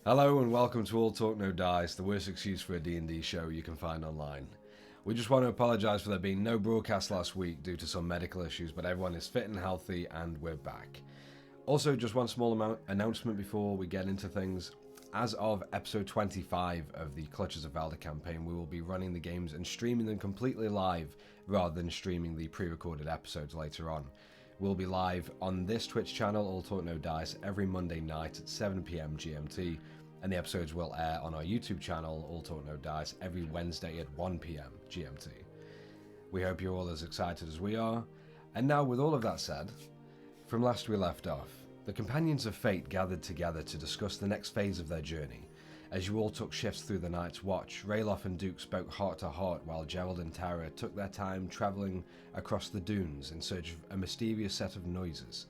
Hello and welcome to All Talk No Dice, the worst excuse for a D&D show you can find online. We just want to apologise for there being no broadcast last week due to some medical issues, but everyone is fit and healthy and we're back. Also, just one small announcement before we get into things. As of episode 25 of the Clutches of Valdur campaign, we will be running the games and streaming them completely live rather than streaming the pre-recorded episodes later on. We'll be live on this Twitch channel, All Talk No Dice, every Monday night at 7 PM GMT, and the episodes will air on our YouTube channel, All Talk No Dice, every Wednesday at 1 PM GMT. We hope you're all as excited as we are. And now, with all of that said, from last we left off, the Companions of Fate gathered together to discuss the next phase of their journey. As you all took shifts through the Night's Watch, Ralof and Duke spoke heart to heart while Gerald and Tara took their time travelling across the dunes in search of a mysterious set of noises.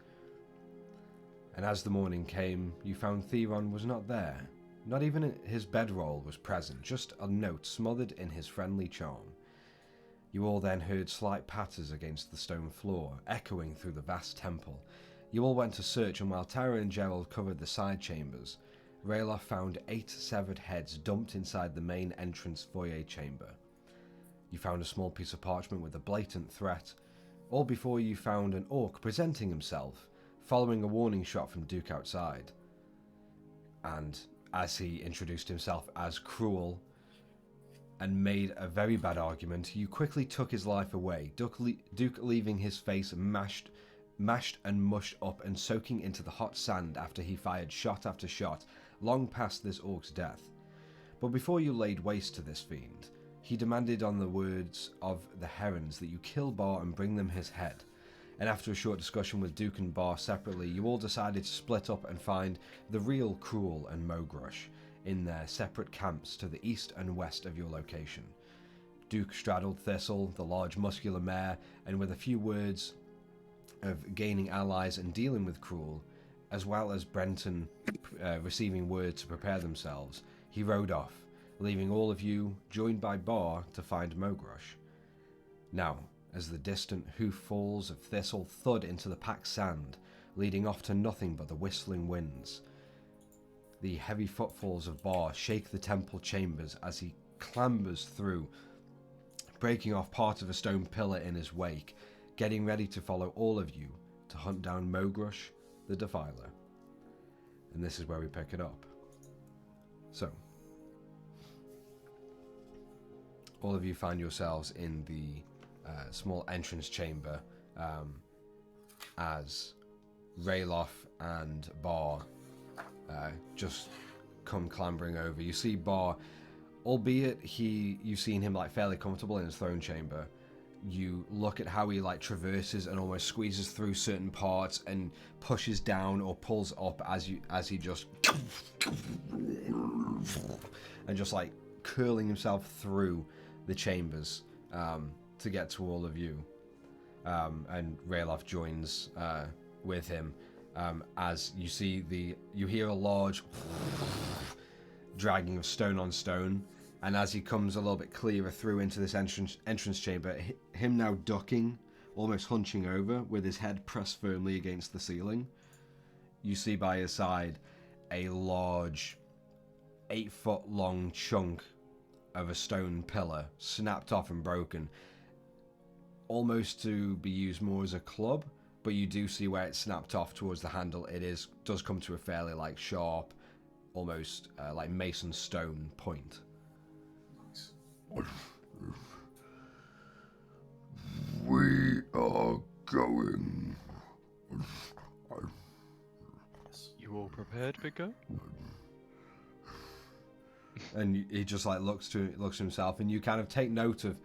And as the morning came, you found Theron was not there. Not even his bedroll was present, just a note smothered in his friendly charm. You all then heard slight patters against the stone floor, echoing through the vast temple. You all went to search, and while Tara and Gerald covered the side chambers, Ralof found 8 severed heads dumped inside the main entrance foyer chamber. You found a small piece of parchment with a blatant threat, all before you found an orc presenting himself, following a warning shot from Duke outside. And as he introduced himself as cruel and made a very bad argument, you quickly took his life away, Duke leaving his face mashed and mushed up and soaking into the hot sand after he fired shot after shot, long past this orc's death. But before you laid waste to this fiend, he demanded on the words of the herons that you kill Bar and bring them his head. And after a short discussion with Duke and Bar separately, you all decided to split up and find the real Cruel and Mogrush in their separate camps to the east and west of your location. Duke straddled Thistle, the large muscular mare, and with a few words of gaining allies and dealing with Cruel, as well as Brenton receiving word to prepare themselves, he rode off, leaving all of you, joined by Bar, to find Mogrush. Now, as the distant hoof falls of Thistle thud into the packed sand, leading off to nothing but the whistling winds, the heavy footfalls of Bar shake the temple chambers as he clambers through, breaking off part of a stone pillar in his wake, getting ready to follow all of you to hunt down Mogrush, the Defiler. And this is where we pick it up. So, all of you find yourselves in the small entrance chamber as Ralof and Bar just come clambering over. You see Bar, albeit you've seen him like fairly comfortable in his throne chamber. You look at how he like traverses and almost squeezes through certain parts and pushes down or pulls up as he just and just like curling himself through the chambers to get to all of you. And Ralof joins with him as you see you hear a large dragging of stone on stone, and as he comes a little bit clearer through into this entrance chamber, him now ducking, almost hunching over with his head pressed firmly against the ceiling, you see by his side a large 8-foot long chunk of a stone pillar snapped off and broken, almost to be used more as a club, but you do see where it snapped off towards the handle. It does come to a fairly like sharp, almost like mason stone point. We are going. You all prepared, big guy? And he just like looks to himself, and you kind of take note of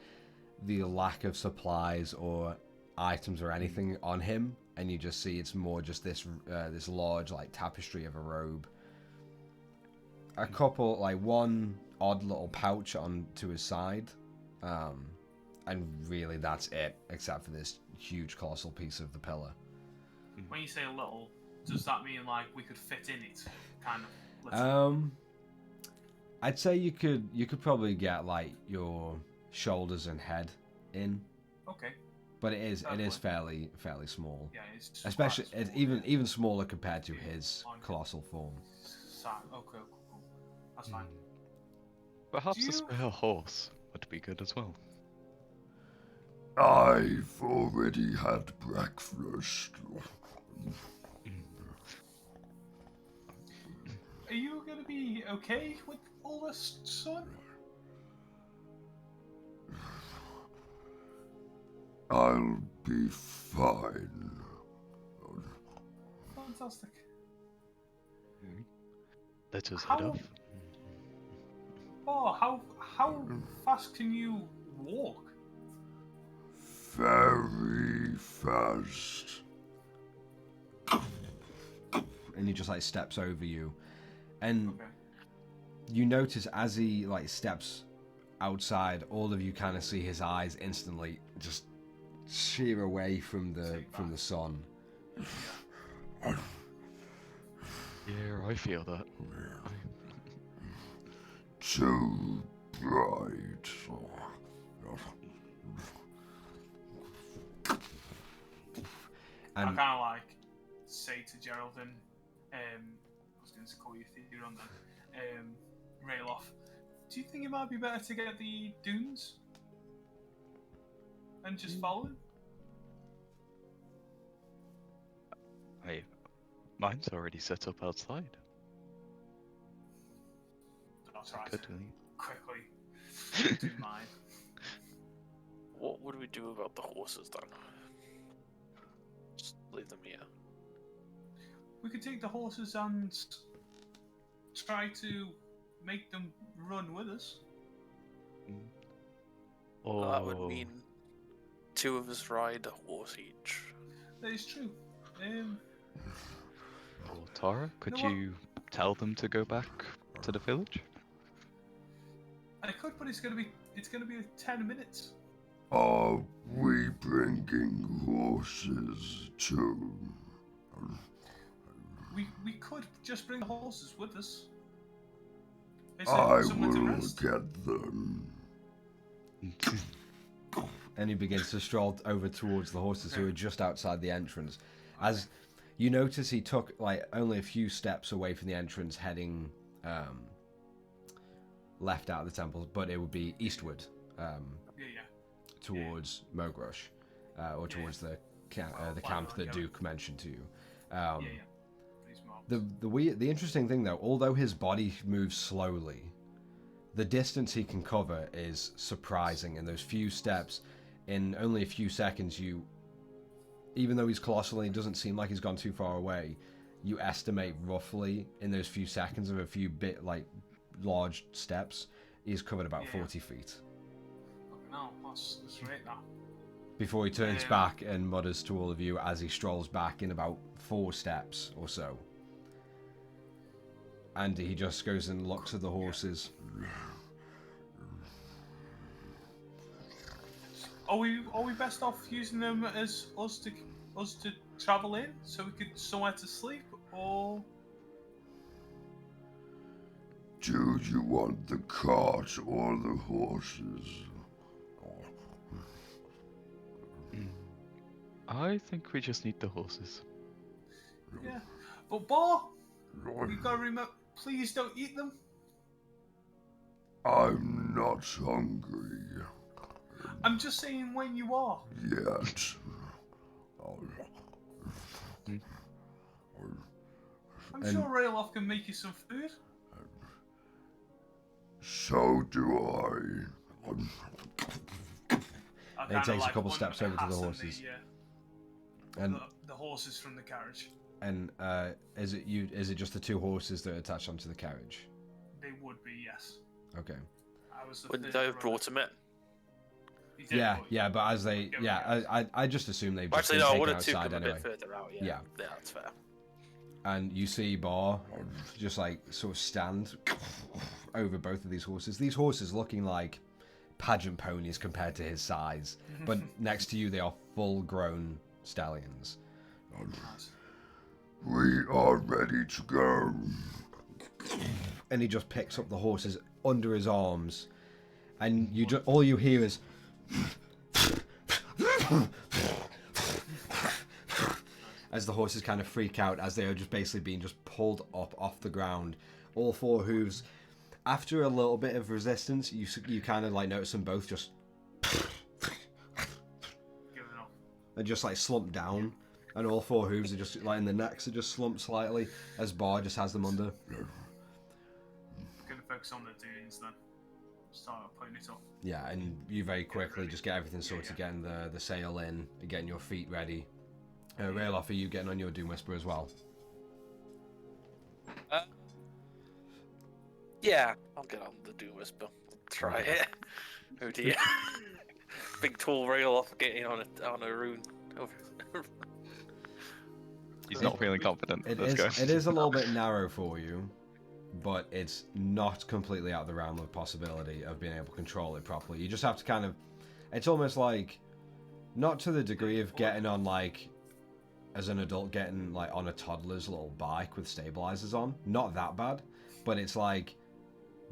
the lack of supplies or items or anything on him, and you just see it's more just this large like tapestry of a robe, a couple like one odd little pouch on to his side, And really, that's it, except for this huge colossal piece of the pillar. When you say little, does that mean like we could fit in it, kind of? Literally? I'd say you could probably get like your shoulders and head in. Okay. But it is fairly small. Yeah, it's especially quite small, even smaller compared to his colossal form. Okay, cool. That's fine. Perhaps a spare horse would be good as well. I've already had breakfast. Are you gonna be okay with all this, son? I'll be fine. Fantastic. Let us head off. Oh, how fast can you walk? Very fast. And he just like steps over you, and Okay. you notice as he like steps outside, all of you kind of see his eyes instantly just sheer away from the sun. Yeah, I feel that. Too bright. I And kind of like say to Geraldine, I was going to call you Theron then, Rayloff, do you think it might be better to get the dunes and just follow him? Hey, mine's already set up outside. That's right. Could we? Quickly. Do mine. What would we do about the horses then? Just leave them here. We could take the horses and try to make them run with us. Or That would mean 2 of us ride a horse each. That is true. or Tara, could You know you tell them to go back to the village? I could, but it's gonna be 10 minutes. Are we bringing horses too? We could just bring the horses with us. Is I there somewhere to will rest? get them. and he begins to stroll over towards the horses who are just outside the entrance. As you notice, he took like only a few steps away from the entrance, heading left out of the temple, but it would be eastward, towards Mogrosh, or towards the camp that Duke mentioned to you. The interesting thing though, although his body moves slowly, the distance he can cover is surprising. In those few steps, in only a few seconds, even though he's colossal and it doesn't seem like he's gone too far away, you estimate roughly in those few seconds of a few large steps, he's covered about 40 feet. No, that's right now. Before he turns back and mutters to all of you as he strolls back in about 4 steps or so. And he just goes and looks at the horses. Are we best off using them as us to travel in, so we could somewhere to sleep, or? Do you want the cart or the horses? I think we just need the horses. Yeah, but Bar, you gotta remember. Please don't eat them. I'm not hungry I'm just saying when you are. yet. I'm sure Rayloff can make you some food. So do I. It takes a couple steps over to the horses. And the horses from the carriage. And is it just the 2 horses that are attached onto the carriage? They would be, yes. Okay. Wouldn't I have brought him in? Yeah, but as they, I just assume they've just Actually, been no, I taken would have took outside him a anyway. bit further out. Yeah, that's fair. And you see Bar just like sort of stand over both of these horses. These horses looking like pageant ponies compared to his size. But next to you, they are full-grown stallions. We are ready to go. And he just picks up the horses under his arms, and all you hear is as the horses kind of freak out as they are just basically being just pulled up off the ground. All four hooves, after a little bit of resistance, you kind of like notice them both just and just like slump down, and all four hooves are just like in the necks are just slumped slightly as Bar just has them under. Gonna focus on the dunes then. Start putting it up. Yeah, and you very quickly just get everything sorted, getting the sail in, getting your feet ready. Rayloff, are you getting on your Doom Whisper as well? Yeah, I'll get on the Doom Whisper. Try it. Oh dear. Big tall rail off getting on a rune. He's not feeling confident. It Let's is. go. It is a little bit narrow for you, but it's not completely out of the realm of possibility of being able to control it properly. You just have to kind of. It's almost like, not to the degree of getting on like, as an adult getting like on a toddler's little bike with stabilizers on. Not that bad, but it's like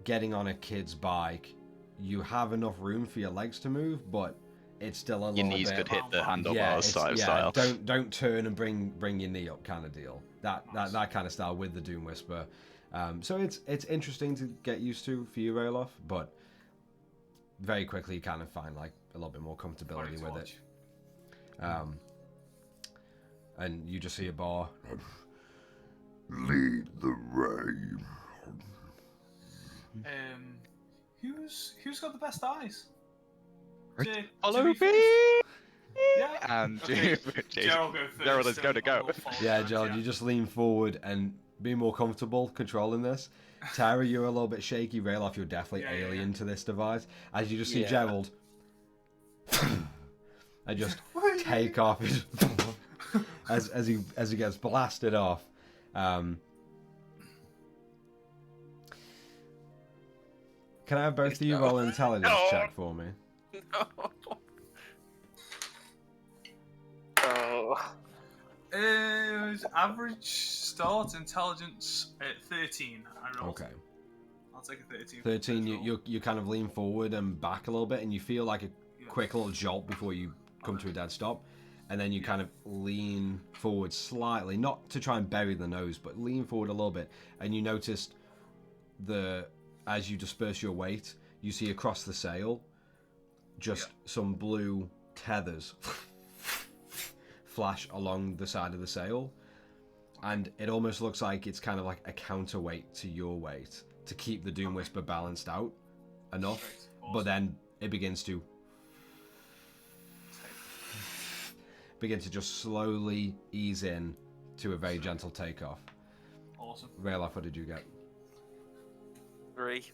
getting on a kid's bike. You have enough room for your legs to move, but it's still a little bit. Your knees could hit the handlebars style. Don't turn and bring your knee up kind of deal. That kind of style with the Doom Whisper. So it's interesting to get used to for you, Rayloff, but very quickly you kind of find like a little bit more comfortability with it. And you just see a Bar. Lead the way. Who's got the best eyes? Follow me! Yeah. And Okay. Gerald go first. Gerald is going to go. Yeah, Gerald, you just lean forward and be more comfortable controlling this. Tara, you're a little bit shaky. Rayloff, you're definitely alien to this device. As you just see Gerald and just take off his as he gets blasted off. Can I have both of you roll an intelligence check for me? No. Oh. It was average start intelligence at 13. I rolled. Okay. I'll take a 13. 13, you kind of lean forward and back a little bit, and you feel like a quick little jolt before you come to a dead stop. And then you kind of lean forward slightly, not to try and bury the nose, but lean forward a little bit. And you noticed as you disperse your weight, you see across the sail just some blue tethers flash along the side of the sail. And it almost looks like it's kind of like a counterweight to your weight to keep the Doom Whisper balanced out enough. Awesome. But then it begins to just slowly ease in to a very gentle takeoff. Awesome. Rayloff, what did you get? 3.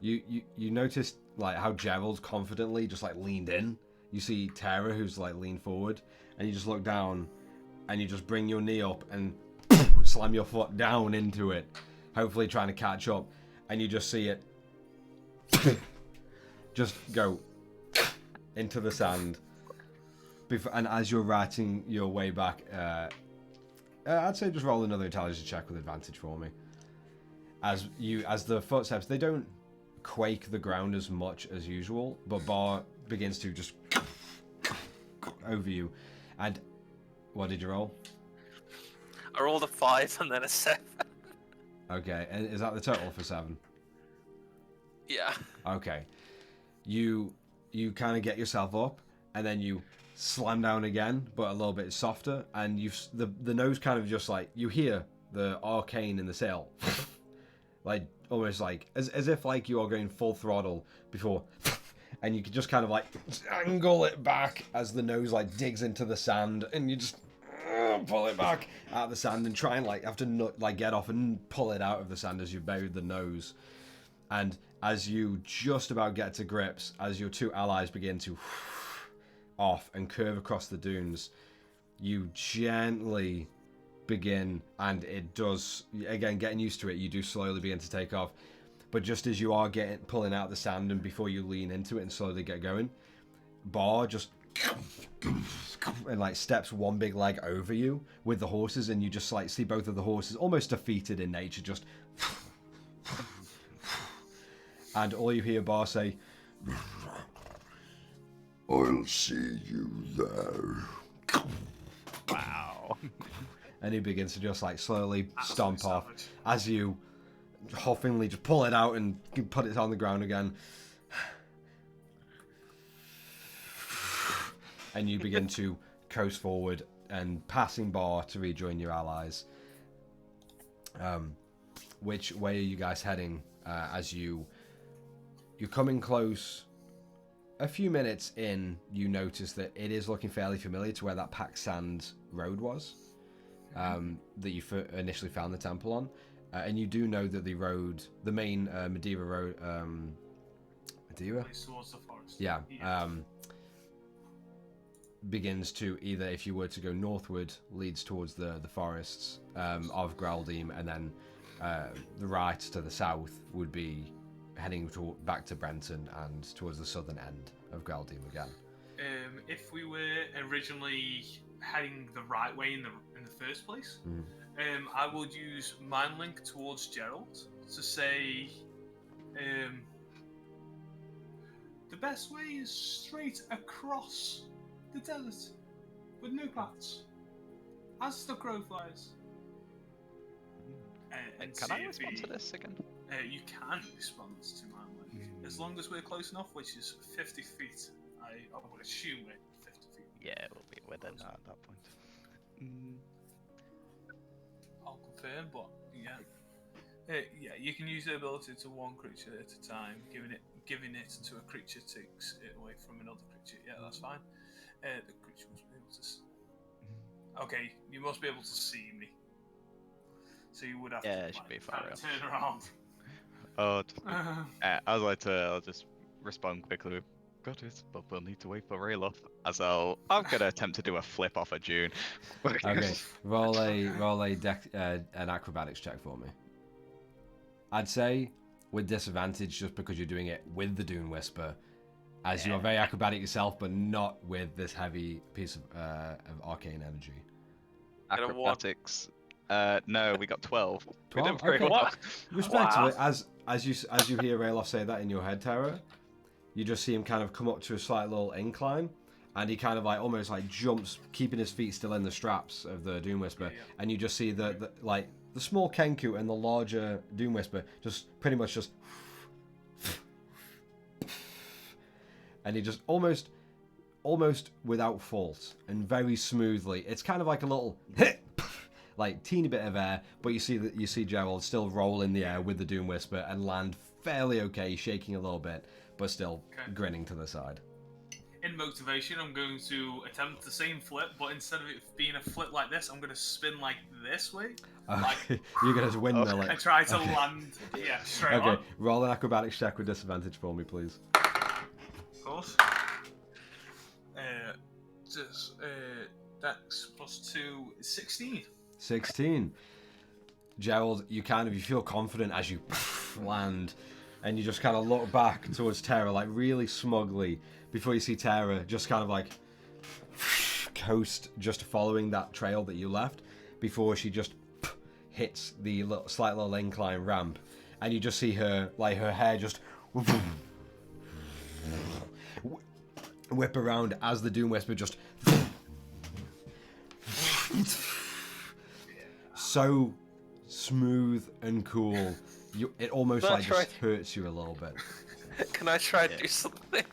You noticed like how Gerald confidently just like leaned in. You see Tara who's like leaned forward, and you just look down, and you just bring your knee up and slam your foot down into it, hopefully trying to catch up, and you just see it just go into the sand. And as you're writing your way back, I'd say just roll another intelligence check with advantage for me. As the footsteps, they don't quake the ground as much as usual, but Bar begins to just over you. And what did you roll? I rolled a 5 and then a 7. Okay, and is that the total for 7? Yeah. Okay. You kind of get yourself up, and then you slam down again, but a little bit softer, and the nose kind of just like, you hear the arcane in the sail. Like, almost like, as if like you are going full throttle before, and you can just kind of like angle it back as the nose like digs into the sand, and you just pull it back out of the sand and try and like have to like get off and pull it out of the sand as you buried the nose. And as you just about get to grips, as your two allies begin to off and curve across the dunes, you gently begin, and it does, again, getting used to it, you do slowly begin to take off. but just as you are pulling out the sand and before you lean into it and slowly get going, Bar just and like steps one big leg over you with the horses, and you just like see both of the horses almost defeated in nature, just and all you hear Bar say, I'll see you there. Wow. and he begins to just like slowly stomp Absolute off savage. as you huffingly just pull it out and put it on the ground again. And you begin to coast forward and passing Bar to rejoin your allies. Which way are you guys heading as you're coming close? A few minutes in, you notice that it is looking fairly familiar to where that packed sand road was that you initially found the temple on. And you do know that the main Madeira road, Madeira? Place towards the forest. Yeah. Begins to either, if you were to go northward, leads towards the forests of Graldheim, and then the right to the south would be heading back to Brenton and towards the southern end of Graldheim again. If we were originally heading the right way in the first place, I would use Mind Link towards Gerald to say, the best way is straight across the desert with no paths, as the crow flies. And Can see I if respond to this again? You can respond to Mind Link as long as we're close enough, which is 50 feet. I would assume we're 50 feet. Yeah, we'll be within that at that point. I'll confirm, but yeah. Yeah, you can use the ability to one creature at a time. Giving it to a creature takes it away from another creature. Yeah, that's fine. The creature must be able to. Okay, you must be able to see me. So you would have Yeah, to it should be far kind of enough. turn around. Oh, I'll just respond quickly. Got it, but we'll need to wait for Rayloff. I'm gonna attempt to do a flip off a June. Okay, roll an acrobatics check for me. I'd say with disadvantage just because you're doing it with the Dune Whisper, as you are very acrobatic yourself, but not with this heavy piece of arcane energy. Acrobatics. No, we got 12. We 12? did very Okay. well. Respectively, as you hear Rayloff say that in your head, Tara, you just see him kind of come up to a slight little incline, and he kind of like almost like jumps, keeping his feet still in the straps of the Doom Whisper, and you just see the small Kenku and the larger Doom Whisper just pretty much just, and he just almost without fault and very smoothly. It's kind of like a little like teeny bit of air, but you see Gerald still roll in the air with the Doom Whisper and land fairly okay, shaking a little bit, but still grinning to the side. In motivation, I'm going to attempt the same flip, but instead of it being a flip like this, I'm going to spin like this way. Okay. You're going to windmill it. And try to land, straight on. Okay, roll an acrobatics check with disadvantage for me, please. Of course. Dex plus 2 is 16. 16. Gerald, you feel confident as you land, and you just kind of look back towards Tara, like really smugly, before you see Tara just kind of like coast, just following that trail that you left, before she just hits the slight little incline ramp, and you just see her, like her hair just whip around as the Doom Whisper just so smooth and cool. It almost like just hurts you a little bit. Can I try to do something?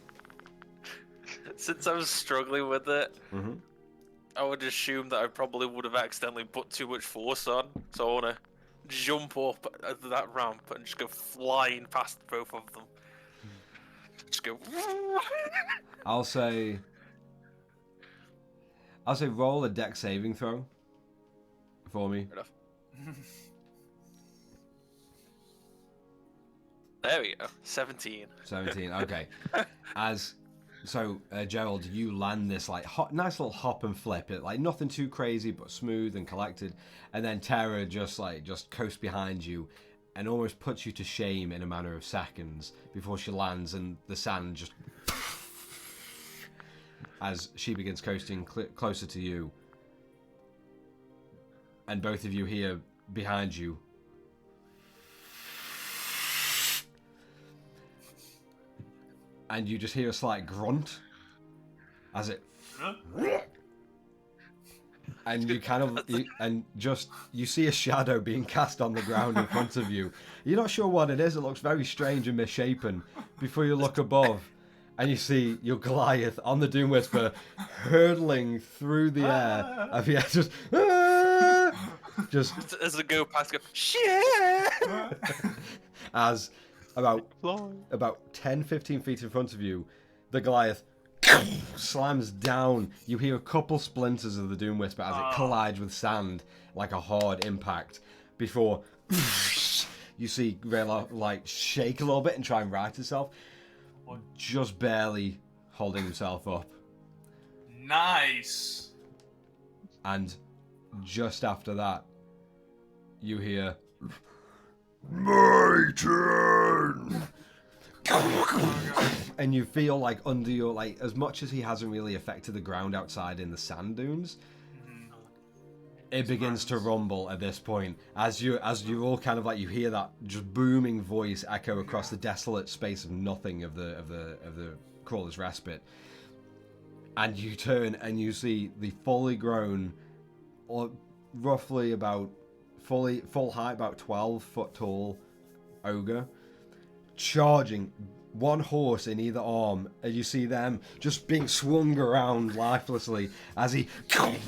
Since I was struggling with it, I would assume that I probably would have accidentally put too much force on. So I want to jump up that ramp and just go flying past both of them. Just go. I'll say roll a dex saving throw for me. There we go. 17. 17. Okay. Gerald, you land this like nice little hop and flip. It like nothing too crazy, but smooth and collected. And then Tara just coasts behind you, and almost puts you to shame in a matter of seconds before she lands, and the sand just as she begins coasting closer to you, and both of you hear behind you and you just hear a slight grunt as it and you kind of you see a shadow being cast on the ground in front of you. You're not sure what it is. It looks very strange and misshapen before you look above and you see your Goliath on the Doom Whisper hurtling through the air. Just as the go past, go shit. As about 10-15 feet in front of you, the Goliath slams down. You hear a couple splinters of the Doom Whisper as it collides with sand like a hard impact before you see Rayla like shake a little bit and try and right herself, just barely holding himself up. Nice. And just after that, you hear My turn! and you feel like under your, like, as much as he hasn't really affected the ground outside in the sand dunes, it begins to rumble at this point as you all kind of like, you hear that just booming voice echo across the desolate space of nothing of the Crawler's Respite, and you turn and you see the fully grown, or roughly about full height, about 12 foot tall ogre charging, one horse in either arm, and you see them just being swung around lifelessly as he Long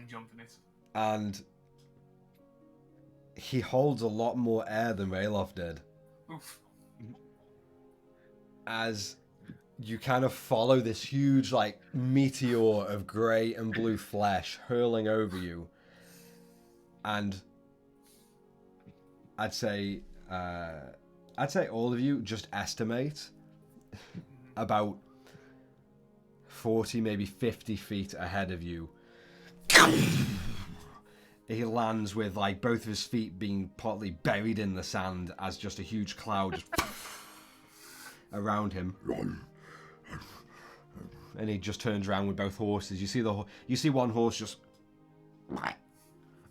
jumping it. and he holds a lot more air than Rayloff did. Oof. As you kind of follow this huge like meteor of grey and blue flesh hurling over you, and I'd say all of you just estimate about 40, maybe 50 feet ahead of you. He lands with like both of his feet being partly buried in the sand as just a huge cloud just around him. And he just turns around with both horses. You see one horse just, and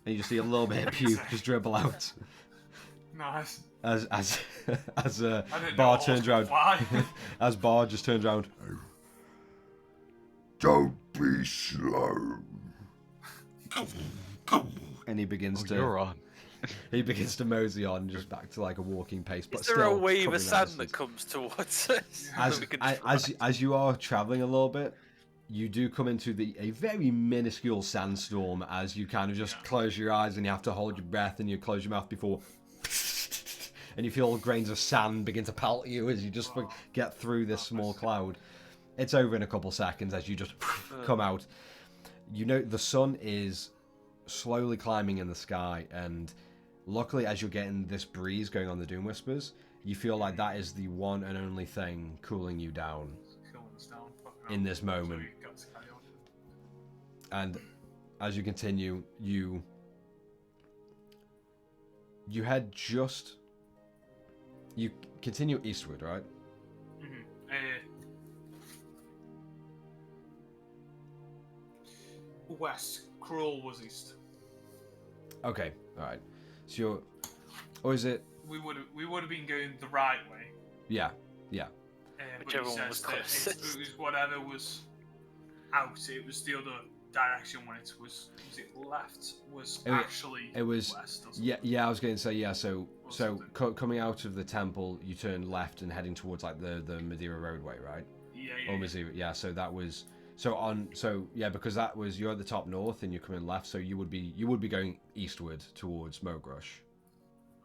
you just see a little bit of puke just dribble out. Nice. As Bar turns around, as Bar just turns around. Don't be slow. And he begins to. You're on. He begins to mosey on, just back to like a walking pace. But Is there still a wave of covering sand distance. that comes towards us? As you are traveling a little bit, you do come into a very minuscule sandstorm as you kind of just close your eyes and you have to hold your breath and you close your mouth before, and you feel grains of sand begin to pelt you as you just get through this small cloud. It's over in a couple seconds as you just come out. You know the sun is slowly climbing in the sky, and luckily as you're getting this breeze going on the Doom Whispers, you feel like that is the one and only thing cooling you down in this moment. And as you continue, you continue eastward, right? West. Cruel was east. Okay, all right. So you're, or is it? We would have been going the right way. Yeah. Whichever one was closest. It was whatever was out. It was the other direction when it was. Was it left? Actually it was west. Or yeah. I was going to say yeah. So coming out of the temple, you turn left and heading towards like the Madeira roadway, right? Yeah. Or Madeira, yeah. So that was. Because that was, you're at the top north and you're coming left, so you would be going eastward towards Mogrush.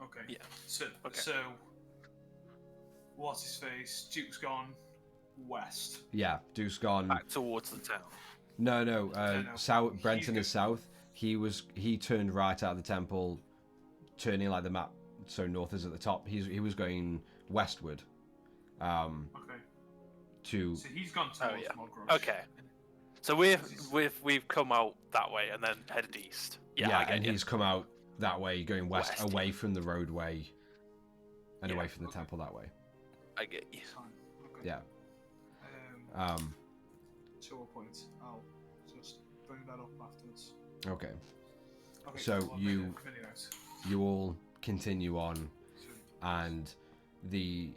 Okay. Yeah. So what's his face? Duke's gone west. Yeah, Duke's gone Back towards the town. No. South. Brenton is south. He turned right out of the temple, turning like the map. So north is at the top. He was going westward. Okay. So he's gone towards Mogrush. Okay. So we've come out that way and then headed east. Yeah, I get and you. he's come out that way, going west, away yeah. from the roadway, and away from the temple that way. I get you. Fine. Okay. Yeah. 2 points. I'll just bring that up afterwards. Okay. Okay, So well, you anyways. you all continue on, and the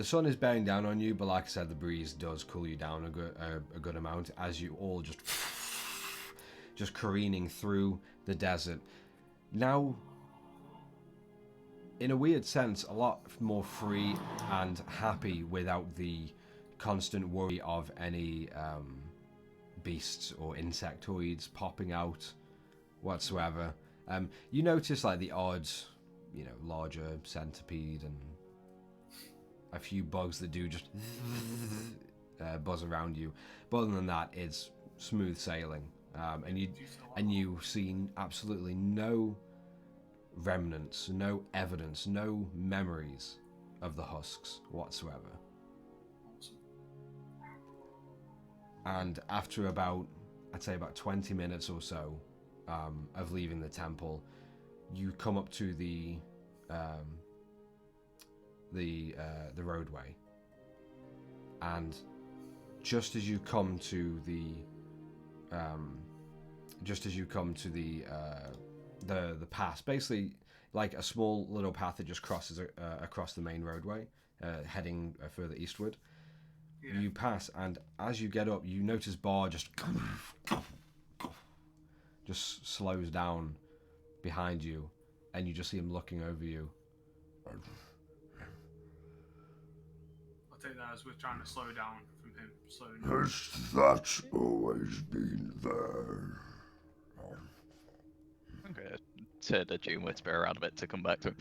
sun is bearing down on you, but like I said, the breeze does cool you down a good amount as you all just careening through the desert. Now, in a weird sense, a lot more free and happy without the constant worry of any beasts or insectoids popping out whatsoever. You notice like the odd, larger centipede and a few bugs that do just buzz around you. But other than that, it's smooth sailing. And you see absolutely no remnants, no evidence, no memories of the husks whatsoever. And after I'd say about 20 minutes or so of leaving the temple, you come up to the roadway, and just as you come to the pass, basically like a small little path that just crosses across the main roadway, heading further eastward. Yeah. You pass, and as you get up, you notice Bar just slows down behind you, and you just see him looking over you. I'll take that as we're trying to slow down from him slowing down. Has that always been there? I'm going to turn the Doom Whisper around a bit to come back to him.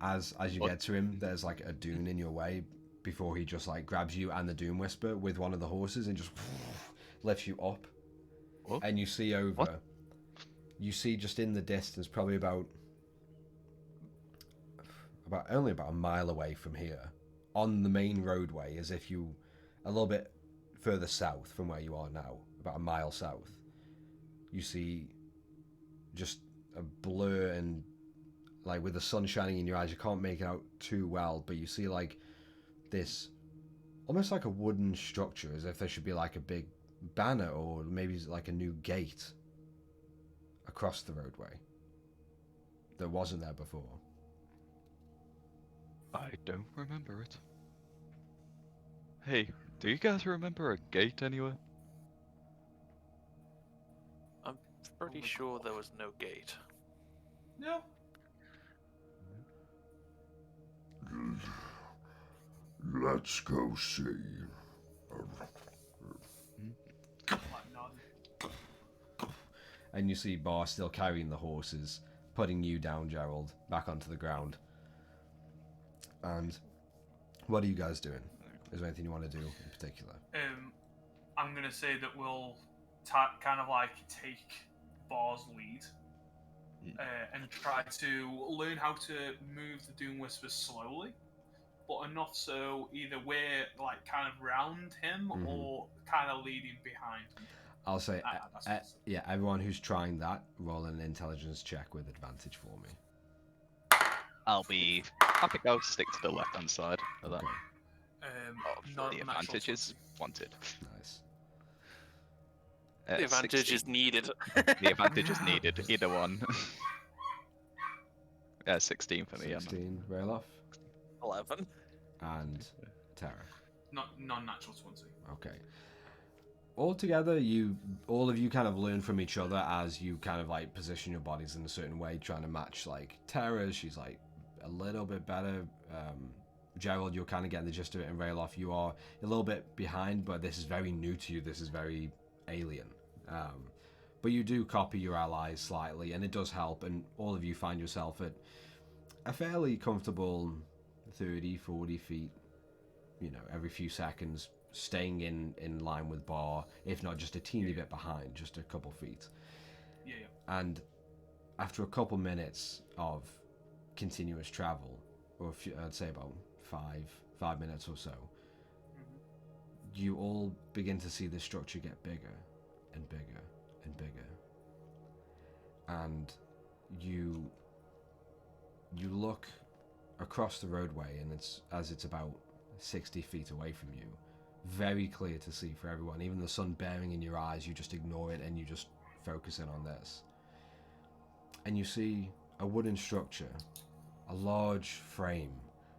As you get to him, there's like a dune in your way before he just like grabs you and the Doom Whisper with one of the horses and just lifts you up. What? And you see over. What? You see just in the distance, probably about only about a mile away from here, on the main roadway, as if you a little bit further south from where you are now, about a mile south. You see just a blur, and like with the sun shining in your eyes, you can't make it out too well, but you see like this almost like a wooden structure, as if there should be like a big banner or maybe like a new gate across the roadway that wasn't there before. I don't remember it. Hey, do you guys remember a gate anywhere? I'm pretty sure there was no gate. No. Let's go see. And you see Bar still carrying the horses, putting you down, Gerald, back onto the ground. And what are you guys doing? Is there anything you want to do in particular? I'm going to say that we'll kind of like take Bar's lead and try to learn how to move the Doom Whispers slowly, but enough so either we're like kind of round him or kind of leading behind him. I'll say, yeah, everyone who's trying that, roll an intelligence check with advantage for me. I think I'll stick to the left-hand side of that. The advantage is wanted. Nice. The advantage 16. is needed. The advantage is needed, either one. 16 for me. 16, Rayloff. 11. And Tara. Non-natural 20. Okay. Altogether, all of you kind of learn from each other as you kind of like position your bodies in a certain way, trying to match like Tara. She's like a little bit better. Gerald, you're kind of getting the gist of it, and Rayloff, you are a little bit behind, but this is very new to you. This is very alien. But you do copy your allies slightly, and it does help, and all of you find yourself at a fairly comfortable 30, 40 feet, every few seconds, staying in line with Bar, if not just a teeny bit behind, just a couple feet. Yeah. And after a couple minutes of continuous travel, or I'd say about five minutes or so, you all begin to see the structure get bigger and bigger and bigger. And you look across the roadway, and it's about 60 feet away from you. Very clear to see for everyone. Even the sun bearing in your eyes, you just ignore it and you just focus in on this. And you see a wooden structure, a large frame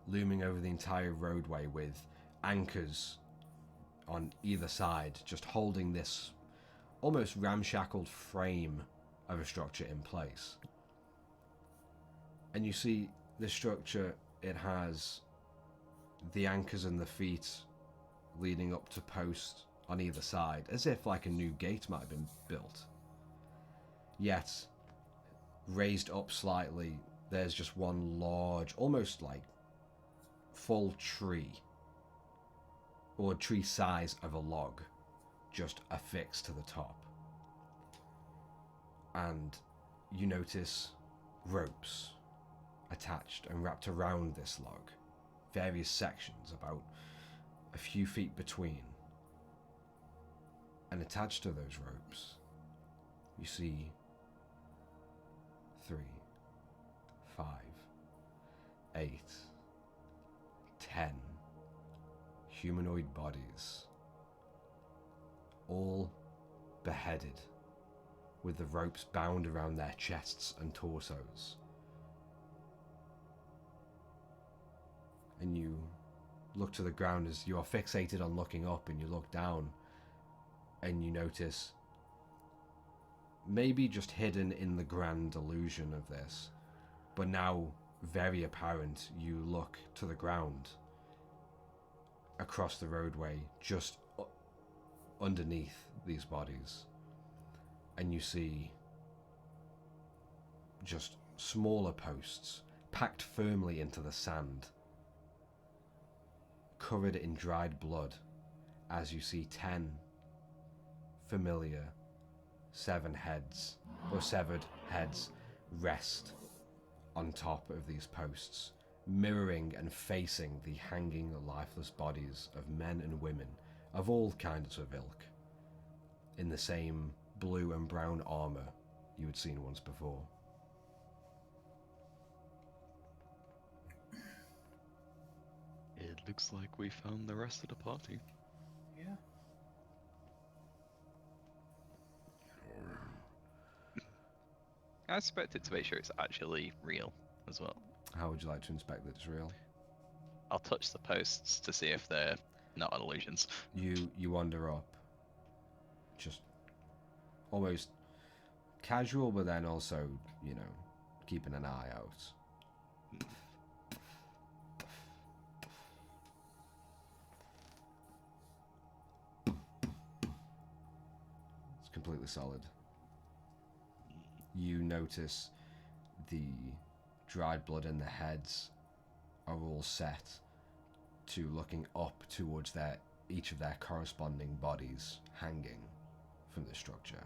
looming over the entire roadway with anchors on either side, just holding this almost ramshackled frame of a structure in place. And you see this structure, it has the anchors and the feet leading up to posts on either side, as if like a new gate might have been built. Yet, raised up slightly, there's just one large, almost like full tree, or tree size of a log, just affixed to the top. And you notice ropes attached and wrapped around this log, various sections about a few feet between. And attached to those ropes, you see 3, 5, 8, 10 humanoid bodies, all beheaded, with the ropes bound around their chests and torsos. And you look to the ground as you are fixated on looking up, and you look down and you notice, maybe just hidden in the grand illusion of this, but now very apparent, you look to the ground across the roadway just underneath these bodies, and you see just smaller posts packed firmly into the sand, covered in dried blood, as you see 10 familiar severed heads rest on top of these posts, mirroring and facing the hanging lifeless bodies of men and women of all kinds of ilk, in the same blue and brown armor you had seen once before. It looks like we found the rest of the party. Yeah. I expect it to make sure it's actually real as well. How would you like to inspect that it's real? I'll touch the posts to see if they're not illusions. You wander up, just almost casual, but then also, you know, keeping an eye out. It's completely solid. You notice the dried blood in the heads are all set to looking up towards each of their corresponding bodies hanging from the structure.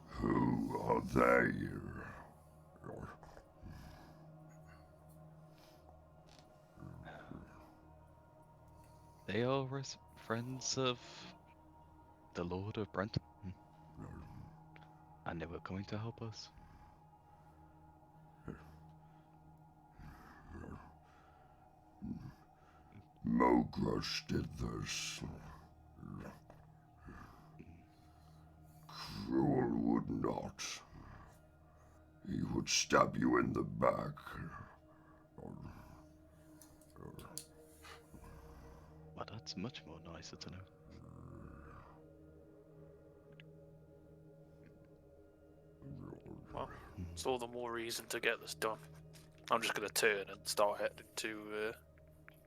Who are they? They are friends of the Lord of Brent, and they were going to help us. Mogrush did this. Cruel would not. He would stab you in the back. Well, that's much more nicer to know. Well, it's all the more reason to get this done. I'm just going to turn and start heading to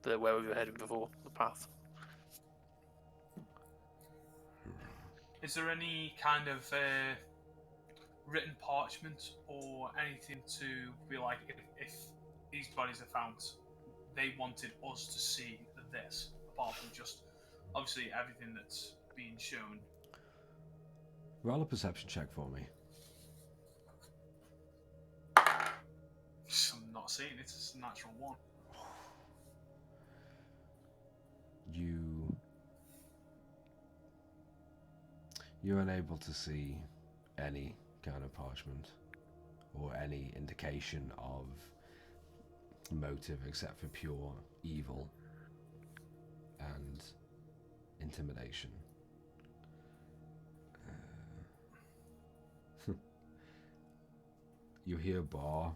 where we were heading before, the path. Is there any kind of written parchment or anything to be like, if these bodies are found, they wanted us to see this, apart from just obviously everything that's being shown? Roll a perception check for me. seeing it. It's a natural one. You're unable to see any kind of parchment or any indication of motive except for pure evil and intimidation. You hear Bar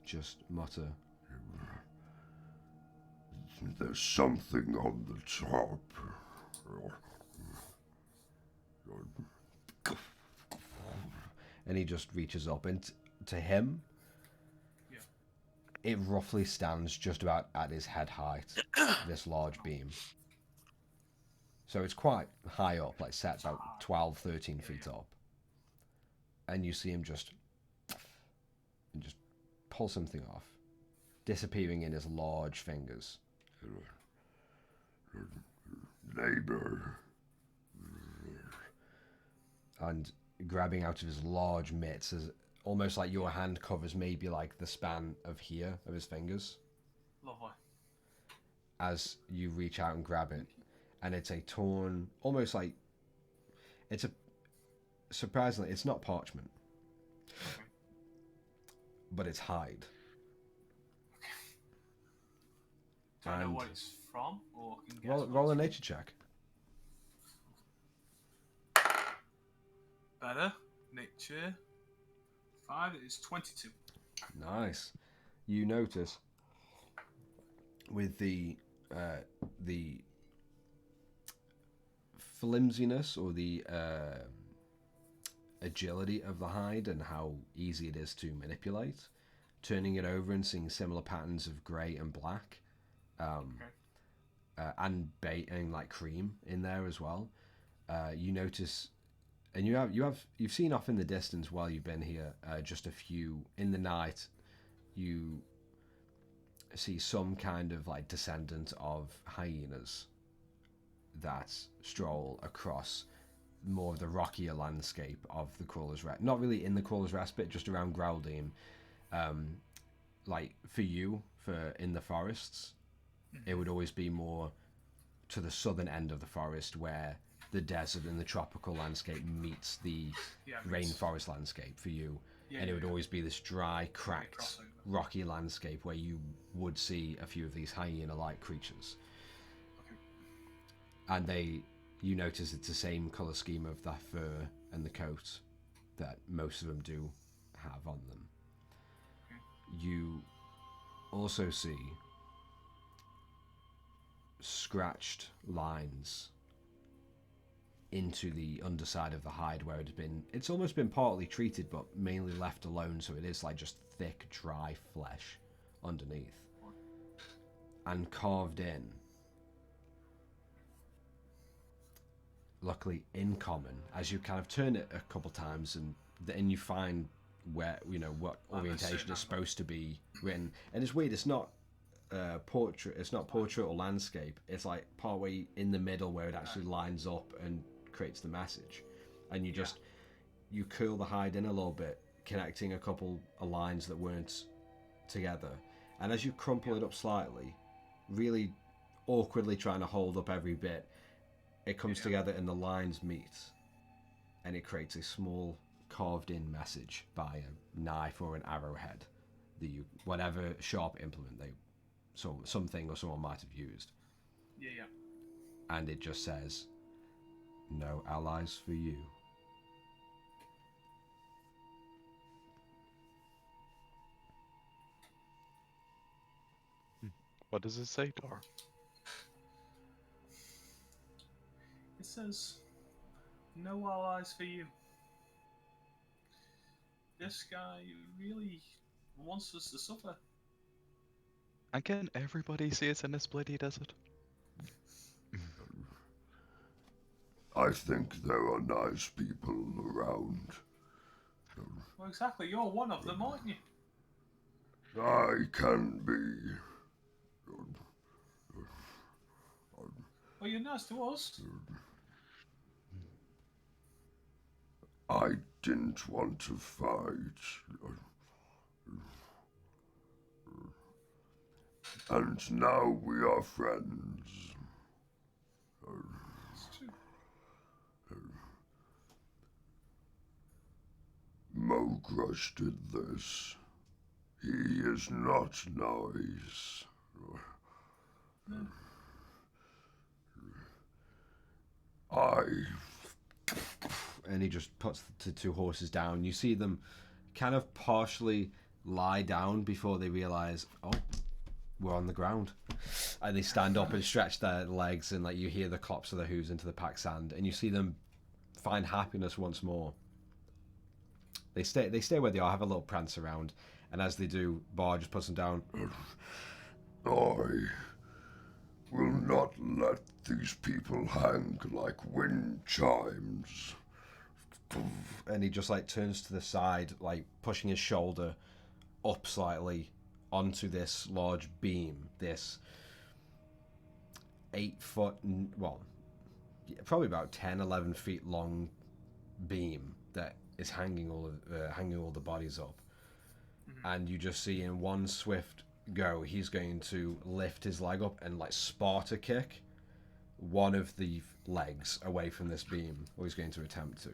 just mutter, There's something on the top. and he just reaches up, and to him, it roughly stands just about at his head height, this large beam. So it's quite high up, like set about 12, 13 feet up. And you see him just pull something off, disappearing in his large fingers. Neighbor. And grabbing out of his large mitts, as almost like your hand covers maybe like the span of his fingers. Lovely. As you reach out and grab it, and it's a torn, almost like surprisingly, it's not parchment, but it's hide. Do I know what it's from, or can guess roll a nature check. Better. Nature. 5 is 22. Nice. You notice with the flimsiness or the agility of the hide and how easy it is to manipulate, turning it over and seeing similar patterns of grey and black, and like cream in there as well. You notice, and you've seen off in the distance while you've been here, just a few in the night. You see some kind of like descendant of hyenas that stroll across more of the rockier landscape of the Crawler's Rest. Not really in the Crawler's Rest, but just around Growldean. Like for in the forests, it would always be more to the southern end of the forest where the desert and the tropical landscape meets the rainforest landscape for you. And it would always be this dry, cracked, rocky landscape where you would see a few of these hyena-like creatures. And you notice it's the same colour scheme of the fur and the coat that most of them do have on them. You also see scratched lines into the underside of the hide where it's almost been partly treated but mainly left alone, so it is like just thick, dry flesh underneath. And carved in, luckily in common, as you kind of turn it a couple times and then you find where, what orientation is supposed to be written. And it's weird, it's not portrait or landscape, it's like partway in the middle where it actually lines up and creates the message. And you curl the hide in a little bit, connecting a couple of lines that weren't together, and as you crumple it up slightly, really awkwardly trying to hold up every bit, it comes together and the lines meet, and it creates a small carved in message by a knife or an arrowhead, whatever sharp implement something or someone might have used. And it just says, "No allies for you." What does it say, Dor? It says, "No allies for you." This guy really wants us to suffer. And can everybody see us in this bloody desert? I think there are nice people around. Well, exactly. You're one of them, aren't you? I can be. Well, you're nice to us. I didn't want to fight. And now we are friends. Mogrush did this. He is not nice. And he just puts the two horses down. You see them kind of partially lie down before they realize, oh, we're on the ground. And they stand up and stretch their legs, and like you hear the clops of their hooves into the packed sand, and you see them find happiness once more. They stay where they are, have a little prance around, and as they do, Bar just puts them down. I will not let these people hang like wind chimes. And he just like turns to the side, like pushing his shoulder up slightly onto this large beam, this 8 foot, well, probably about 10, 11 feet long beam that is hanging all the bodies up. And you just see in one swift go, he's going to lift his leg up and like Sparta kick one of the legs away from this beam, or he's going to attempt to.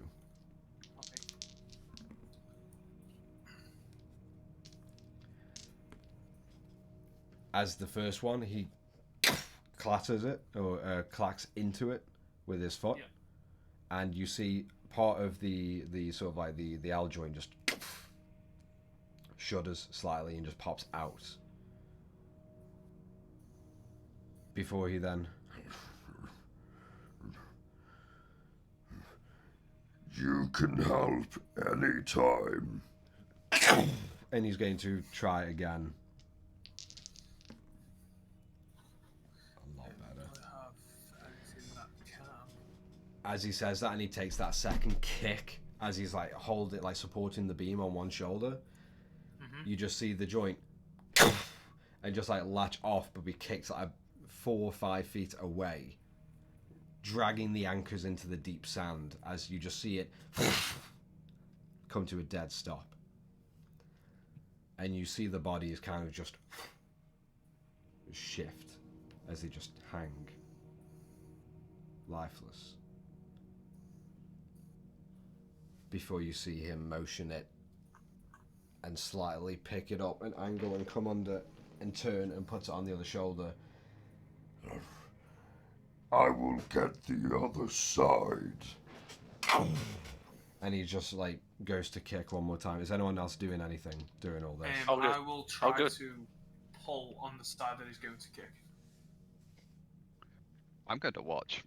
As the first one, he clatters it, or clacks into it with his foot, and you see part of the sort of like the L joint just shudders slightly and just pops out. Before he then... You can help anytime. And he's going to try again. A lot better. As he says that, and he takes that second kick, as he's like supporting the beam on one shoulder, you just see the joint and just like latch off, but be kicked like 4 or 5 feet away, dragging the anchors into the deep sand, as you just see it come to a dead stop. And you see the bodies kind of just shift as they just hang lifeless, before you see him motion it and slightly pick it up an angle and come under and turn and put it on the other shoulder. I will get the other side. And he just like goes to kick one more time. Is anyone else doing anything during all this? I will try to pull on the side that he's going to kick. I'm going to watch.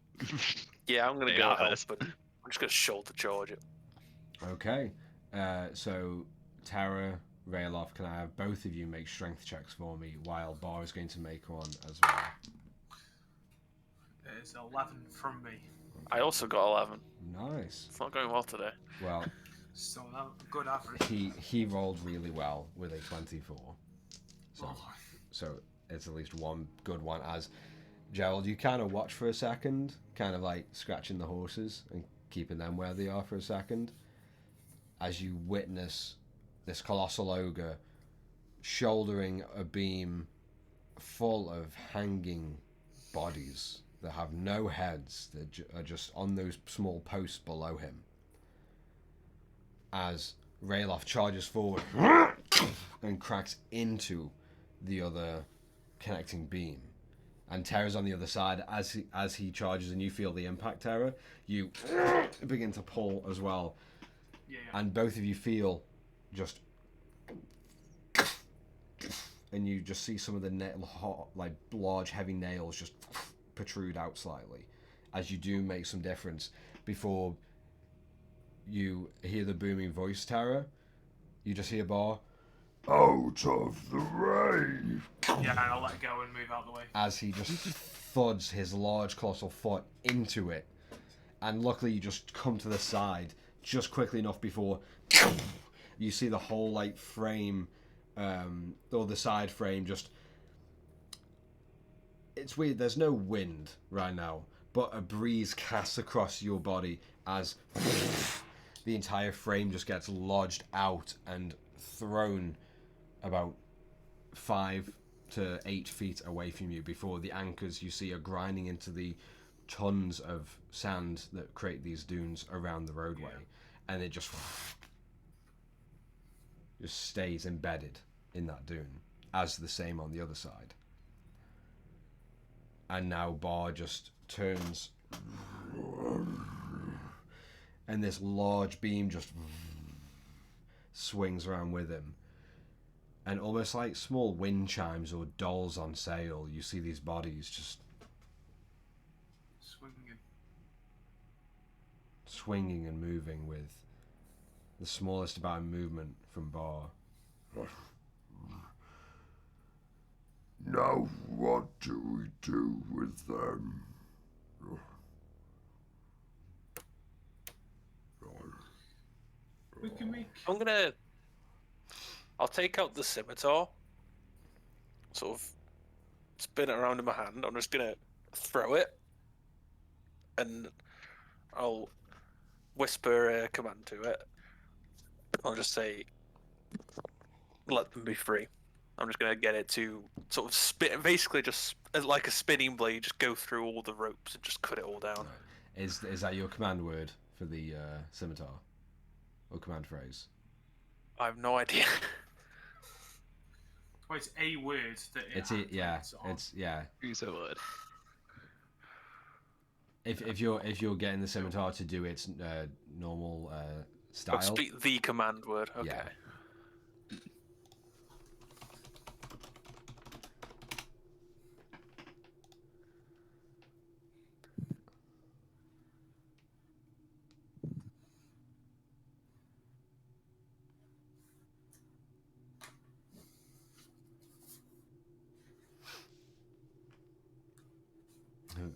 Yeah, I'm going to go help, but I'm just going to shoulder charge it. Okay. So, Tara, Rayloff, can I have both of you make strength checks for me, while Bar is going to make one as well? It's 11 from me. I also got 11. Nice. It's not going well today. Well, so a good average. He rolled really well with a 24. So it's at least one good one. As Gerald, you kind of watch for a second, kind of like scratching the horses and keeping them where they are for a second, as you witness this colossal ogre shouldering a beam full of hanging bodies that have no heads, that are just on those small posts below him. As Rayloff charges forward and cracks into the other connecting beam, and Terra's on the other side. As he charges and you feel the impact, Terra, you begin to pull as well. And both of you feel just, and you just see some of the like large heavy nails just protrude out slightly, as you do make some difference. Before you hear the booming voice, Tara, you just hear Bar, out of the way. Yeah, and I'll let it go and move out the way. As he just thuds his large colossal foot into it. And luckily you just come to the side just quickly enough before you see the whole like frame, or the side frame, just... It's weird, there's no wind right now, but a breeze casts across your body as the entire frame just gets lodged out and thrown about 5 to 8 feet away from you before the anchors you see are grinding into the tons of sand that create these dunes around the roadway, and it just stays embedded in that dune as the same on the other side. And now Bar just turns, and this large beam just swings around with him. And almost like small wind chimes or dolls on sail, you see these bodies just swinging and moving with the smallest amount of movement from Bar. Now what do we do with them? We can make. I'll take out the scimitar, sort of spin it around in my hand. I'm just gonna throw it, and I'll whisper a command to it. I'll just say, "Let them be free." I'm just gonna get it to sort of spin, basically just like a spinning blade, just go through all the ropes and just cut it all down. Is that your command word for the scimitar, or command phrase? I have no idea. Well, it's a word that It's yeah. Use a word. If you're getting the scimitar to do its normal style. Speak the command word. Okay. Yeah.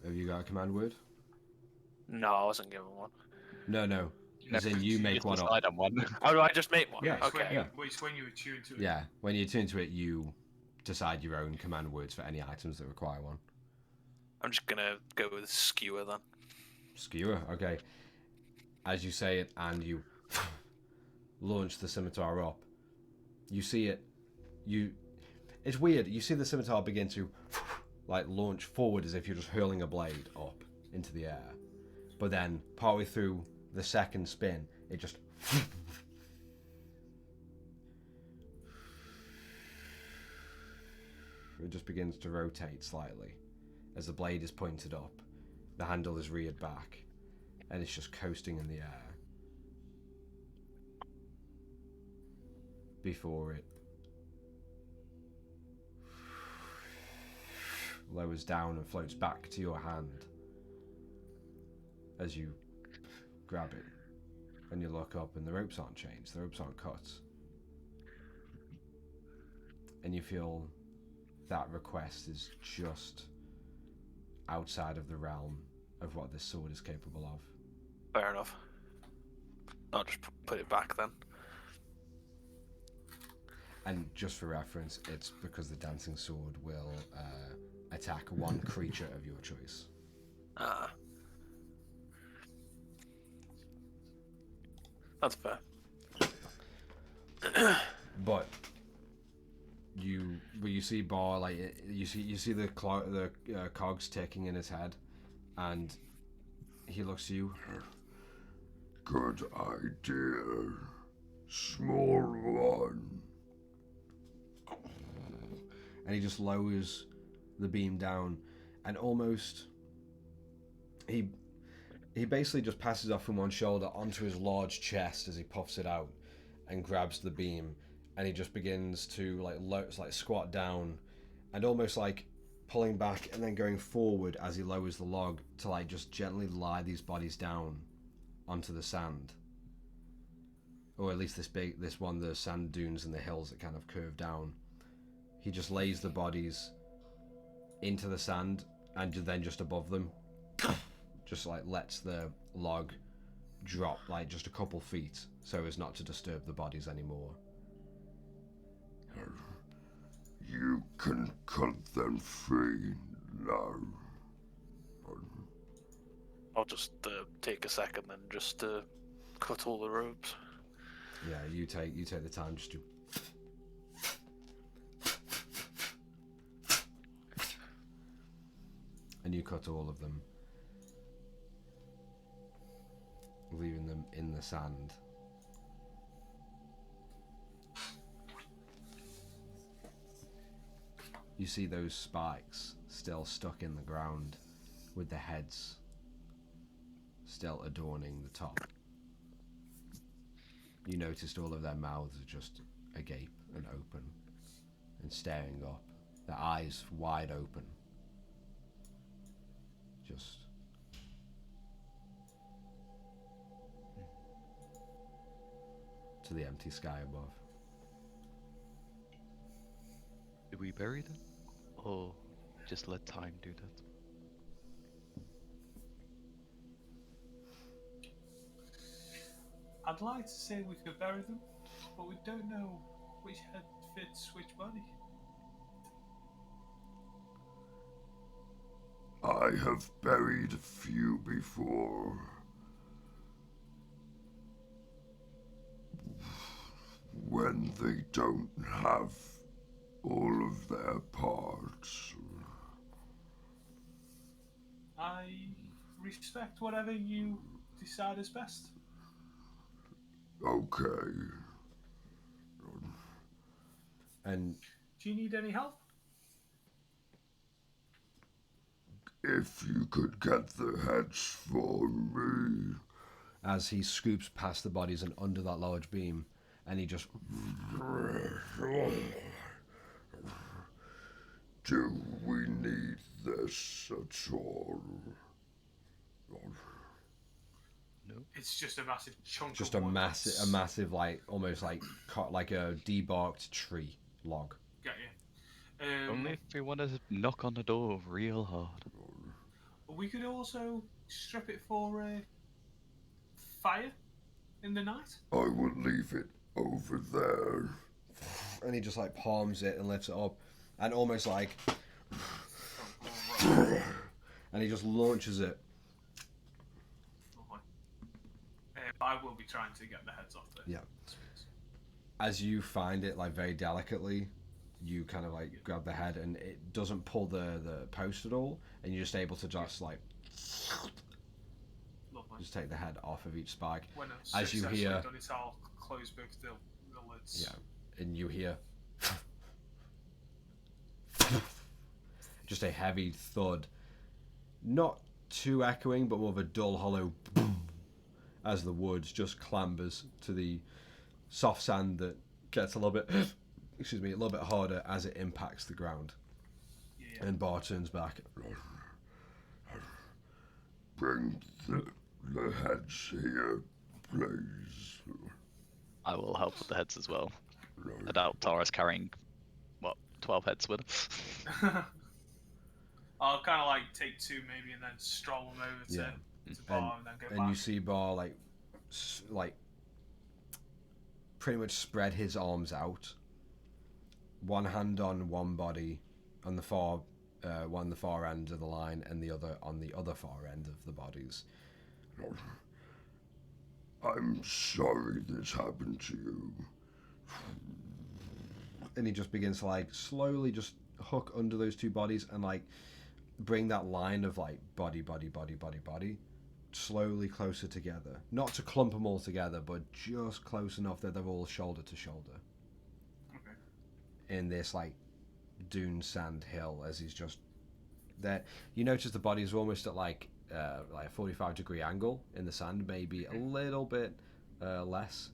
Have you got a command word? No, I wasn't given one. No. As in you make one up. On one. Oh, do I just make one? Yeah. Okay. It's when you attune to it. Yeah, when you tune to it, you decide your own command words for any items that require one. I'm just gonna go with skewer then. Skewer, okay. As you say it and you launch the scimitar up, you see it. It's weird. You see the scimitar begin to like launch forward as if you're just hurling a blade up into the air. But then partway through the second spin, it just begins to rotate slightly as the blade is pointed up, the handle is reared back, and it's just coasting in the air before it lowers down and floats back to your hand as you grab it, and you look up and the ropes aren't changed, the ropes aren't cut, and you feel that request is just outside of the realm of what this sword is capable of. Fair enough. I'll just put it back then. And just for reference, it's because the dancing sword will attack one creature of your choice. That's fair. But you see Bar, like you see the cogs ticking in his head, and he looks to you. Good idea. Small one. And he just lowers the beam down, and almost he basically just passes off from one shoulder onto his large chest as he puffs it out and grabs the beam, and he just begins to like squat down and almost like pulling back and then going forward as he lowers the log to like just gently lie these bodies down onto the sand, or at least this one, the sand dunes and the hills that kind of curve down. He just lays the bodies into the sand, and then just above them just like lets the log drop like just a couple feet so as not to disturb the bodies anymore. You can cut them free now. I'll just take a second then, just to cut all the ropes. Yeah, you take the time just to and you cut all of them, leaving them in the sand. You see those spikes still stuck in the ground, with the heads still adorning the top. You noticed all of their mouths are just agape and open and staring up, their eyes wide open, just to the empty sky above. Do we bury them? Or just let time do that? I'd like to say we could bury them, but we don't know which head fits which body. I have buried a few before. When they don't have all of their parts. I respect whatever you decide is best. Okay. And Do you need any help? If you could get the heads for me. as he scoops past the bodies and under that large beam, and he just... Do we need this at all? No. It's just a massive chunk Just of a wood massive, like, almost like a debarked tree log. Get you. Only if we want to knock on the door real hard. We could also strip it for fire in the night. I will leave it over there. And he just like palms it and lifts it up, and almost like, and he just launches it. I will be trying to get the heads off there. Yeah. As you find it, like, very delicately, you kind of like grab the head, and it doesn't pull the post at all, and you're just able to just like just take the head off of each spike. When as you hear, done it, I'll close both the lids. yeah, and you hear just a heavy thud, not too echoing, but more of a dull, hollow boom, as the wood just clambers to the soft sand that gets a little bit, a little bit harder as it impacts the ground. Yeah. And Bar turns back. Bring the heads here, please. I will help with the heads as well. I doubt Tara's carrying, 12 heads with her. I'll kind of like take two maybe and then stroll them over to Bar and then go back. And you see Bar like pretty much spread his arms out, one hand on one body on the far end of the line, and the other on the other far end of the bodies. I'm sorry this happened to you. And he just begins to like slowly just hook under those two bodies and like bring that line of like body slowly closer together. Not to clump them all together, but just close enough that they're all shoulder to shoulder. Okay. In this like dune sand hill, as he's just there. You notice the bodies are almost at like a 45-degree angle in the sand, maybe a little bit less.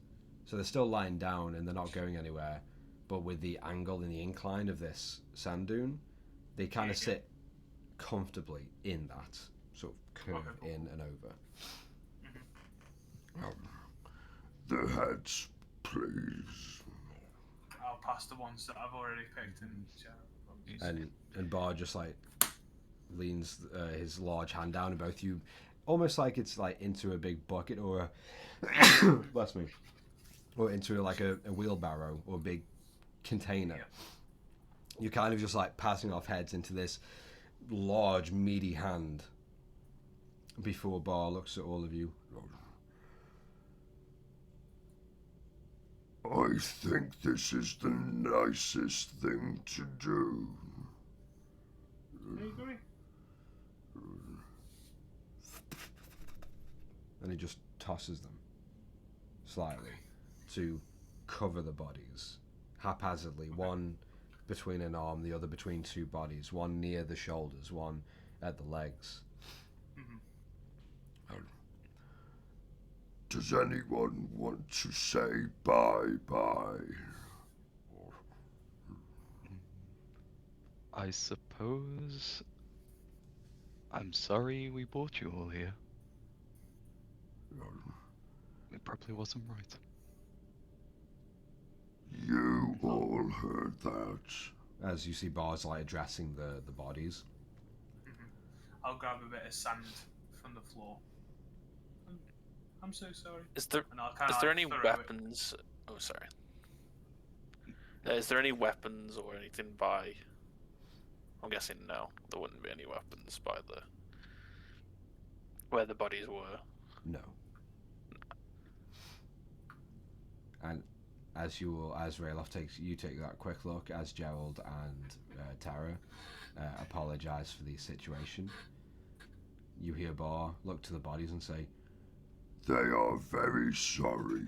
So they're still lying down and they're not going anywhere. But with the angle and the incline of this sand dune, they kind of sit comfortably in that sort of curve in and over. The heads, please. I'll pass the ones that I've already picked and And Bar just like leans his large hand down on both you, almost like it's like into a big bucket or a bless me, or into like a wheelbarrow or a big container. Yeah. You're kind of just like passing off heads into this large meaty hand before Bar looks at all of you. I think this is the nicest thing to do. I agree. and he just tosses them slightly to cover the bodies haphazardly. One between an arm, the other between two bodies. One near the shoulders, one at the legs. Does anyone want to say bye-bye? I suppose. I'm sorry we brought you all here. It probably wasn't right. You all heard that. As you see Barzillai addressing the bodies. I'll grab a bit of sand from the floor. I'm so sorry. Is there And I'll kind of any throw it. weapons? Oh, sorry. Is there any weapons or anything by? I'm guessing no. There wouldn't be any weapons by the where the bodies were. No. And as Rayloff take that quick look, as Gerald and Tara apologize for the situation, you hear Bar look to the bodies and say, They are very sorry.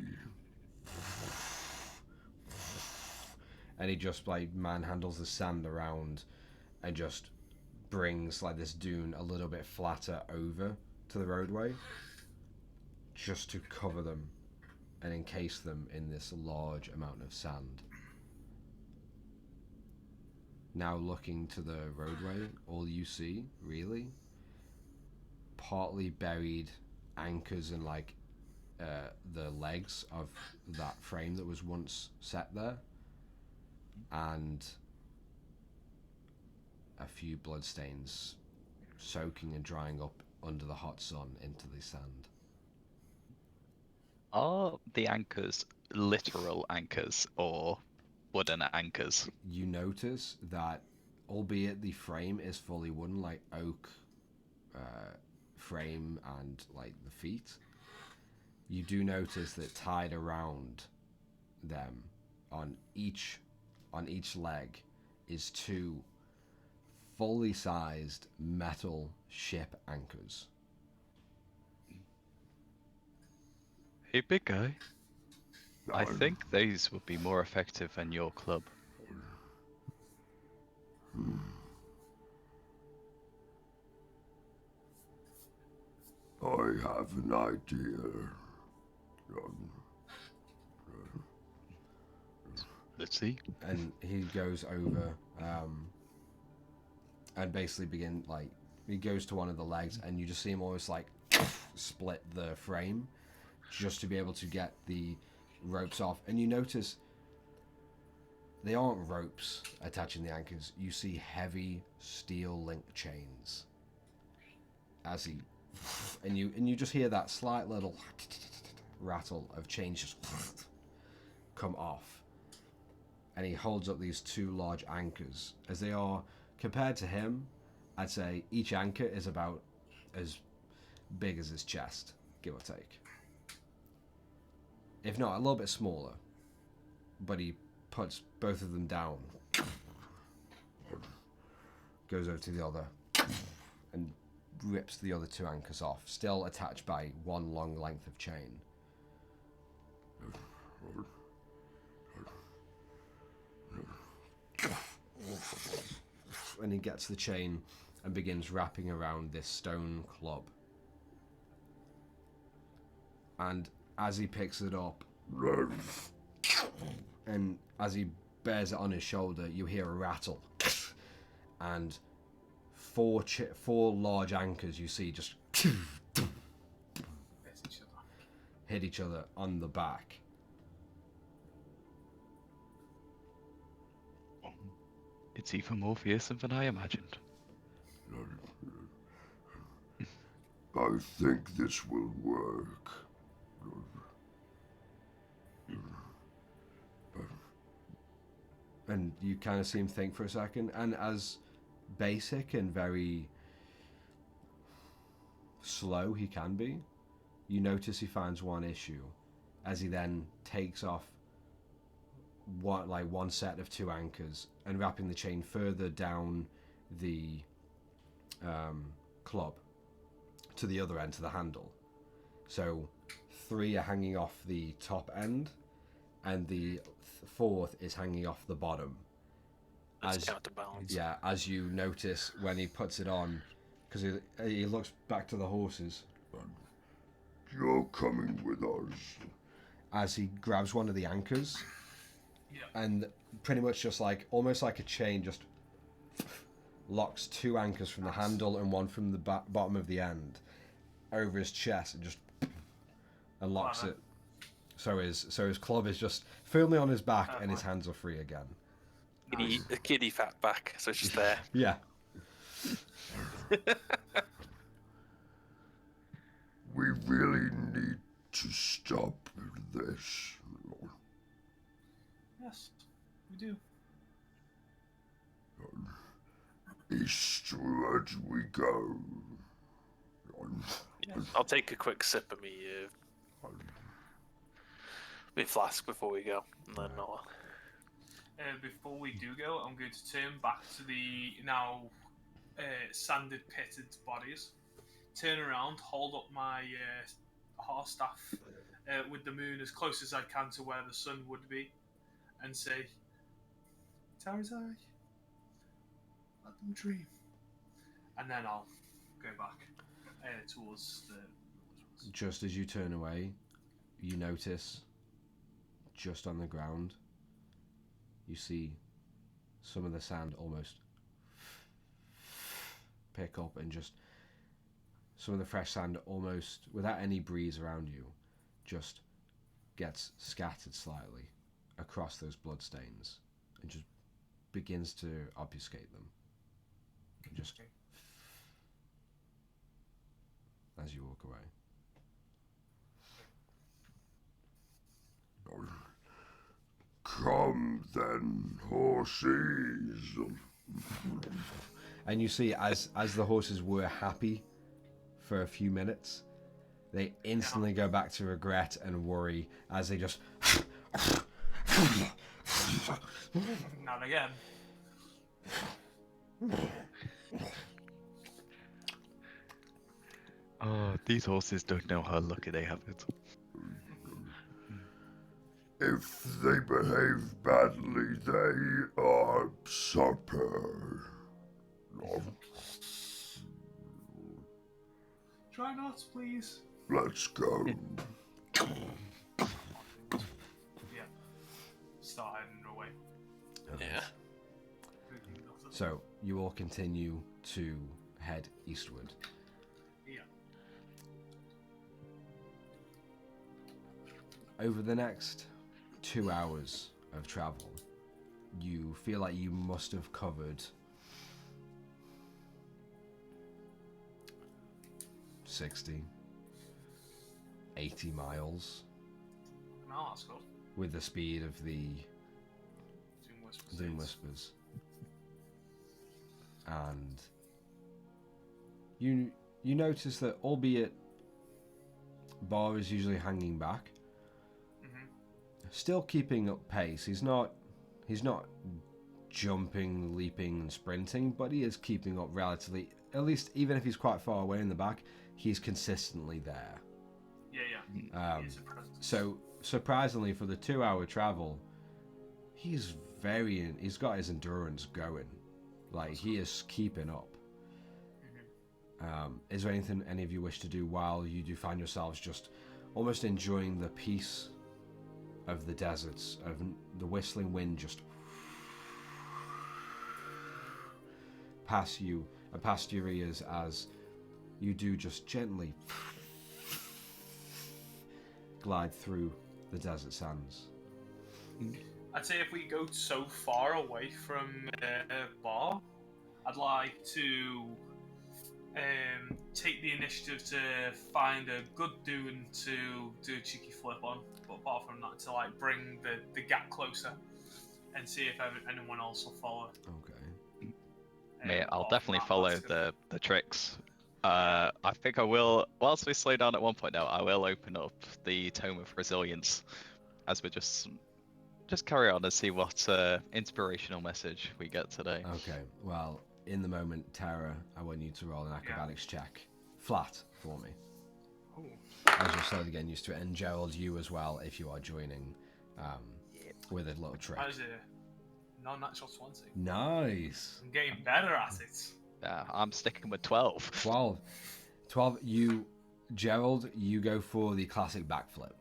and he just like manhandles the sand around and just brings like this dune a little bit flatter over to the roadway just to cover them and encase them in this large amount of sand. Now looking to the roadway, all you see, really, partly buried anchors and like the legs of that frame that was once set there, and a few bloodstains soaking and drying up under the hot sun into the sand. Are the anchors literal anchors or wooden anchors? You notice that, albeit the frame is fully wooden, like oak frame and like the feet, you do notice that tied around them on each leg is two fully sized metal ship anchors. Hey, big guy. I think these would be more effective than your club. I have an idea. Let's see. And he goes over and basically he goes to one of the legs, and you just see him almost like split the frame just to be able to get the ropes off. And you notice they aren't ropes attaching the anchors. You see heavy steel link chains as he and you just hear that slight little rattle of chains just come off. And he holds up these two large anchors. As they are, compared to him, I'd say each anchor is about as big as his chest, give or take. If not, a little bit smaller. But he puts both of them down. Goes over to the other and rips the other two anchors off, still attached by one long length of chain. And he gets the chain and begins wrapping around this stone club. And as he picks it up, and as he bears it on his shoulder, you hear a rattle, and four large anchors you see just hit each other on the back. It's even more fearsome than I imagined. I think this will work. And you kind of see him think for a second, and as basic and very slow he can be, you notice he finds one issue as he then takes off one set of two anchors and wrapping the chain further down the club to the other end, to the handle. So 3 are hanging off the top end, and the 4th is hanging off the bottom. That's counterbalance. Yeah, as you notice when he puts it on, because he looks back to the horses. You're coming with us. As he grabs one of the anchors, and pretty much just like, almost like a chain, just locks 2 anchors from the handle and 1 from the bottom of the end over his chest, and just unlocks it. So his club is just firmly on his back, and his hands are free again. A kitty fat back, so it's just there. Yeah. We really need to stop this. Yes, we do. Eastward we go. I'll take a quick sip of me flask before we go, and then I'll... Before we do go, I'm going to turn back to the now sanded, pitted bodies. Turn around, hold up my horse staff with the moon as close as I can to where the sun would be, and say, Tarazai, let them dream. And then I'll go back towards the... Just as you turn away, you notice, just on the ground, you see some of the sand almost pick up, and just some of the fresh sand, almost without any breeze around you, just gets scattered slightly across those bloodstains and just begins to obfuscate them. Just as you walk away. Come then, horses. And you see, as the horses were happy for a few minutes, they instantly go back to regret and worry as they just... Not again. Oh, these horses don't know how lucky they have it. If they behave badly, they are supper. Try not, please. Let's go. Yeah. Start heading away. Yeah. So you all continue to head eastward. Yeah. Over the next 2 hours of travel, you feel like you must have covered 60, 80 miles No, that's good. with the speed of the Doom Whispers. Whispers. And you notice that, albeit Bar is usually hanging back, still keeping up pace. He's not jumping, leaping, and sprinting, but he is keeping up relatively. At least, even if he's quite far away in the back, he's consistently there. Yeah. He is a presence. So surprisingly, for the 2-hour travel, he's got his endurance going. Like, he is keeping up. Is there anything any of you wish to do while you do find yourselves just almost enjoying the peace of the deserts, of the whistling wind just past you, past your ears, as you do just gently glide through the desert sands? I'd say if we go so far away from Bar, I'd like to take the initiative to find a good dune to do a cheeky flip on. But apart from that, to like bring the gap closer and see if anyone else will follow. Okay. Mate, I'll apart from definitely that, follow that's the tricks. I think I will, whilst we slow down at one point now, I will open up the Tome of Resilience as we just carry on and see what inspirational message we get today. Okay. Well, in the moment, Tara, I want you to roll an acrobatics check. Flat for me. Ooh. as you're slowly getting used to it. And Gerald, you as well, if you are joining with a little trick. That is a non-natural 20. Nice. I'm getting better at it. Yeah, I'm sticking with 12. 12. Gerald, you go for the classic backflip.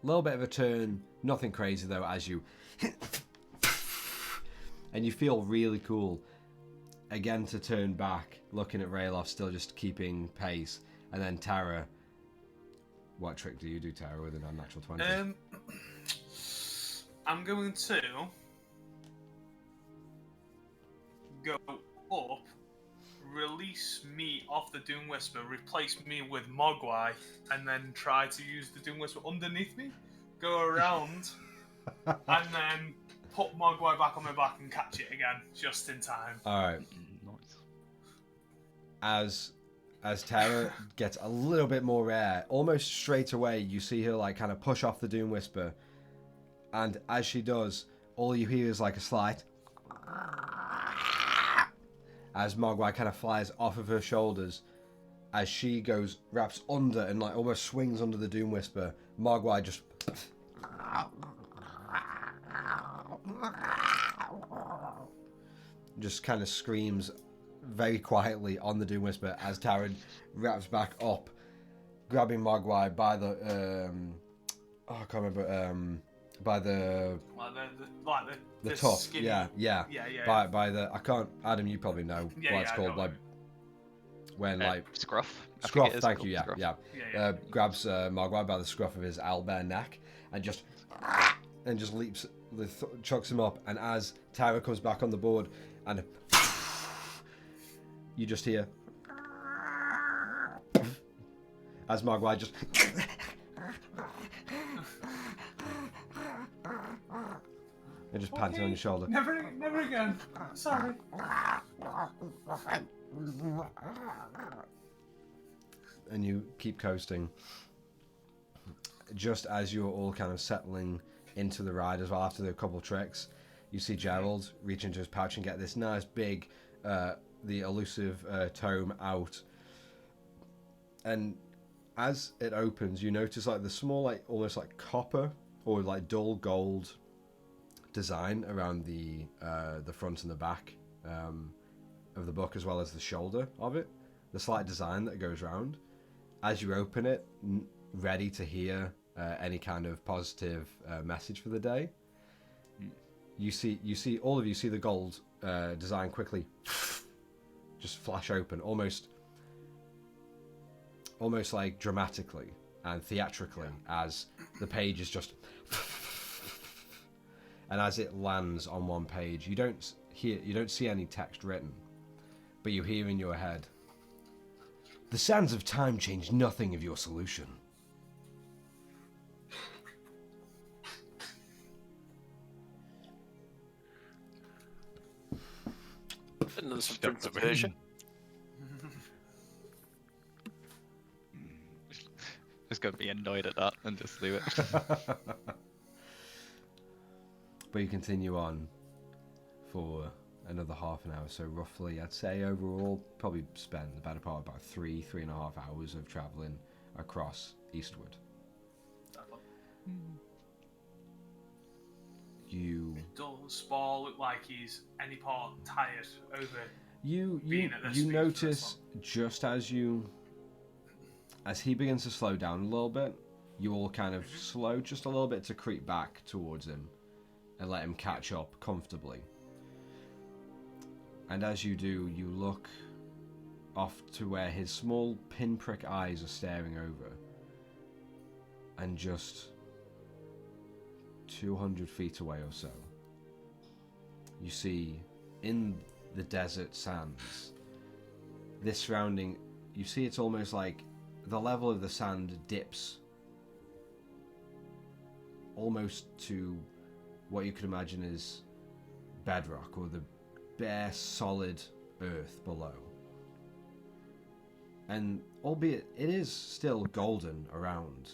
A little bit of a turn, nothing crazy though, as you and you feel really cool. Again to turn back, looking at Rayloff, still just keeping pace, and then Tara. What trick do you do, Tara, with a non-natural 20? I'm going to go up, release me off the Doom Whisper, replace me with Mogwai, and then try to use the Doom Whisper underneath me, go around, and then put Mogwai back on my back and catch it again, just in time. Alright. Nice. As Tara gets a little bit more air, almost straight away you see her like kind of push off the Doom Whisper, and as she does, all you hear is like a slight as Mogwai kind of flies off of her shoulders. As she wraps under and like almost swings under the Doom Whisper, Mogwai just kind of screams very quietly on the Doom Whisper as Tara wraps back up, grabbing Mogwai by the I can't remember by the tuft. Skinny. Yeah. By the I can't. Adam, you probably know what it's called. Like when Scruff. Scruff. Thank you. Yeah. Grabs Mogwai by the scruff of his owlbear neck and just leaps, chucks him up. And as Tara comes back on the board, and you just hear as Mogwai just and just panting on your shoulder. Never again. Sorry. And you keep coasting. Just as you're all kind of settling into the ride as well after the couple tricks, you see Gerald reach into his pouch and get this nice big, the elusive tome out. And as it opens, you notice like the small, like almost like copper or like dull gold design around the front and the back of the book, as well as the shoulder of it. The slight design that goes round. As you open it, ready to hear any kind of positive message for the day, you see all of you see the gold design quickly just flash open, almost like dramatically and theatrically, as the page is just and as it lands on one page, you don't see any text written, but you hear in your head, "The sands of time change nothing of your solution." Another printed version. Just gonna be annoyed at that and just leave it. But you continue on for another half an hour, so roughly I'd say overall probably spend the better part about 3.5 hours of travelling across Eastwood. It does Spall look like he's any part tired over you being at this speed for notice just as he begins to slow down a little bit, you all kind of slow just a little bit to creep back towards him and let him catch up comfortably. And as you do, you look off to where his small pinprick eyes are staring over, and just 200 feet away or so, you see in the desert sands, this surrounding, you see it's almost like the level of the sand dips almost to what you could imagine is bedrock, or the bare solid earth below. And albeit it is still golden around,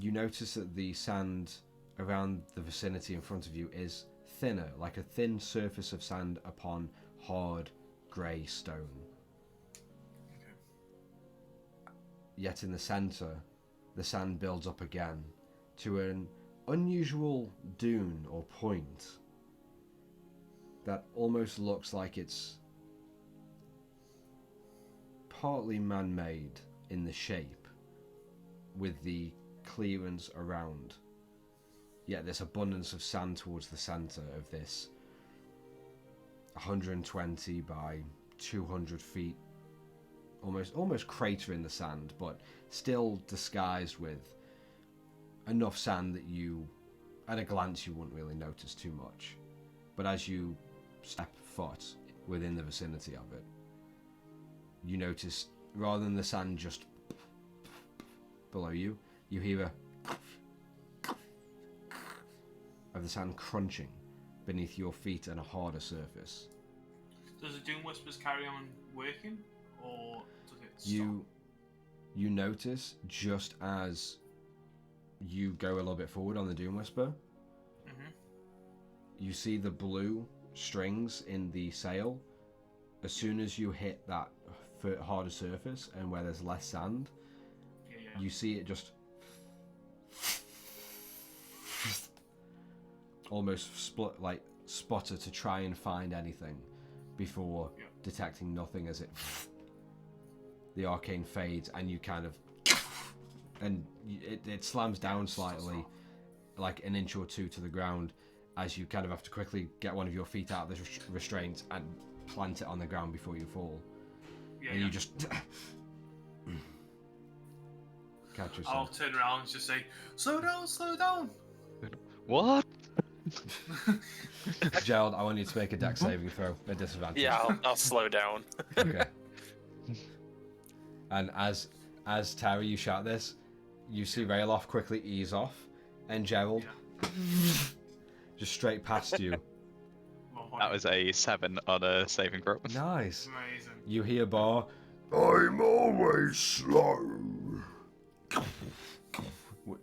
you notice that the sand around the vicinity in front of you is thinner, like a thin surface of sand upon hard grey stone. yet in the center, the sand builds up again to an unusual dune or point that almost looks like it's partly man-made in the shape with the clearance around, yet this abundance of sand towards the center of this 120 by 200 feet almost crater in the sand, but still disguised with enough sand that you, at a glance, you wouldn't really notice too much. But as you step foot within the vicinity of it, you notice, rather than the sand just below you, you hear a of the sand crunching beneath your feet and a harder surface. Does the Doom Whispers carry on working, or does it stop? You notice just as you go a little bit forward on the Doom Whisper, you see the blue strings in the sail. As soon as you hit that harder surface and where there's less sand, you see it just almost split, like spotter to try and find anything before detecting nothing as the arcane fades, and you kind of it slams down slightly, like an inch or two to the ground, as you kind of have to quickly get one of your feet out of the restraint and plant it on the ground before you fall. You just catch yourself. I'll turn around and just say, slow down. What? Gerald, I want you to make a dex saving throw at disadvantage. Yeah, I'll slow down. Okay. And as Terry, you shout this, you see Rayloff quickly ease off, and Gerald just straight past you. That was a 7 on a saving throw. Nice. Amazing. You hear Bar I'm always slow.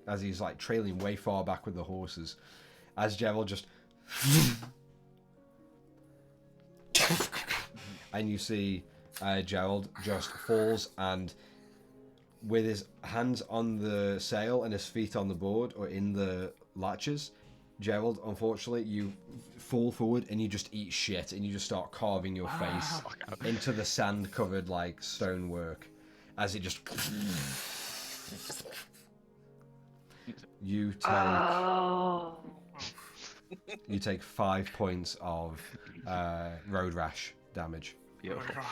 as he's like trailing way far back with the horses, as Gerald just and you see Gerald just falls, and with his hands on the sail and his feet on the board or in the latches, Gerald, unfortunately, you fall forward and you just eat shit, and you just start carving your face into the sand-covered like stonework as it just you take 5 points of road rash damage. Beautiful.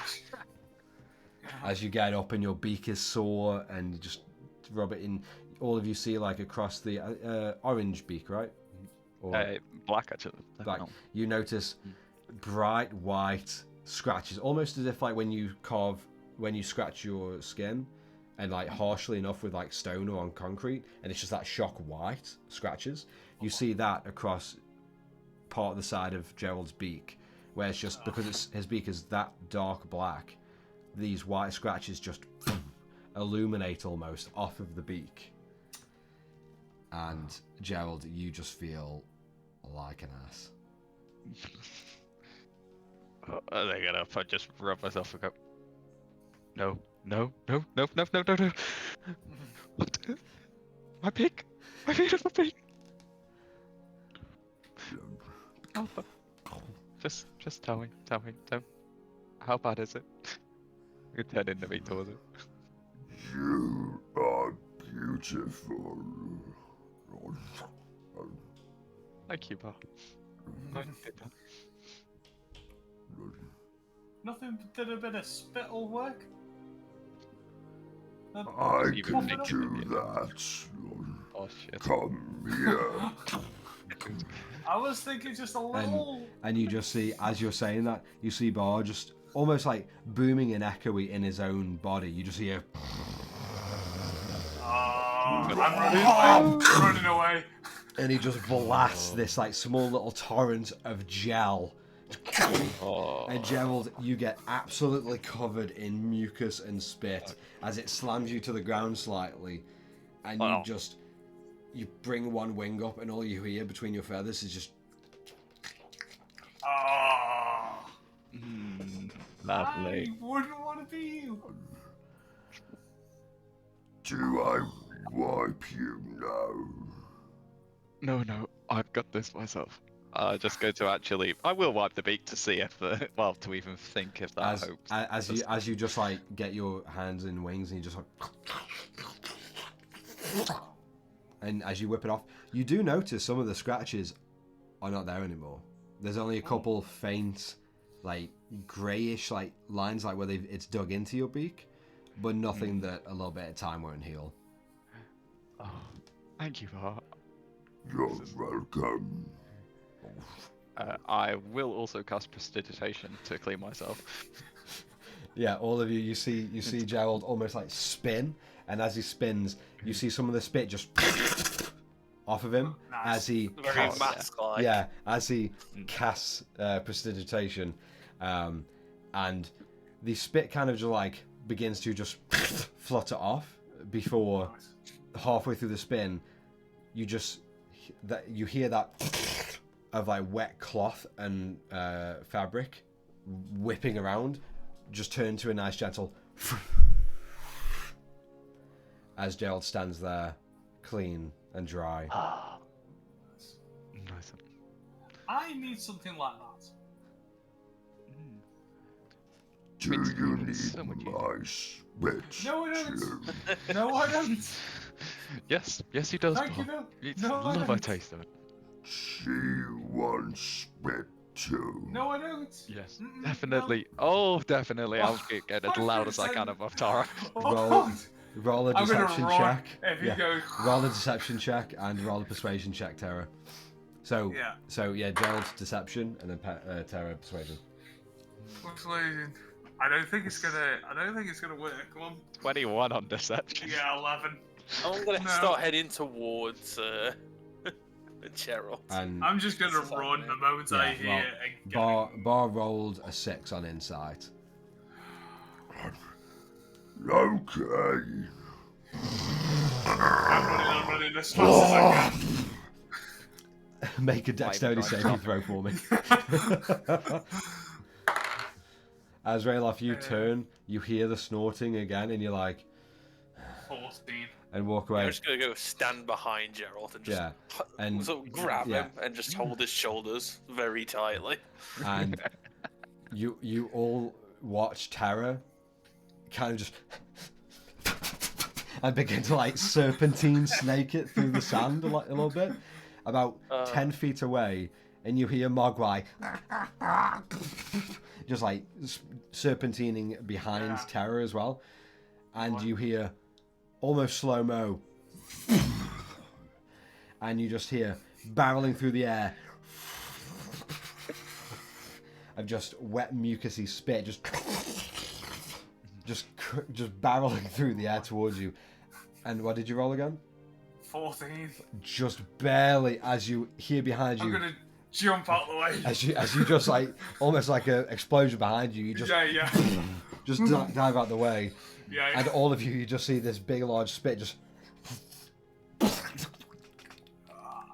As you get up and your beak is sore and you just rub it in. All of you see like across the orange beak, right? Or Black, actually. black. You notice bright white scratches, almost as if like when you scratch your skin, and like harshly enough with like stone or on concrete, and it's just that shock white scratches. You see that across part of the side of Gerald's beak, where it's just because his beak is that dark black, these white scratches just illuminate almost off of the beak. And Gerald, you just feel like an ass. They're gonna just rub myself and go, no. What? My pig? My beautiful pig. Alpha. Just tell me. How bad is it? You turn into me towards it. You are beautiful. Thank you, Bob. Nothing did a bit of spittle work. I You can would do make it. that. Oh shit. Come here. I was thinking just a little. And you just see, as you're saying that, you see Bar just almost like booming and echoey in his own body. You just hear, I'm running away. and he just blasts this like small little torrent of gel. And Gerald, you get absolutely covered in mucus and spit as it slams you to the ground slightly, and you bring one wing up, and all you hear between your feathers is just. Lovely. I wouldn't want to be you. Do I wipe you now? No, I've got this myself. Just go to actually. I will wipe the beak to see if, well, to even think if that hopes. As you just like get your hands in wings and you just like, and as you whip it off, you do notice some of the scratches are not there anymore. There's only a couple faint, like greyish like lines, like where it's dug into your beak, but nothing that a little bit of time won't heal. Oh, thank you, Var. You're welcome. I will also cast Prestidigitation to clean myself. Yeah, all of you, you see Gerald almost like spin, and as he spins, you see some of the spit just off of him as he Very casts, mask-like. yeah, as he casts Prestidigitation, and the spit kind of just like begins to just flutter off before halfway through the spin, you hear that of like wet cloth and fabric whipping around, just turn to a nice gentle as Gerald stands there, clean and dry. Nice. I need something like that. Do you need so much my spit? No, I don't. too? No, I don't. Yes, he does. Thank you, Bob. no. It's No, I love a don't. taste of it. She wants spit too. No, I don't. Yes, Mm-mm, definitely. Oh, definitely. I'll Oh, get as loud as I can 100%. above Tara. Roll a I'm gonna deception run check. if you go. Roll a deception check and roll a persuasion check, Tara. So Yeah. Gerald's deception and then Tara persuasion. Persuasion. I don't think it's gonna work. Come on. 21 on deception. Yeah, 11. I'm gonna No. start heading towards Gerald. And I'm just gonna This is run the happening. moment I hear well, it. Bar rolled a 6 on insight. Okay. I'm running as fast as I can. Make a dexterity Might be saving throw for me. As Rayloff, you turn, you hear the snorting again, and you're like, 14. and walk I'm away. just gonna go stand behind Gerald and just and sort of grab yeah. him and just hold his shoulders very tightly. And you all watch Tara kind of just and begin to like serpentine snake it through the sand a little bit, about 10 feet away, and you hear Mogwai just like serpentining behind Tara as well, and you hear almost slow-mo and you just hear barreling through the air of just wet mucousy spit just barreling through the air towards you. And what did you roll again? 14. Just barely, as you hear behind you. I'm gonna jump out the way. As you just like almost like an explosion behind you. You just just dive out the way. Yeah. And all of you just see this big large spit just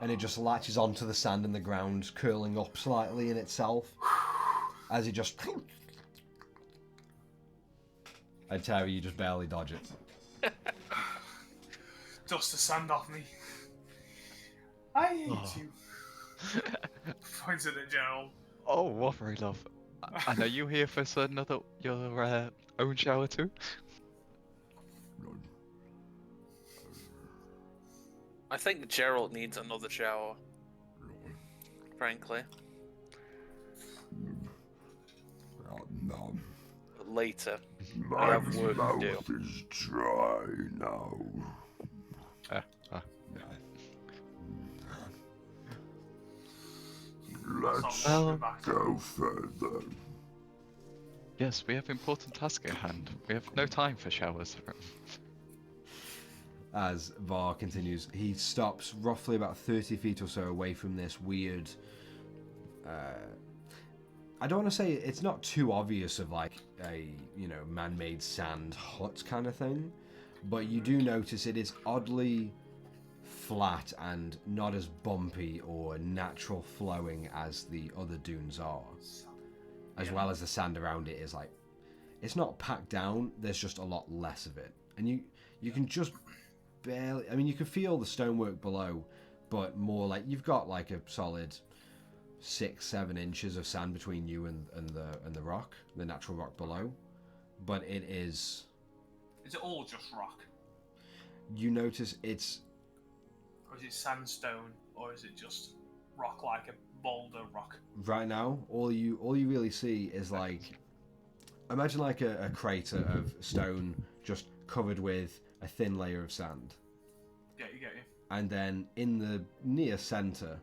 and it just latches onto the sand and the ground, curling up slightly in itself as it just and Terry, you just barely dodge it. Dust the sand off me. I hate you. Points at the Gerald. Oh, what very love. And are you here for your own shower too? I think Gerald needs another shower. Frankly. No. But later. My have work to do. mouth is dry now. Let's Well- go further. Yes, we have important task at hand. We have no time for showers. As Var continues, he stops roughly about 30 feet or so away from this weird I don't want to say it's not too obvious of like a man-made sand hut kind of thing, but you do notice it is oddly flat and not as bumpy or natural flowing as the other dunes are, as well as the sand around it is like, it's not packed down, there's just a lot less of it. And You can just barely. I mean, you can feel the stonework below, but more like you've got like a solid 6-7 inches of sand between you and the rock, the natural rock below. But it is. Is it all just rock? You notice it's. Or is it sandstone? Or is it just rock like a boulder rock? Right now, all you really see is like. Imagine like a crater of stone just covered with a thin layer of sand. Get you. And then in the near center,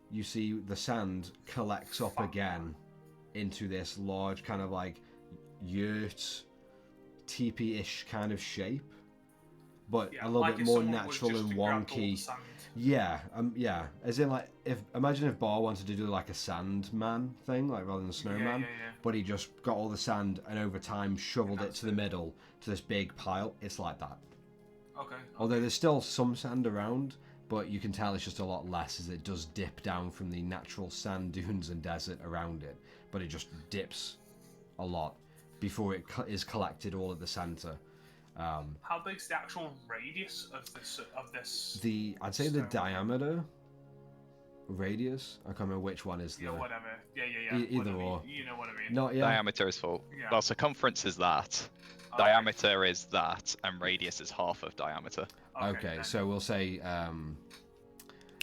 you see the sand collects up again into this large kind of like yurt, teepee-ish kind of shape, but a little like bit if more someone was natural just and to grab all the wonky. sand. Yeah. As in like imagine if Bar wanted to do like a sandman thing, like rather than a snowman, Yeah. but he just got all the sand and over time shoveled it to the middle to this big pile. It's like that. Okay. Although there's still some sand around, but you can tell it's just a lot less as it does dip down from the natural sand dunes and desert around it. But it just dips a lot before it is collected all at the center. How big's the actual radius of this? I'd say the stone? diameter, radius. I can't remember which one is the. Yeah, whatever. Yeah. Either Whatever. or. You know what I mean. Not yeah. Diameter is full. Yeah. Well, circumference is that. Okay. Diameter is that, and radius is half of diameter. Okay, then so we'll say. you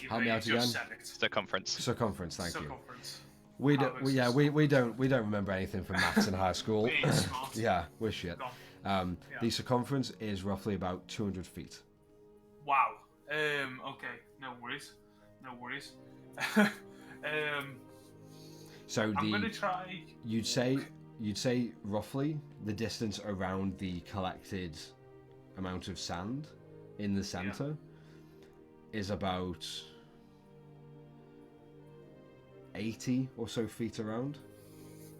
help me out just again. said it. Circumference. Circumference. Thank you. Circumference. We How don't. is We this? don't remember anything from maths in high school. Being smart. Yeah, we're shit. Go on. Yeah. The circumference is roughly about 200 feet. Wow. Okay. No worries. So I'm gonna try. you'd say roughly the distance around the collected amount of sand in the center is about 80 or so feet around.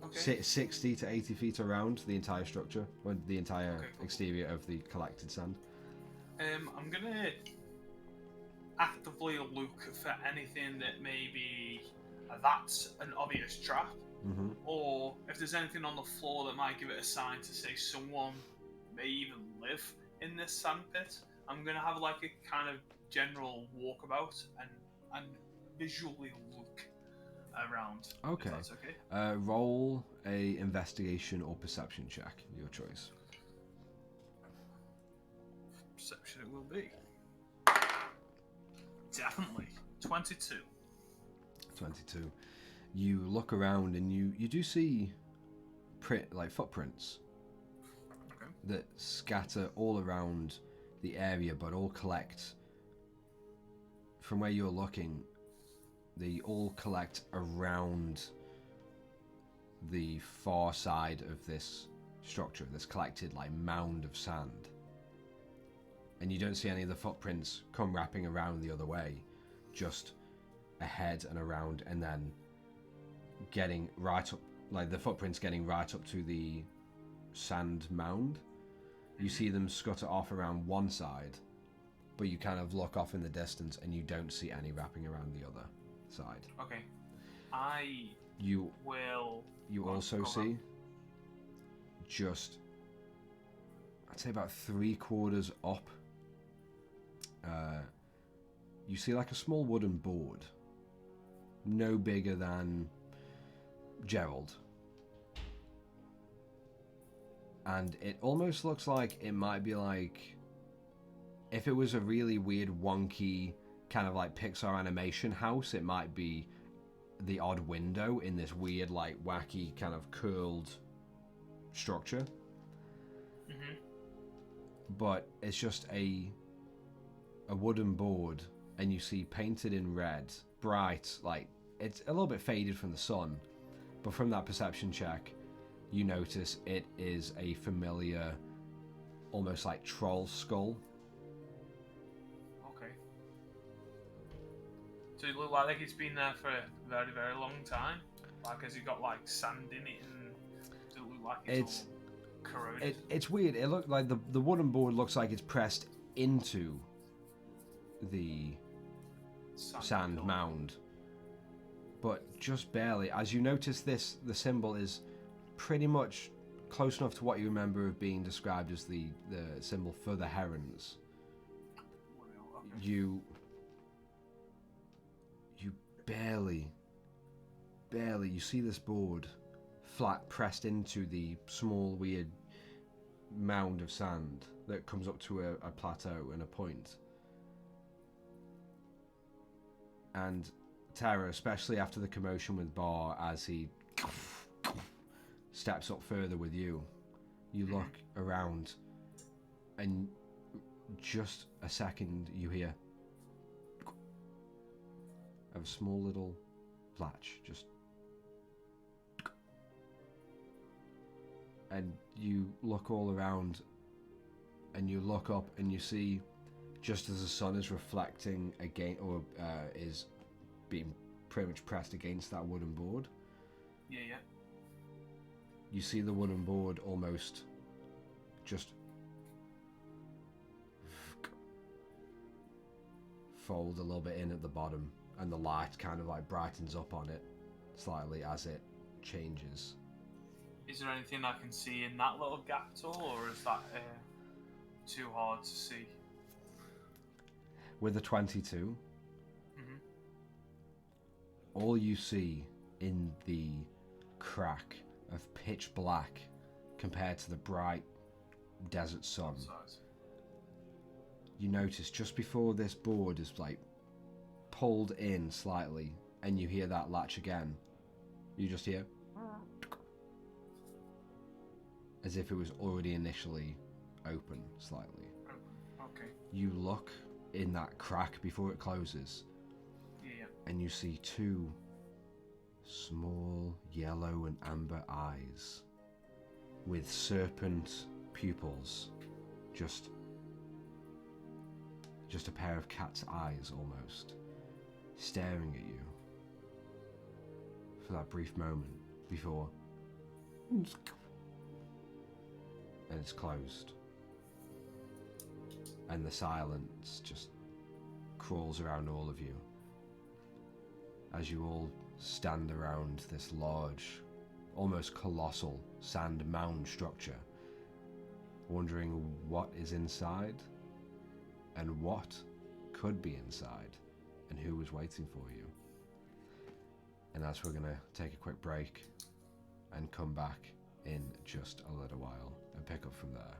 Okay. 60 to 80 feet around the entire structure, or the entire Okay, cool. exterior of the collected sand. I'm gonna actively look for anything that maybe that's an obvious trap, or if there's anything on the floor that might give it a sign to say someone may even live in this sand pit. I'm gonna have like a kind of general walkabout and visually look around. Okay. If that's okay. Roll a investigation or perception check, your choice. Perception it will be. Definitely. 22. 22. You look around and you do see footprints Okay. that scatter all around the area, but all collect from where you're looking. They all collect around the far side of this structure, this collected like mound of sand. And you don't see any of the footprints come wrapping around the other way, just ahead and around, and then getting right up, like the footprints getting right up to the sand mound. You see them scutter off around one side, but you kind of look off in the distance and you don't see any wrapping around the other side. Okay. You will. also see just, I'd say about 3/4 up, you see like a small wooden board, no bigger than Gerald. And it almost looks like it might be like if it was a really weird, wonky kind of like Pixar animation house, it might be the odd window in this weird, like wacky kind of curled structure. Mm-hmm. But it's just a wooden board, and you see painted in red, bright, like it's a little bit faded from the sun, but from that perception check, you notice it is a familiar, almost like troll skull. Okay. So it look like it's been there for a very, very long time. Like, has it got like sand in it, and does it look like it's all corroded? It's weird. It looked like the wooden board looks like it's pressed into the sand hill. mound, but just barely. As you notice this, the symbol is pretty much close enough to what you remember of being described as the symbol for the herons. Okay. You barely you see this board flat pressed into the small weird mound of sand that comes up to a plateau and a point. And Tara, especially after the commotion with Bar, as he steps up further with you, you look around and just a second you hear of a small little latch, just, and you look all around and you look up and you see, just as the sun is reflecting again, or is being pretty much pressed against that wooden board, Yeah. you see the wooden board almost just fold a little bit in at the bottom, and the light kind of like brightens up on it slightly as it changes. Is there anything I can see in that little gap at all, or is that too hard to see? With a 22, all you see in the crack of pitch black compared to the bright desert sun, you notice just before this board is like pulled in slightly and you hear that latch again, you just hear as if it was already initially open slightly. Okay. You look in that crack before it closes, Yeah. and you see two small yellow and amber eyes with serpent pupils, just a pair of cat's eyes almost, staring at you for that brief moment before, and it's closed, and the silence just crawls around all of you as you all stand around this large, almost colossal sand mound structure, wondering what is inside and what could be inside and who was waiting for you. And that's we're gonna take a quick break and come back in just a little while and pick up from there.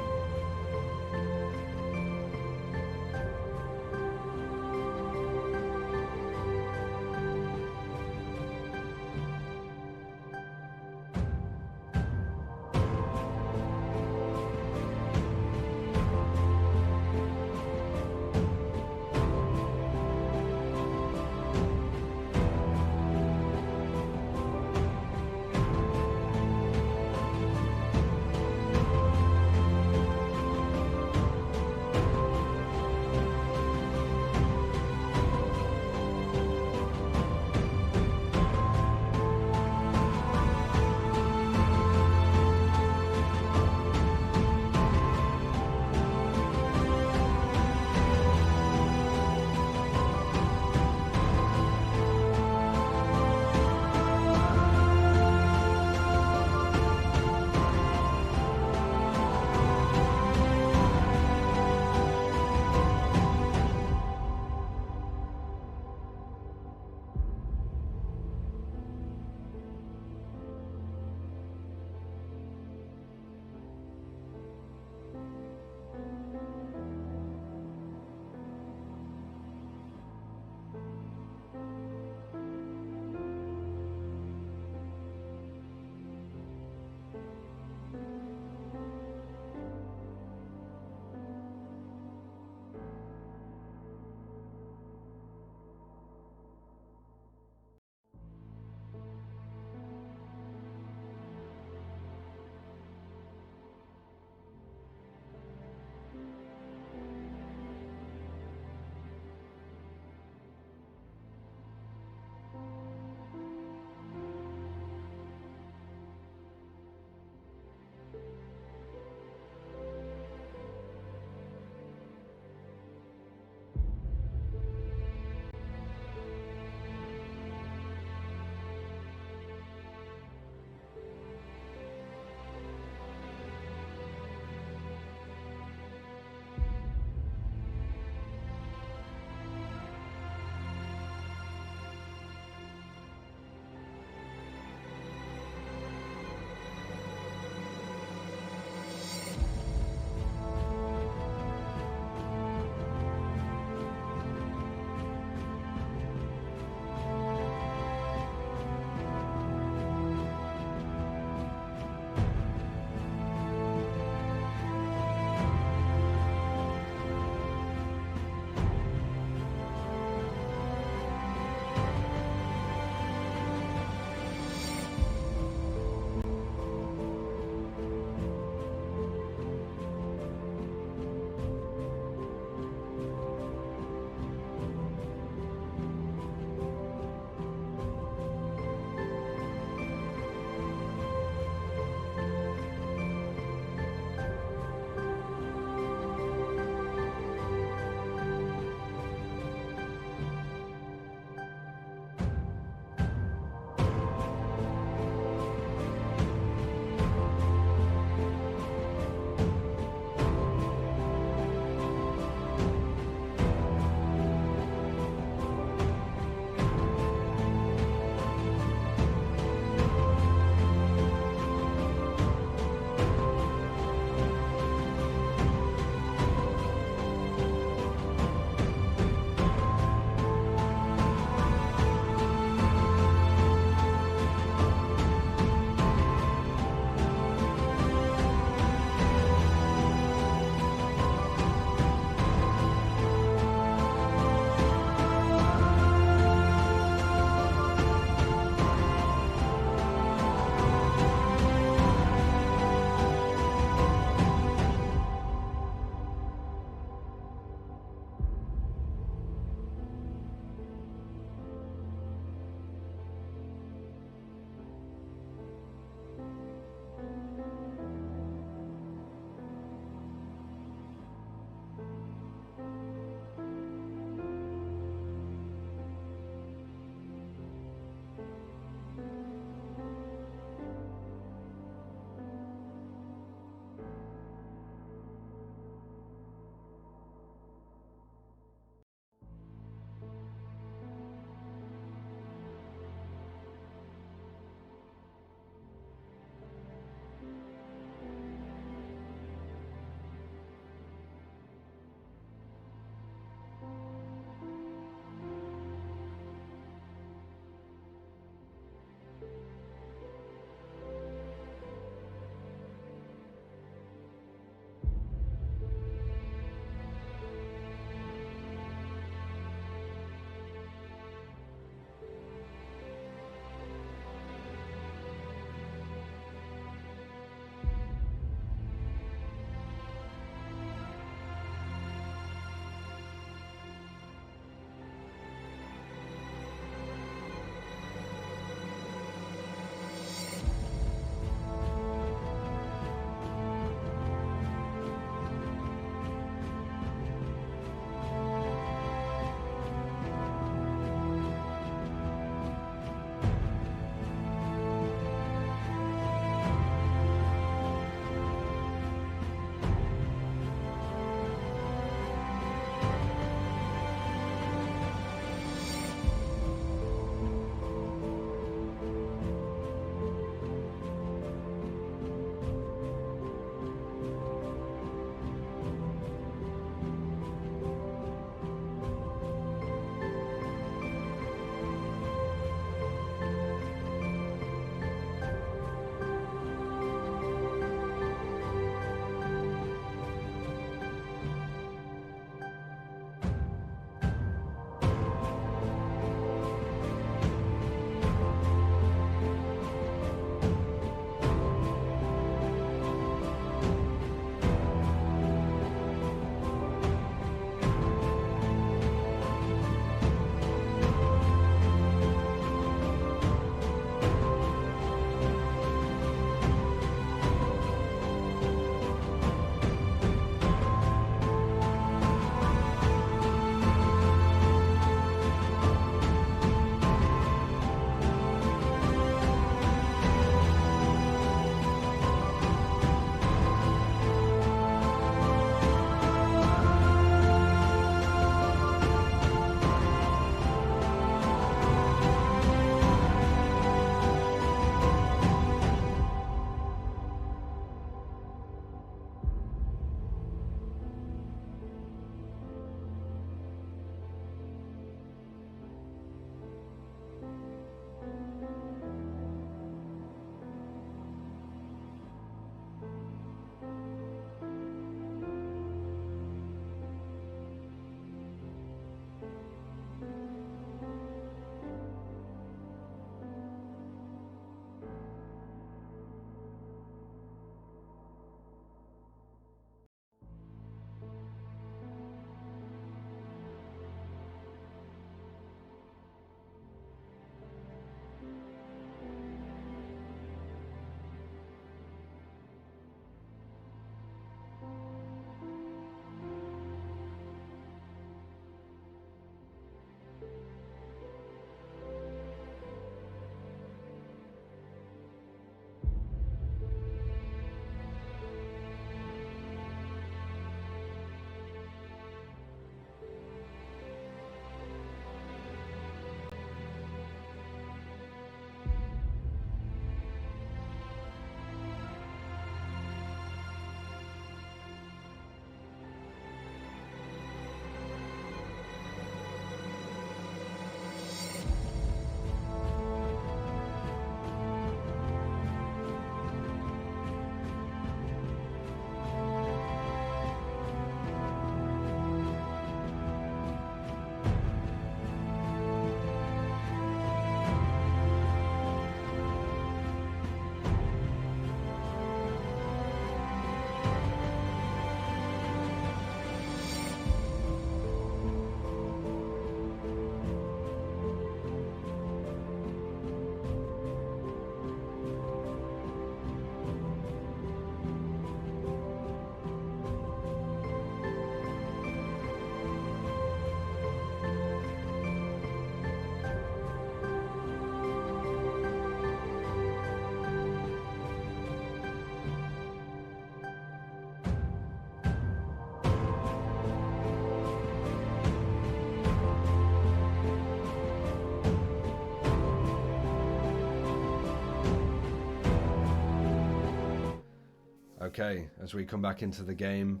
Okay, as we come back into the game,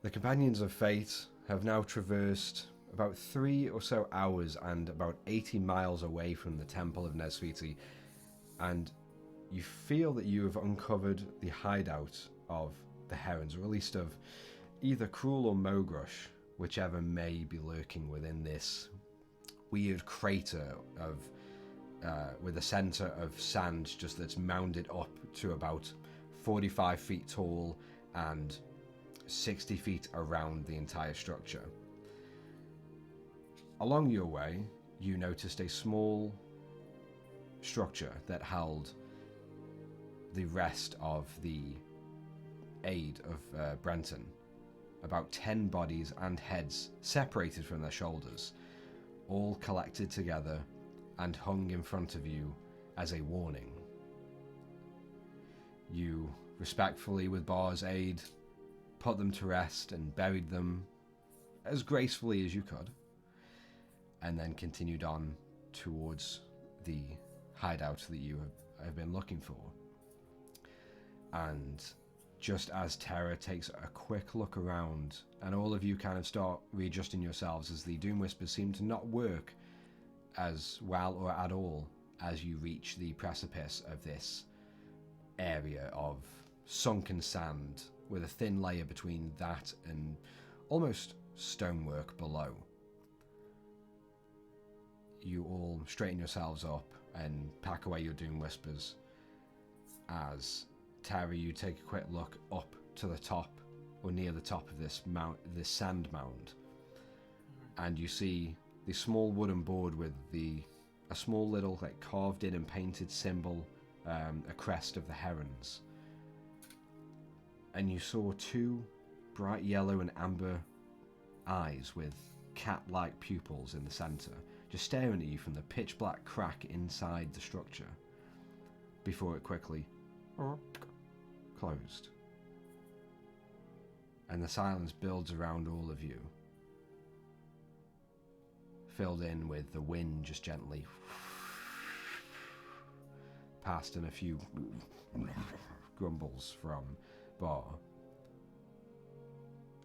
the Companions of Fate have now traversed about 3 or so hours and about 80 miles away from the Temple of Nesfiti, and you feel that you have uncovered the hideout of the herons, or at least of either Cruel or Mogrush, whichever may be lurking within this weird crater of with a centre of sand just that's mounded up to about 45 feet tall and 60 feet around the entire structure. Along your way, you noticed a small structure that held the rest of the aid of Brenton. About 10 bodies and heads separated from their shoulders, all collected together and hung in front of you as a warning. You respectfully, with Bar's aid, put them to rest and buried them as gracefully as you could, and then continued on towards the hideout that you have been looking for. And just as Terra takes a quick look around, and all of you kind of start readjusting yourselves as the Doom Whispers seem to not work as well or at all as you reach the precipice of this area of sunken sand with a thin layer between that and almost stonework below. You all straighten yourselves up and pack away your Doom Whispers as Terry, you take a quick look up to the top, or near the top of this sand mound, and you see the small wooden board with a small little carved in and painted symbol, a crest of the herons. And you saw 2 bright yellow and amber eyes with cat-like pupils in the center, just staring at you from the pitch black crack inside the structure, before it quickly closed. And the silence builds around all of you, filled in with the wind just gently past and a few grumbles from Bar,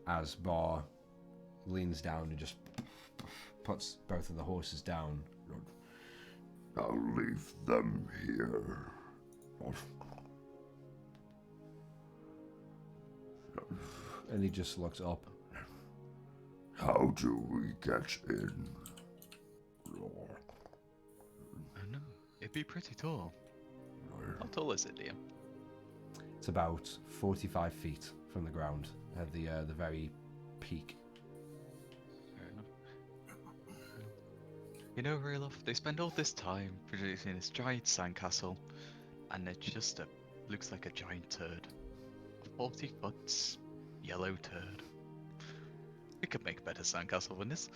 as Bar leans down and just puts both of the horses down. I'll leave them here. And he just looks up. How do we get in? I know. It'd be pretty tall. How tall is it, Liam? It's about 45 feet from the ground at the very peak. Fair enough. You know, Realof, they spend all this time producing this giant sandcastle, and it just looks like a giant turd. A 40 foot yellow turd. We could make a better sandcastle than this.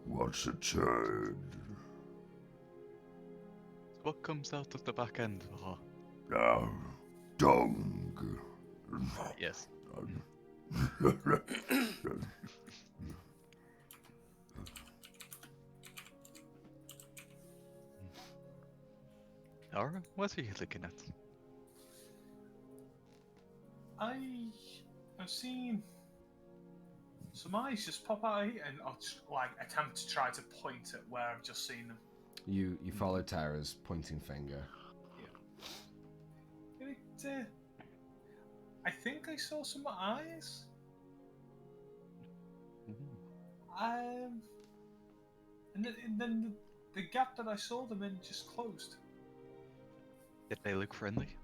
What's a turd? What comes out of the back end? Oh, Dung. yes. Alright, what are you looking at? I've seen some eyes just pop out here, and I'll just, attempt to try to point at where I've just seen them. You follow Tara's pointing finger. Yeah. I think I saw some eyes. And then the gap that I saw them in just closed. Did they look friendly?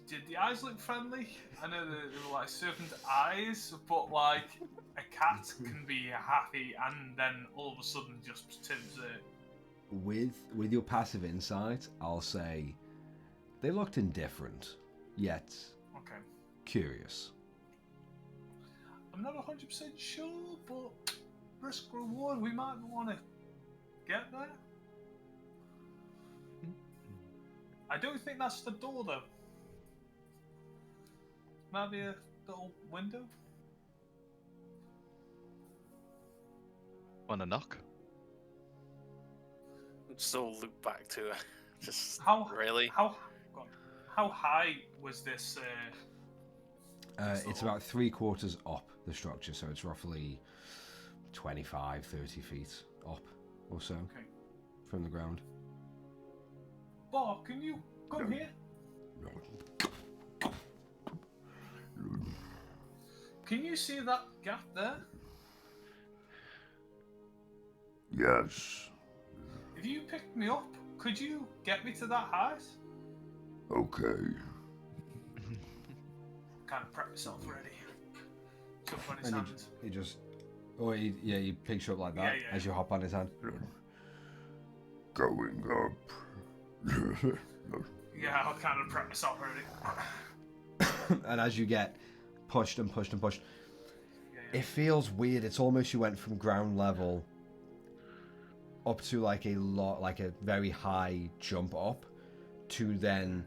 Did the eyes look friendly? I know they were like serpent eyes, but like a cat can be happy and then all of a sudden just turns it. With your passive insight, I'll say they looked indifferent, yet curious. I'm not 100% sure, but risk reward, we might want to get there. I don't think that's the door though. Might be a little window. Want to knock? still loop back to her. Just How really. How high was this? It's about 3/4 up the structure, so it's roughly 25, 30 feet up or so from the ground. Bob, can you come here? Can you see that gap there? Yes. If you picked me up, could you get me to that height? Okay. Kind of prep myself already. Jump on his And hand. he just, or he picks you up like that as you hop on his hand. Going up. Yeah, I'll kind of prep myself already. And as you get pushed and pushed and pushed, Yeah. it feels weird. It's almost you went from ground level up to like a very high jump up to then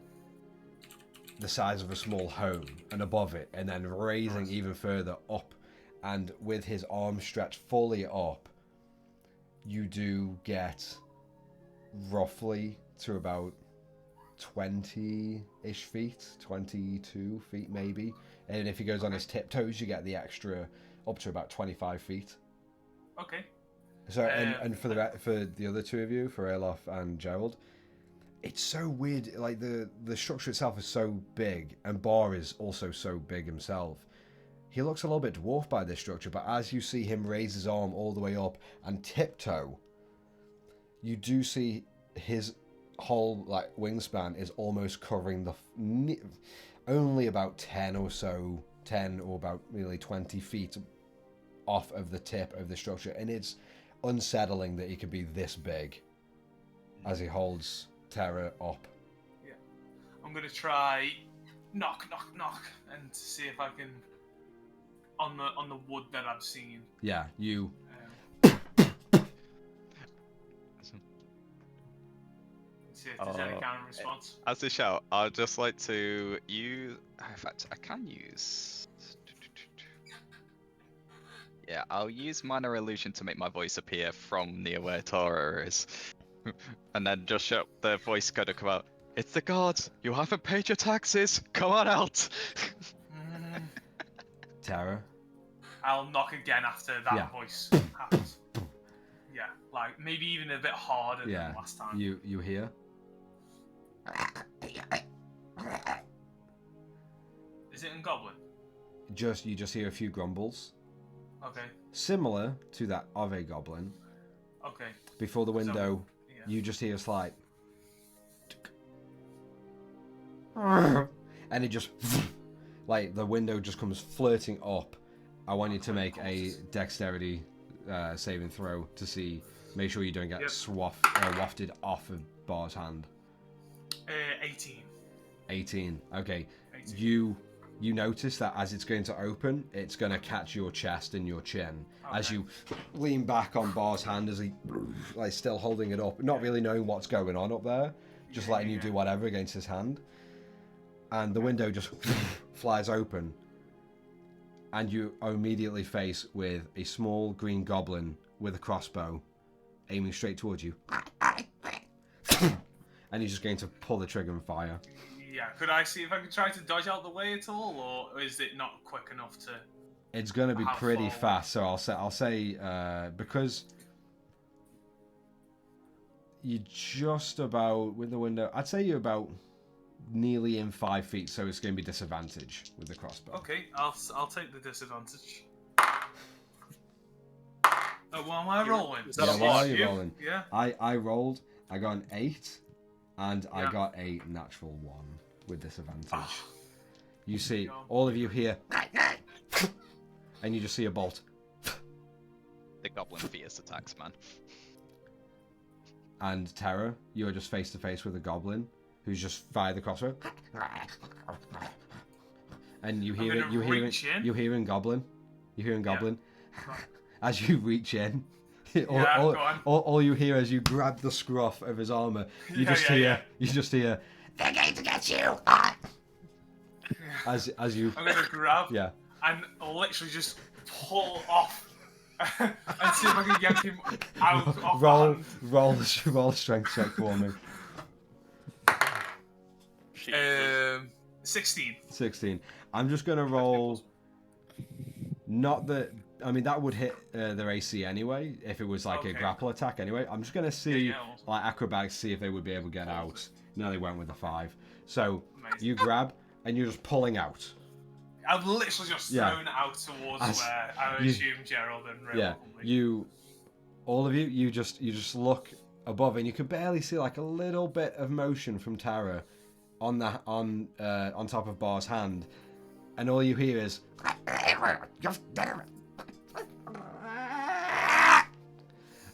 the size of a small home and above it, and then raising even further up, and with his arm stretched fully up, you do get roughly to about 20-ish feet, 22 feet maybe, and if he goes on his tiptoes you get the extra up to about 25 feet. Okay. So and for the other two of you, for Elof and Gerald, it's so weird. Like the structure itself is so big, and Bar is also so big himself. He looks a little bit dwarfed by this structure, but as you see him raise his arm all the way up and tiptoe, you do see his whole like wingspan is almost covering only about 10 or about nearly 20 feet off of the tip of the structure, and it's unsettling that he could be this big as he holds Terra up. Yeah. I'm gonna try knock, and see if I can on the wood that I've seen. Yeah, you. See if there's any kind of response. As a shout, I'd just like to use. In fact, I can use. Yeah, I'll use minor illusion to make my voice appear from near where Tara is, and then just shout the voice code to come out. It's the guards. You haven't paid your taxes. Come on out. Terra. I'll knock again after that voice happens. Yeah, like maybe even a bit harder than last time. You hear? Is it in Goblin? You just hear a few grumbles. Okay. Similar to that of a goblin. Okay. Before the window, you just hear a slight. And it just, like the window just comes flirting up. I want you to make a dexterity saving throw to make sure you don't get wafted off of Bar's hand. 18. 18. Okay. 18. You notice that as it's going to open, it's going to catch your chest and your chin. Okay. As you lean back on Bar's hand as he, like, still holding it up, not really knowing what's going on up there, just letting you do whatever against his hand. And the window just flies open. And you are immediately faced with a small green goblin with a crossbow aiming straight towards you. And he's just going to pull the trigger and fire. Yeah, could I see if I can try to dodge out the way at all, or is it not quick enough to? It's going to be pretty fast, so I'll say because you're just about with the window. I'd say you're about nearly in 5 feet, so it's going to be disadvantage with the crossbow. Okay, I'll take the disadvantage. What am I rolling? What are you rolling? Yeah. I rolled. I got an 8, and I got a natural 1 with disadvantage. You see, all of you here, and you just see a bolt. The goblin fierce attacks, man. And Terra, you are just face to face with a goblin who's just fired the crossbow. And you hear it. You hear in goblin. You hear in goblin. Yeah. As you reach in, all you hear as you grab the scruff of his armor, you just hear. They're going to get you. As you. I'm gonna grab. And literally just pull off and see if I can yank him out of my hand. Roll a strength check for me. 16. 16. I'm just gonna roll. Not that. I mean, that would hit their AC anyway if it was like a grapple attack. Anyway, I'm just gonna see like acrobatics, see if they would be able to get out. No, they went with a 5. So you grab and you're just pulling out. I've literally just thrown it out towards where I assume Gerald and Ray will be. All of you just look above and you can barely see like a little bit of motion from Tara on top of Bar's hand, and all you hear is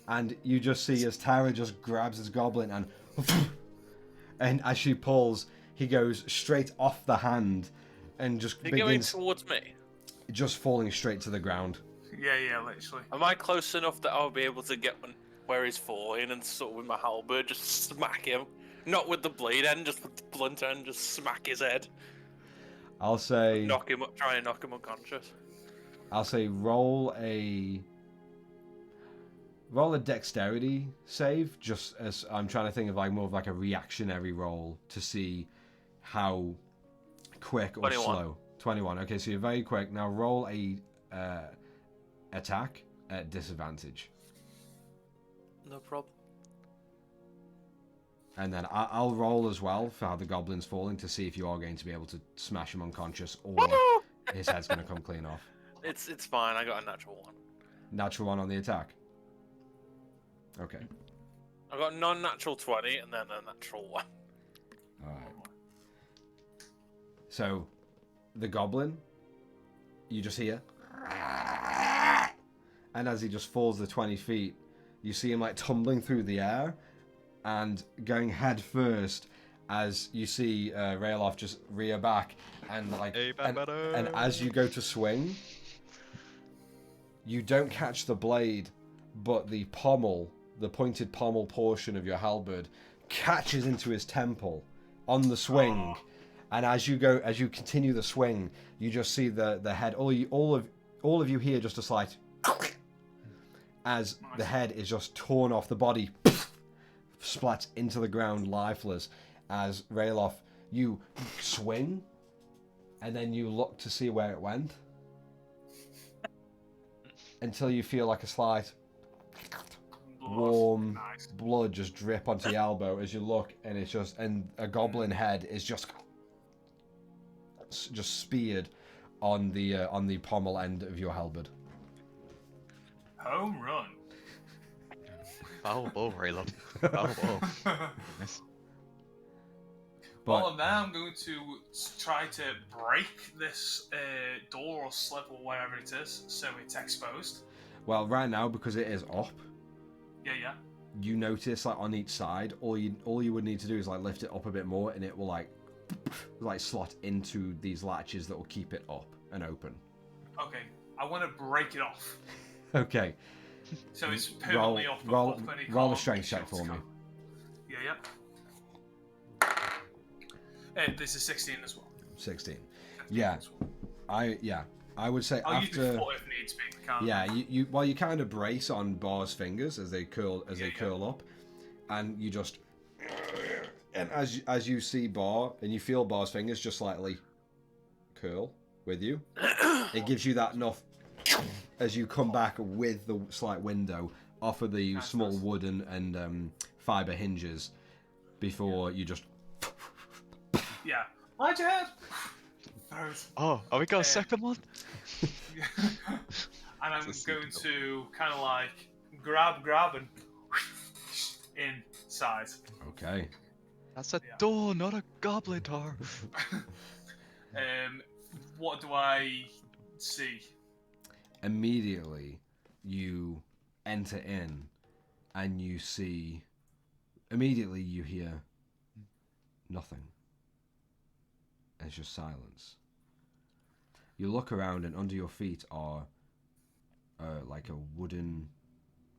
and you just see as Tara just grabs his goblin and as she pulls, he goes straight off the hand and just begins towards me, just falling straight to the ground. Yeah, literally. Am I close enough that I'll be able to get where he's falling and sort of with my halberd just smack him? Not with the blade end, just with the blunt end, just smack his head. I'll say try and knock him unconscious. I'll say roll a dexterity save, just as I'm trying to think of like more of like a reactionary roll to see how quick or 21. slow. 21. Okay, so you're very quick. Now roll a attack at disadvantage. No problem. And then I'll roll as well for how the goblin's falling to see if you are going to be able to smash him unconscious or his head's going to come clean off. It's fine. I got a natural 1. Natural 1 on the attack. Okay. I got non-natural 20 and then a natural 1. All right. So, the goblin, you just hear, and as he just falls the 20 feet, you see him like tumbling through the air and going head first as you see Raelof just rear back and like and as you go to swing, you don't catch the blade, but the pointed pommel portion of your halberd catches into his temple on the swing. And as you continue the swing, you just see the head. All of you hear just a slight as the head is just torn off the body, splats into the ground lifeless. As Raelof, you swing, and then you look to see where it went, until you feel like a slight warm blood just drip onto your elbow as you look, and it's just a goblin head is just speared on the pommel end of your halberd. Home run. Foul ball, Raelof. Foul ball. Yes. Well, now I'm going to try to break this door or slip or whatever it is, so it's exposed. Well, right now, because it is up, yeah, you notice like on each side, all you would need to do is like lift it up a bit more, and it will like slot into these latches that will keep it up and open. Okay, I want to break it off. Okay. So it's permanently off. Roll a strength check for me. Yeah. This is 16 as well. 16. Yeah. I would say I'll after. use it if needs be. Yeah, you kind of brace on Bar's fingers as they curl up, and you just. And as you see Bar and you feel Bar's fingers just slightly curl with you, it gives you that enough as you come back with the slight window off of the small wooden and fiber hinges before you just. Yeah. Light your head. Oh, are we got a second one? And I'm going to kind of like grab and inside. Okay. That's a door, not a goblin door. What do I see? Immediately, you enter in, and you see. Immediately, you hear nothing. It's just silence. You look around, and under your feet are like a wooden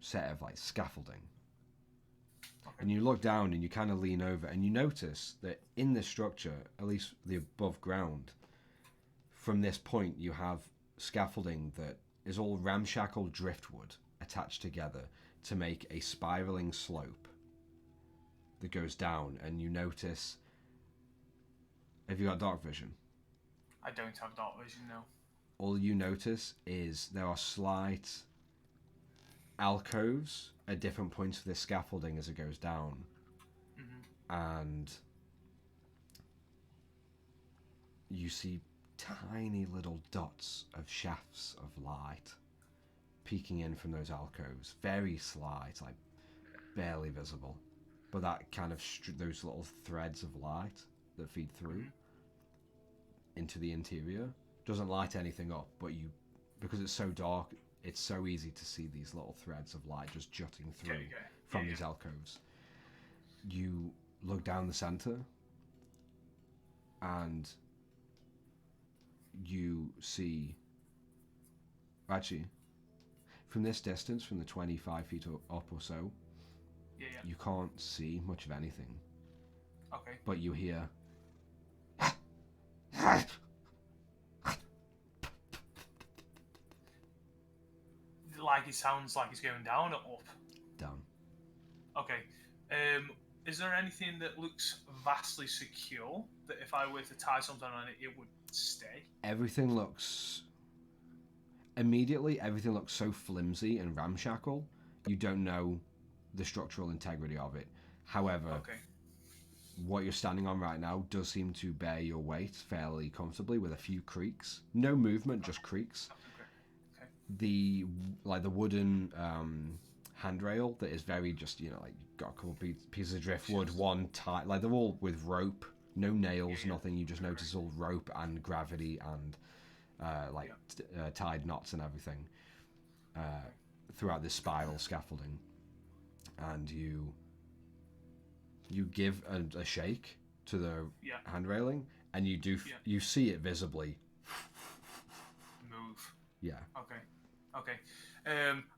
set of like scaffolding. And you look down and you kind of lean over and you notice that in this structure, at least the above ground, from this point you have scaffolding that is all ramshackle driftwood attached together to make a spiraling slope that goes down, and you notice... Have you got dark vision? I don't have dark vision, no. All you notice is there are slight alcoves at different points of this scaffolding as it goes down. And you see tiny little dots of shafts of light peeking in from those alcoves. Very slight, like barely visible. But that kind of those little threads of light that feed through into the interior doesn't light anything up, but because it's so dark, it's so easy to see these little threads of light just jutting through from these alcoves. You look down the center and you see, actually, from this distance, from the 25 feet up or so, you can't see much of anything. Okay. But you hear... Like it sounds like it's going down or up? Down. Okay. Is there anything that looks vastly secure that if I were to tie something on it, it would stay? Everything looks... Immediately, everything looks so flimsy and ramshackle, you don't know the structural integrity of it. However, what you're standing on right now does seem to bear your weight fairly comfortably with a few creaks. No movement, just creaks. The wooden handrail that is very just, like got a couple pieces of driftwood, one tight, like they're all with rope, no nails, nothing. You just notice all rope and gravity and tied knots and everything throughout this spiral scaffolding. And you give a shake to the hand railing, and you see it visibly move. Yeah. Okay.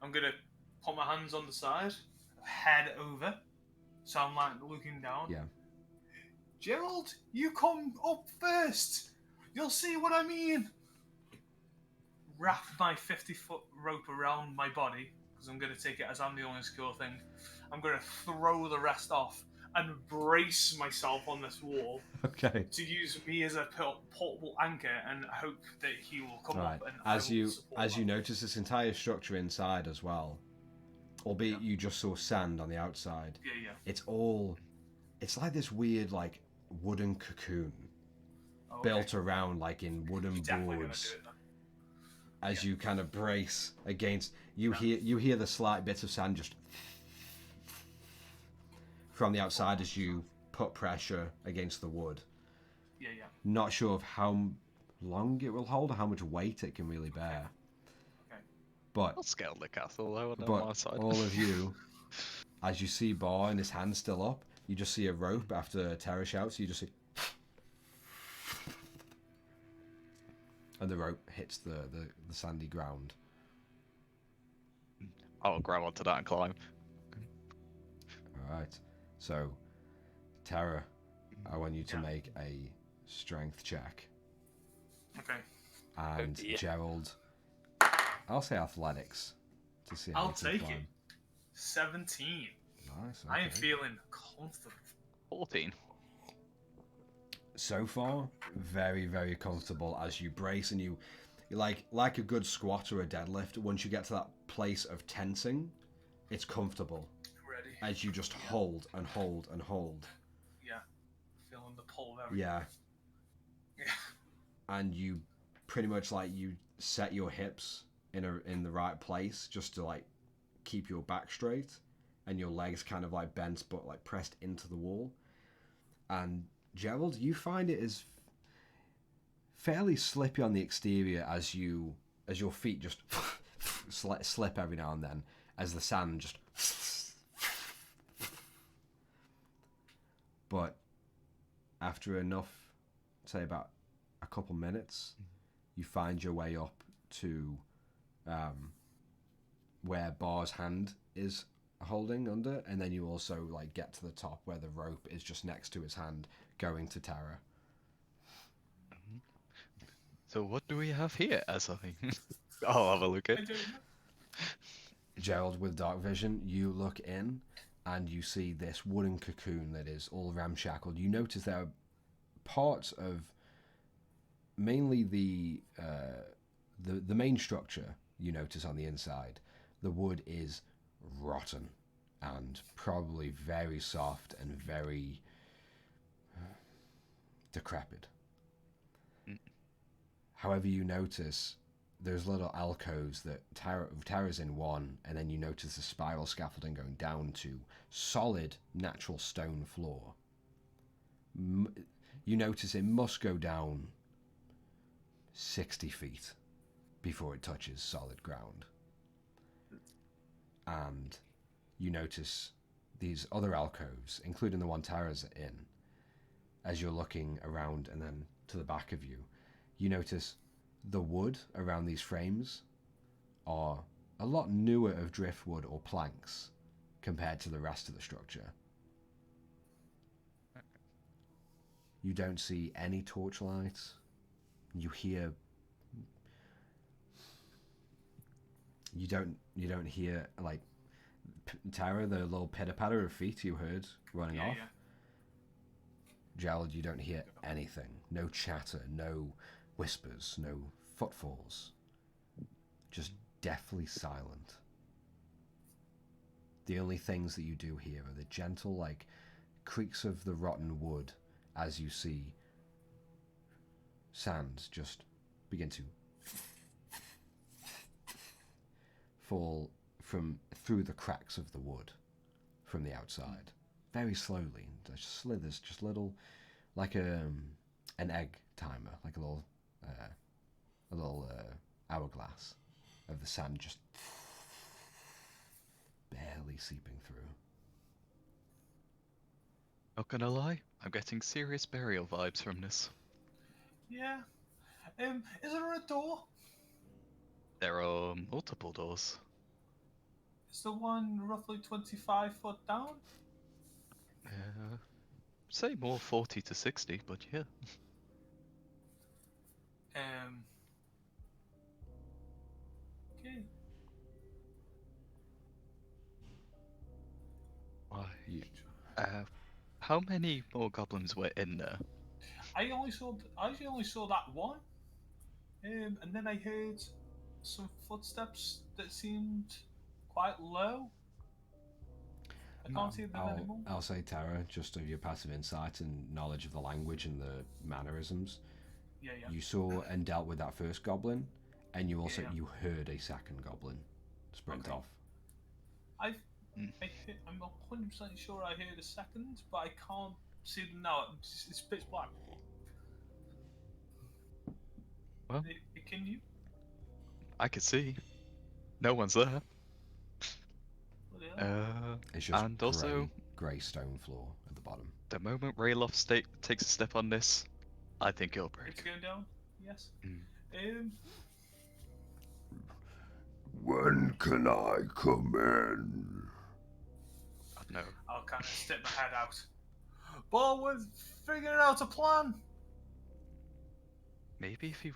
I'm gonna put my hands on the side, head over, so I'm like looking down. Yeah. Gerald, you come up first. You'll see what I mean. Wrap my 50-foot rope around my body, because I'm going to take it as I'm the only secure thing. I'm going to throw the rest off and brace myself on this wall. Okay. To use me as a portable anchor and hope that he will come up and as you notice this entire structure inside as well, albeit you just saw sand on the outside. Yeah. It's like this weird like wooden cocoon built around like in wooden boards. As you kind of brace against, you hear the slight bits of sand just from the outside as you put pressure against the wood. Yeah. Not sure of how long it will hold or how much weight it can really bear. Okay. But I'll scale the castle though on my side. All of you, as you see Bar and his hand still up, you just see a rope after Terra shouts. You just see, and the rope hits the sandy ground. I'll grab onto that and climb. All right. So, Terra, I want you to make a strength check. Okay. And Gerald, I'll say athletics to see how I'll you can take climb. it. 17. Nice. I am okay. feeling confident. 14. So far, very, very comfortable as you brace and you like a good squat or a deadlift. Once you get to that place of tensing, it's comfortable. Ready. As you just hold and hold and hold. Yeah. Feeling the pull very. Yeah. Yeah. And you pretty much like you set your hips in the right place just to like keep your back straight and your legs kind of like bent but like pressed into the wall. And Gerald, you find it is fairly slippy on the exterior as your feet just slip every now and then as the sand just. But after enough, say about a couple minutes, you find your way up to where Bar's hand is holding under, and then you also like get to the top where the rope is just next to his hand going to Terra. So what do we have here, Asai? I'll have a look I at. don't know. Gerald, with dark vision, you look in and you see this wooden cocoon that is all ramshackled. You notice there are parts of mainly the main structure. You notice on the inside, the wood is rotten and probably very soft and very decrepit. However, you notice there's little alcoves that Tara's in one, and then you notice the spiral scaffolding going down to solid natural stone floor. You notice it must go down 60 feet before it touches solid ground. And you notice these other alcoves, including the one Tara's in, as you're looking around, and then to the back of you, you notice the wood around these frames are a lot newer of driftwood or planks compared to the rest of the structure. You don't see any torchlights. You hear... You don't hear, like, Tara, the little pitter-patter of feet you heard running off. Yeah. Gerald, you don't hear anything. No chatter, no whispers, no footfalls. Just deathly silent. The only things that you do hear are the gentle, like, creaks of the rotten wood as you see sand just begin to fall from through the cracks of the wood from the outside, very slowly. There's slithers, just little, like an egg timer, like a little hourglass of the sand just barely seeping through. Not gonna lie, I'm getting serious burial vibes from this. Yeah. Is there a door? There are multiple doors. Is the one roughly 25 foot down? Say more 40 to 60, but yeah. Okay. Why? How many more goblins were in there? I actually only saw that one. And then I heard some footsteps that seemed quite low. I can't see them anymore. I'll say, Tara, just of your passive insight and knowledge of the language and the mannerisms, Yeah. you saw and dealt with that first goblin, and you also you heard a second goblin sprint off. I'm 100% sure I heard a second, but I can't see them now. It's pitch black. Well, Can you? I could see. No one's there. It's just and also, grey stone floor at the bottom. the moment Rayloff takes a step on this, I think it'll break. It's going down. Yes. When can I come in? No. I'll kind of stick my head out. But we're figuring out a plan. Maybe if he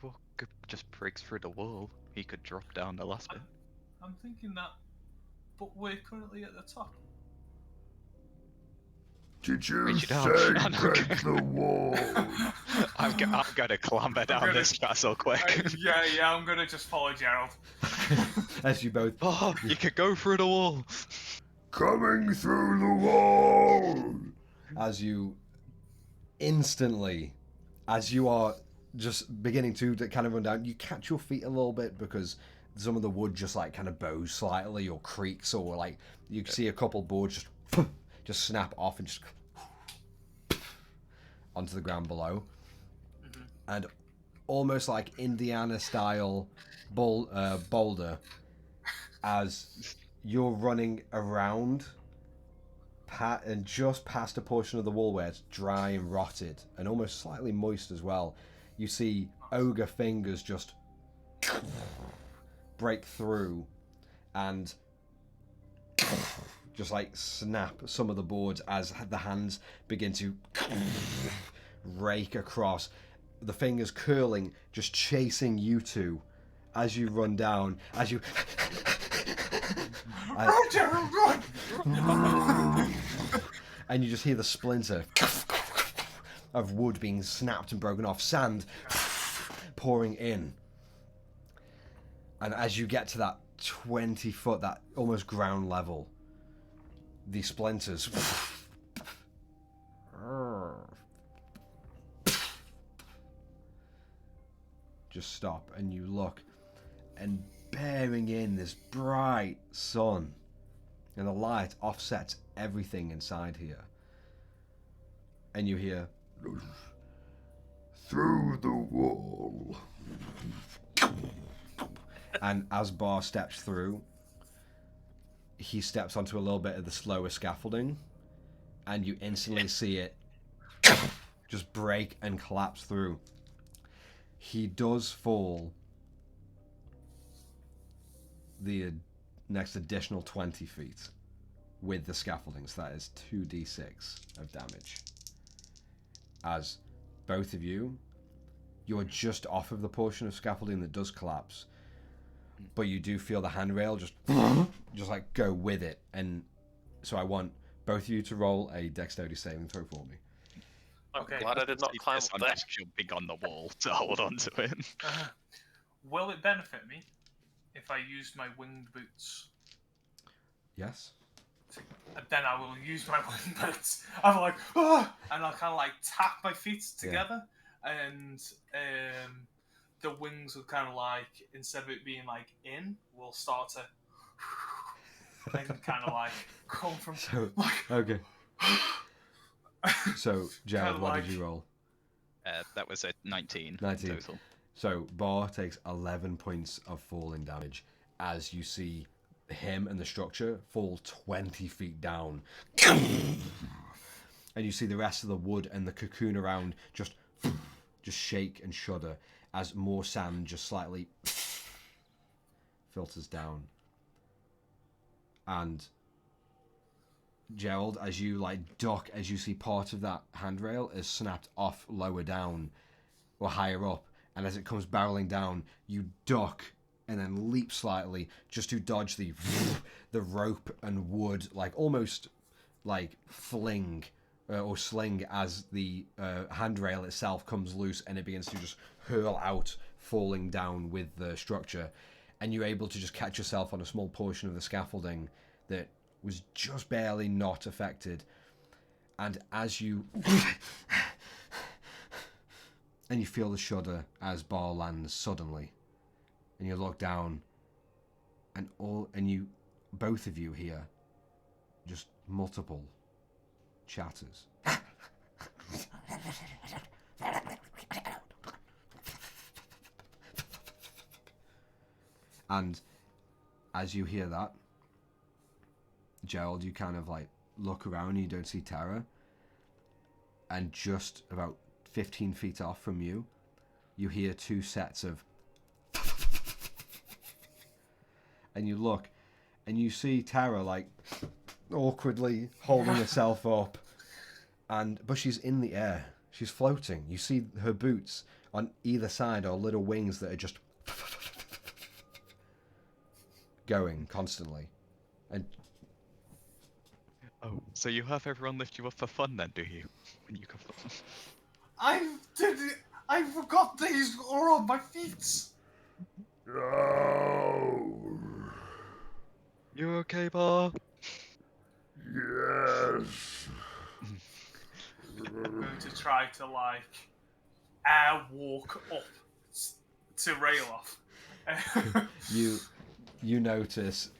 just breaks through the wall, he could drop down the last bit. I'm thinking that, but we're currently at the top. Did you Reach say it down. break the wall? I'm gonna clamber down this castle quick. Yeah, I'm gonna just follow Gerald. As you both... Oh, you could go through the wall. Coming through the wall! As you instantly, as you are just beginning to kind of run down, you catch your feet a little bit because some of the wood just like kind of bows slightly or creaks, or like you see a couple boards just snap off and just onto the ground below. And almost like Indiana style boulder, as you're running around and just past a portion of the wall where it's dry and rotted and almost slightly moist as well, you see ogre fingers just break through and just like snap some of the boards as the hands begin to rake across, the fingers curling, just chasing you two as you run down, as you... Run, Gerald, run! And you just hear the splinter of wood being snapped and broken off, sand pouring in. And as you get to that 20 foot, that almost ground level, the splinters just stop, and you look, and bearing in this bright sun, and the light offsets everything inside here. And you hear, Through the wall. and as Bar steps through, he steps onto a little bit of the slower scaffolding, and you instantly see it just break and collapse through. He does fall the next additional 20 feet with the scaffolding, so that is 2d6 of damage. As both of you, you're just off of the portion of scaffolding that does collapse, but you do feel the handrail just like go with it. And so I want both of you to roll a dexterity saving throw for me. I'm Okay. glad I did not climb I'm up there. just jumping on the wall to hold on to it. Will it benefit me if I use my winged boots? Yes. And then I will use my winged boots. I'm like, oh! And I'll kind of like tap my feet together, and the wings will kind of like, instead of it being like in, will start to and kind of like come from. So like, okay. So Gerald, Kinda what like- did you roll? That was a 19, 19. total. So Bar takes 11 points of falling damage as you see him and the structure fall 20 feet down. And you see the rest of the wood and the cocoon around just shake and shudder as more sand just slightly filters down. And Gerald, as you like duck, as you see part of that handrail is snapped off lower down or higher up, and as it comes barreling down, you duck and then leap slightly just to dodge the rope and wood, like almost like fling or sling as the handrail itself comes loose and it begins to just hurl out, falling down with the structure, and you're able to just catch yourself on a small portion of the scaffolding that was just barely not affected. And as you and you feel the shudder as Bar lands suddenly, and you look down, and you both of you hear just multiple chatters. And as you hear that, Gerald, you kind of like look around and you don't see Tara, and just about 15 feet off from you, you hear two sets of and you look and you see Tara like awkwardly holding herself up, but she's in the air, she's floating. You see her boots on either side are little wings that are just going constantly. And Oh, so you have everyone lift you up for fun then, do you? When you come up. I forgot these are on my feet. Oh, You okay, Bar? yes. I'm going to try to like walk up to rail off. you notice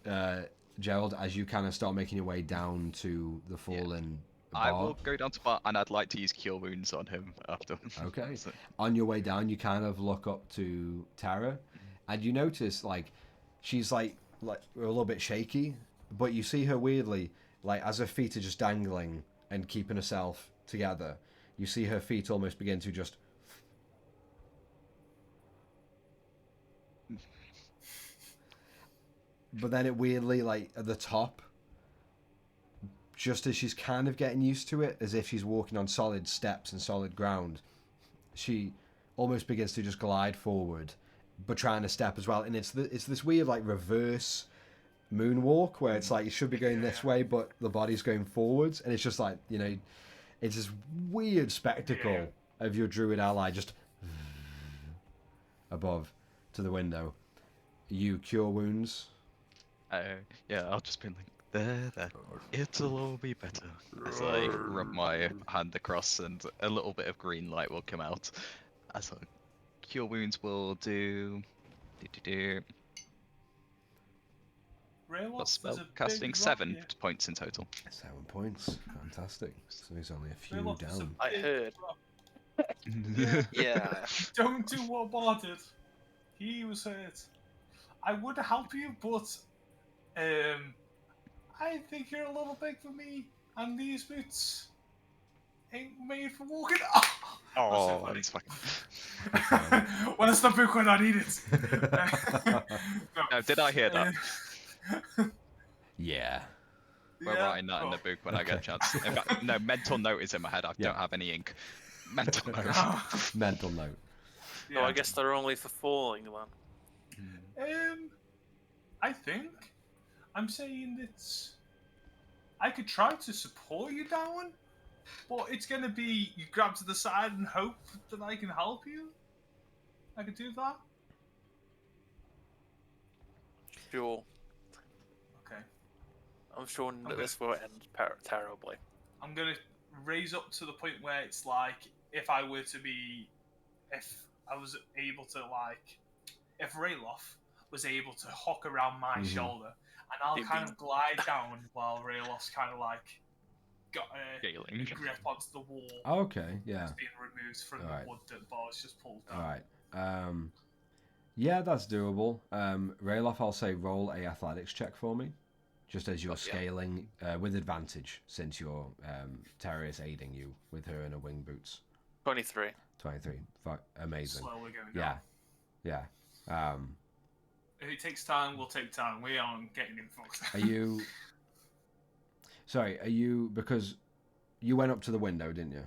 Gerald, as you kind of start making your way down to the fallen bar. I will go down to Bar, and I'd like to use Cure Wounds on him after. Okay. So- On your way down, you kind of look up to Tara, and you notice like she's like a little bit shaky, but you see her weirdly, like as her feet are just dangling and keeping herself together. You see her feet almost begin to just but then it weirdly, like at the top, just as she's kind of getting used to it, as if she's walking on solid steps and solid ground, she almost begins to just glide forward, but trying to step as well. And it's this weird like reverse moonwalk where it's like you should be going this way, but the body's going forwards, and it's just like, you know, it's this weird spectacle of your druid ally just above to the window. You cure wounds. Yeah, I'll just be like, there, it'll all be better. As I rub my hand across, and a little bit of green light will come out. As cure wounds will do. Plus spell casting 7 points in total. 7 points, fantastic. So he's only a few down. I heard. Yeah. Don't do what Bar did. He was hurt. I would help you, but I think you're a little big for me, and these boots ain't made for walking. Oh, that's fucking. Where's the book when I need it? No, did I hear that? Yeah. We're writing that in the book when I get a chance. In fact, no, mental note is in my head. I don't have any ink. Mental note. Mental note. No, I guess they're only for falling, then. I think I'm saying it's. I could try to support you down, but it's gonna be you grab to the side and hope that I can help you. I could do that. Sure. Okay. I'm sure that this will end terribly. I'm gonna raise up to the point where it's like if I was able to if Rayloff was able to hook around my shoulder, and I'll kind of glide down while Rayloff's kind of like got a grip onto the wall. Okay, yeah. It's being removed from the wood that Bar's just pulled down. Alright. Yeah, that's doable. Rayloff, I'll say roll a athletics check for me. Just as you're scaling with advantage, since your Terra is aiding you with her and her wing boots. 23. 23. Amazing. Slowly going down. Yeah. If it takes time, we'll take time. We aren't getting in fucked. Are you... Sorry, are you... Because you went up to the window, didn't you?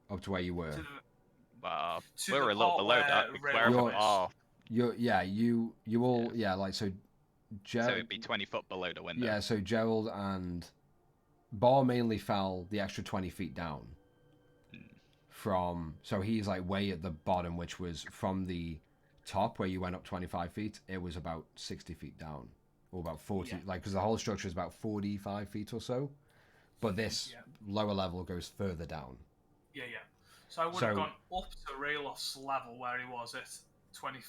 Up to where you were. We're a little below that. You all... Yeah, like, so... So it'd be 20 foot below the window. Yeah, so Gerald and Bar mainly fell the extra 20 feet down. From... So he's, like, way at the bottom, which was from the... top where you went up 25 feet, it was about 60 feet down, or about 40, like, because the whole structure is about 45 feet or so, but this lower level goes further down. So I would have gone up to Rayloff's level where he was at 20.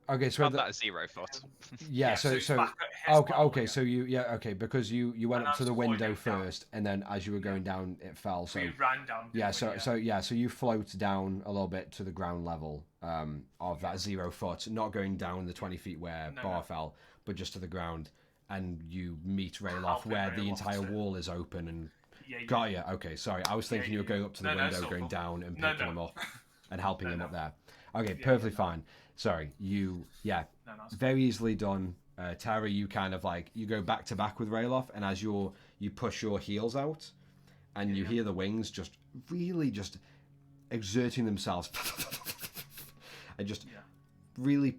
Okay, so that 0 foot. So you because you went up to the window first, and then as you were going down, it fell. So we ran down. So you float down a little bit to the ground level of that 0 foot, not going down the 20 feet where Bar fell, but just to the ground, and you meet Rayloff where the entire wall is open and. Got you. Okay, sorry. I was thinking you were going up to the window, going down and picking him up and helping him up there. Okay, perfectly fine. Sorry, very easily done. Tara, you kind of like, you go back to back with Rayloff, and as you push your heels out, and you hear the wings just really just exerting themselves, and just really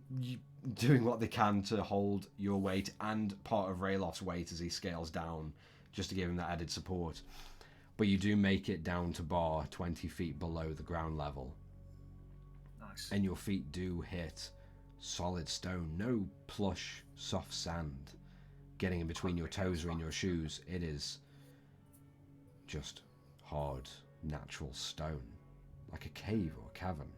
doing what they can to hold your weight and part of Rayloff's weight as he scales down, just to give him that added support. But you do make it down to Bar 20 feet below the ground level. Nice. And your feet do hit solid stone, no plush, soft sand getting in between your toes or in your shoes. It is just hard, natural stone, like a cave or a cavern.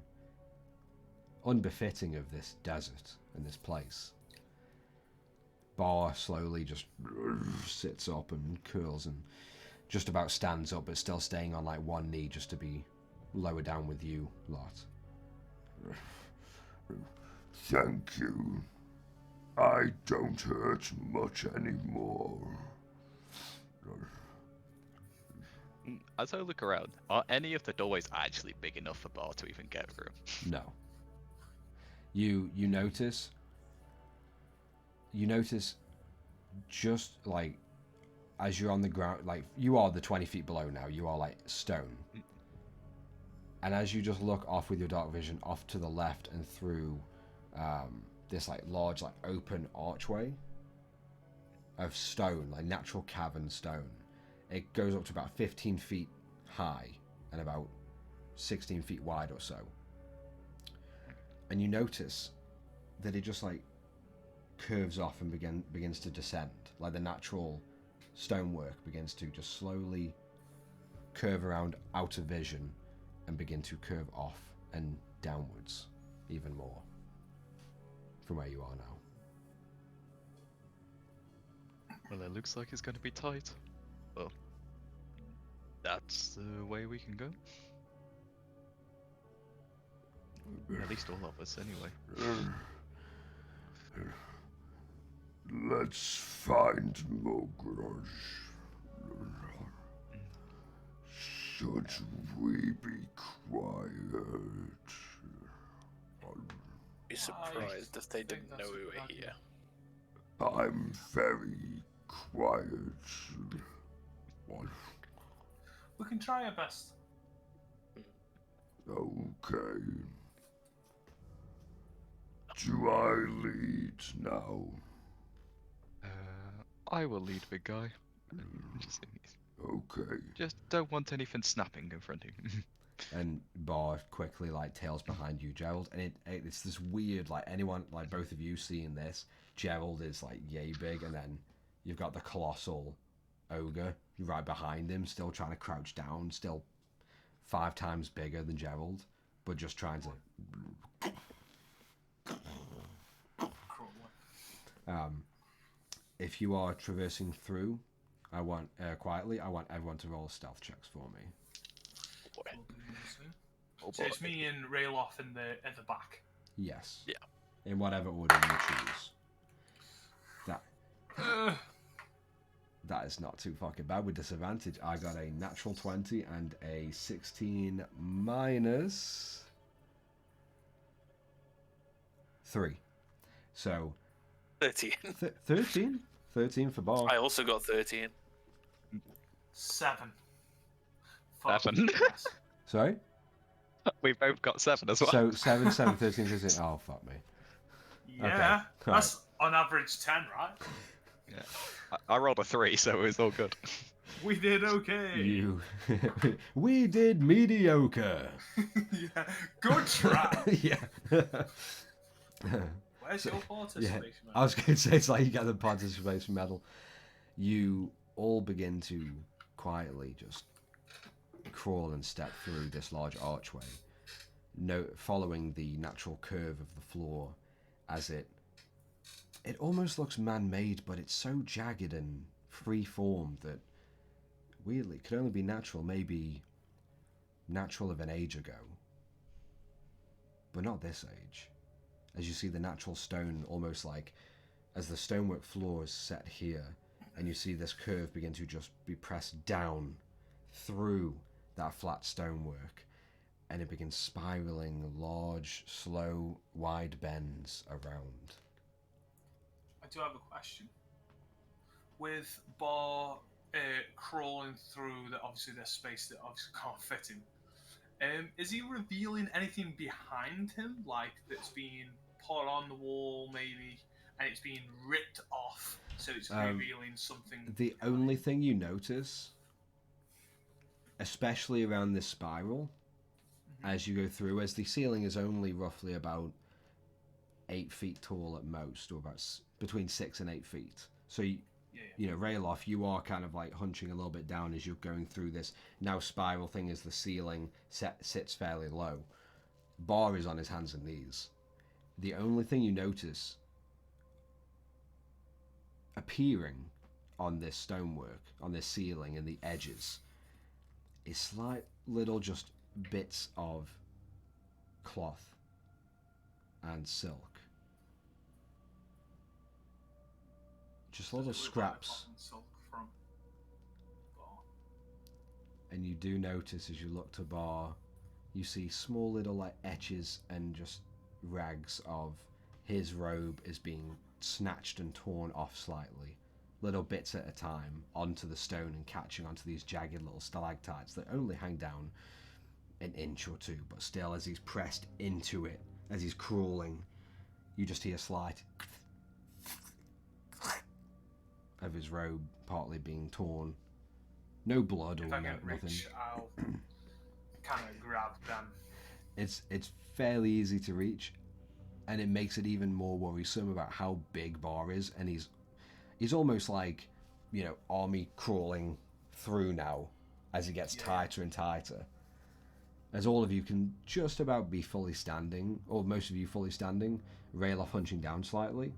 Unbefitting of this desert and this place. Bar slowly just sits up and curls and just about stands up, but still staying on like one knee just to be lower down with you lot. Thank you. I don't hurt much anymore. As I look around, are any of the doorways actually big enough for Bar to even get through? No. You notice just like as you're on the ground, like you are the 20 feet below now, you are like stone. And as you just look off with your dark vision off to the left and through this like large like open archway of stone, like natural cavern stone, it goes up to about 15 feet high and about 16 feet wide or so. And you notice that it just like curves off and begins to descend, like the natural stonework begins to just slowly curve around out of vision and begin to curve off and downwards even more from where you are now. Well, it looks like it's going to be tight. Well, that's the way we can go. At least all of us, anyway. Let's find Mogros. Should we be quiet? Be surprised if they didn't know we were here. I'm very quiet. We can try our best. Okay. Do I lead now? I will lead, big guy. Okay. Just don't want anything snapping in front of you. And Bar quickly like tails behind you, Gerald, and it's this weird, like anyone, like both of you seeing this, Gerald is like yay big, and then you've got the colossal ogre right behind him, still trying to crouch down, still 5 times bigger than Gerald, but just trying to. If you are traversing through, I want quietly. I want everyone to roll stealth checks for me. So it's me and Rayloff at the back. Yes. Yeah. In whatever order you choose. That is not too fucking bad with disadvantage. I got a natural 20 and a 16 minus 3. So 13. 13? 13 for Bar. I also got 13. 7. 7. Sorry? We both got 7 as well. So 7, 13, 13. Oh, fuck me. Yeah, Okay, that's on average 10, right? Yeah. I rolled a 3, so it was all good. We did okay. We did mediocre. Yeah, good try. Yeah. Where's your participation medal? I was going to say, it's like you get the participation medal. You all begin to quietly just crawl and step through this large archway, following the natural curve of the floor as it almost looks man-made, but it's so jagged and free-formed that weirdly it could only be natural, maybe natural of an age ago, but not this age. As you see the natural stone, almost like as the stonework floor is set here, and you see this curve begin to just be pressed down through that flat stonework, and it begins spiraling large, slow, wide bends around. I do have a question. With Bar crawling through obviously there's space that obviously can't fit him, is he revealing anything behind him, like that's being put on the wall maybe, and it's being ripped off, so it's revealing something? The only thing you notice, especially around this spiral, as you go through, as the ceiling is only roughly about 8 feet tall at most, or about between 6 and 8 feet. So you know, Rayloff, you are kind of like hunching a little bit down as you're going through this now spiral thing, as the ceiling sits fairly low. Bar is on his hands and knees. The only thing you notice appearing on this stonework, on this ceiling and the edges, is slight little just bits of cloth and silk. Just little scraps. And you do notice as you look to Bar, you see small little like etches and just rags of his robe is being snatched and torn off slightly, little bits at a time, onto the stone and catching onto these jagged little stalactites that only hang down an inch or two, but still, as he's pressed into it, as he's crawling, you just hear a slight of his robe partly being torn. No blood or If I get nothing. rich, I'll kind of grab them. It's fairly easy to reach, and it makes it even more worrisome about how big Bar is, and he's almost like, you know, army crawling through now as he gets tighter and tighter. As all of you can just about be fully standing, or most of you fully standing, Rayloff hunching down slightly,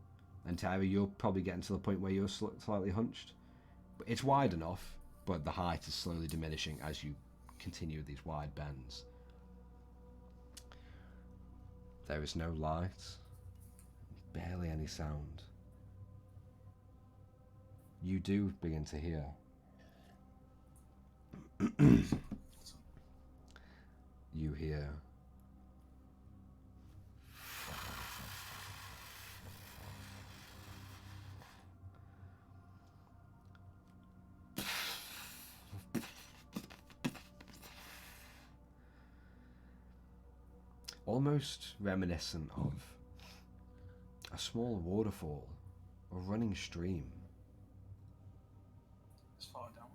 and Tara, you're probably getting to the point where you're slightly hunched. But it's wide enough, but the height is slowly diminishing as you continue these wide bends. There is no light, barely any sound. You do begin to hear. You hear. Almost reminiscent of a small waterfall or running stream. As far down.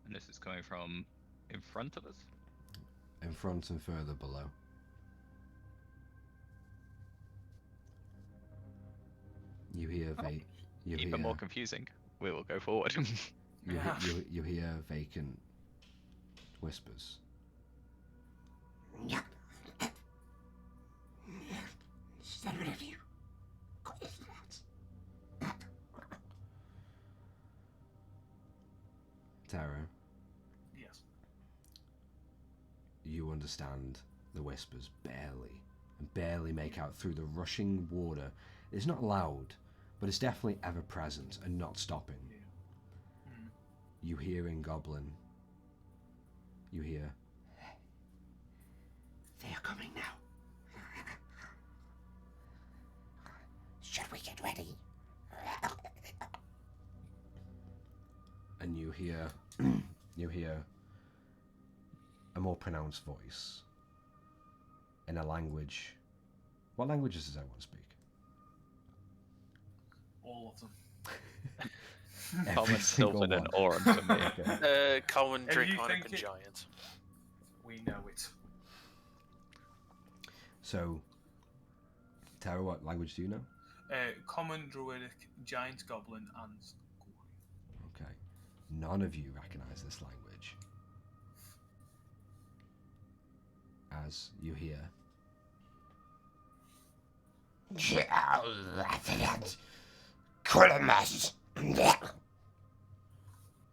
And this is coming from in front of us? In front and further below. You hear Even more confusing. We will go forward. you hear vacant whispers. Tara, Yes. you understand the whispers barely, and barely make out through the rushing water. It's not loud, but it's definitely ever present and not stopping. Yeah. Mm. You hear in Goblin. You hear. They are coming now. Should we get ready? And you hear a more pronounced voice in a language. What languages does everyone speak? All of them. Common, Sylvan, and Auron for me. Okay. Common, If you Draconic, think and it- Giant. We know it. So, Tara, what language do you know? Common, Druidic, Giant, Goblin, and Okay. None of you recognize this language. As you hear.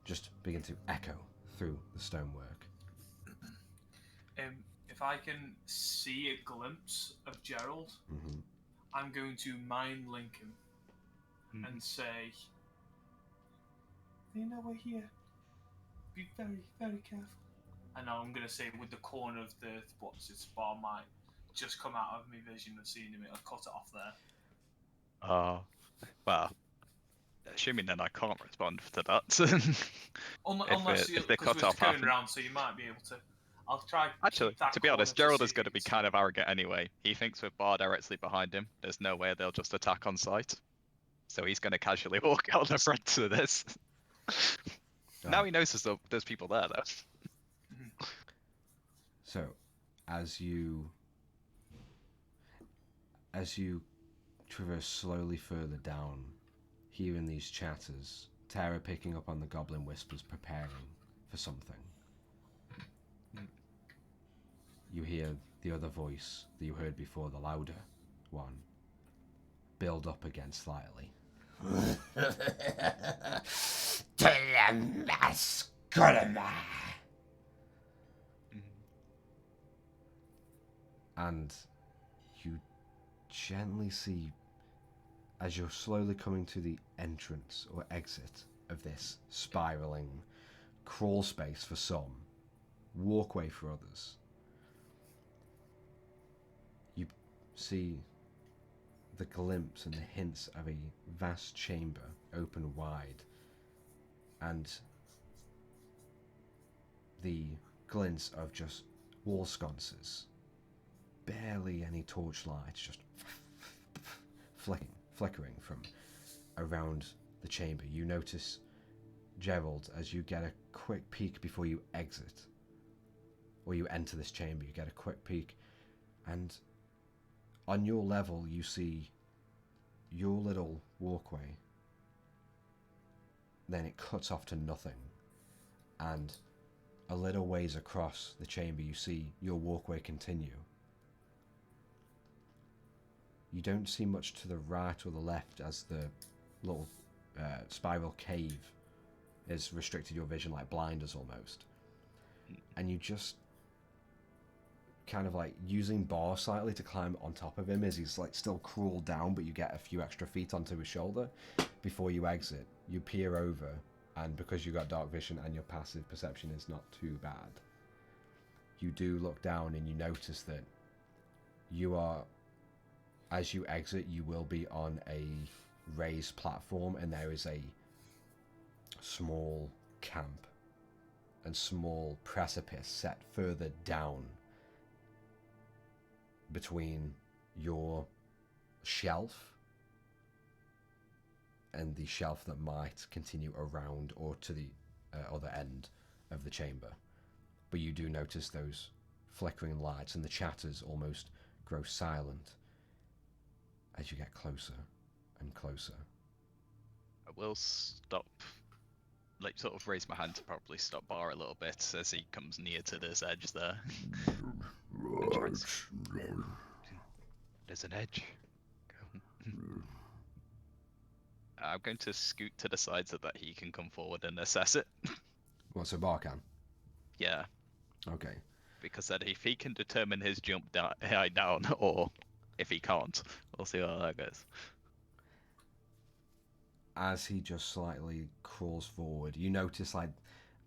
Just begin to echo through the stonework. If I can see a glimpse of Gerald, Mm-hmm. I'm going to mind link him and say, "You know we're here. Be very, very careful." And now I'm going to say with the corner of the what's its bar might just come out of my vision of seeing him. It'll cut it off there. Well, assuming then I can't respond to that. Unless if they because cut we're off going half. around, so you might be able to. I'll try. Actually, keep that to be honest, corner Gerald see is if going to be he's- kind of arrogant anyway. He thinks with Bar directly behind him, there's no way they'll just attack on sight. So he's going to casually walk out the front to this. Now he knows there's people there, though. So, as you traverse slowly further down, hearing these chatters, Tara picking up on the goblin whispers, preparing for something. You hear the other voice that you heard before, the louder one, build up again slightly. And you gently see, as you're slowly coming to the entrance or exit of this spiraling crawl space for some, walkway for others, you see the glimpse and the hints of a vast chamber open wide, and the glints of just wall sconces. Barely any torchlights, just flickering from around the chamber. You notice, Gerald, as you get a quick peek before you exit, or you enter this chamber, you get a quick peek, and on your level you see your little walkway. Then it cuts off to nothing, and a little ways across the chamber you see your walkway continue. You don't see much to the right or the left as the little spiral cave has restricted your vision like blinders almost. And you just kind of like using bar slightly to climb on top of him as he's like still crawled down, but you get a few extra feet onto his shoulder before you exit. You peer over, and because you got dark vision and your passive perception is not too bad, you do look down and you notice that you are, as you exit, you will be on a raised platform, and there is a small camp and small precipice set further down between your shelf and the shelf that might continue around or to the other end of the chamber. But you do notice those flickering lights, and the chatters almost grow silent as you get closer and closer. I will stop, like sort of raise my hand to probably stop Bar a little bit as he comes near to this edge there. There's an edge. I'm going to scoot to the side so that he can come forward and assess it. What, so Bar can? Yeah. Okay. Because then if he can determine his jump height down, or if he can't, we'll see how that goes. As he just slightly crawls forward, you notice like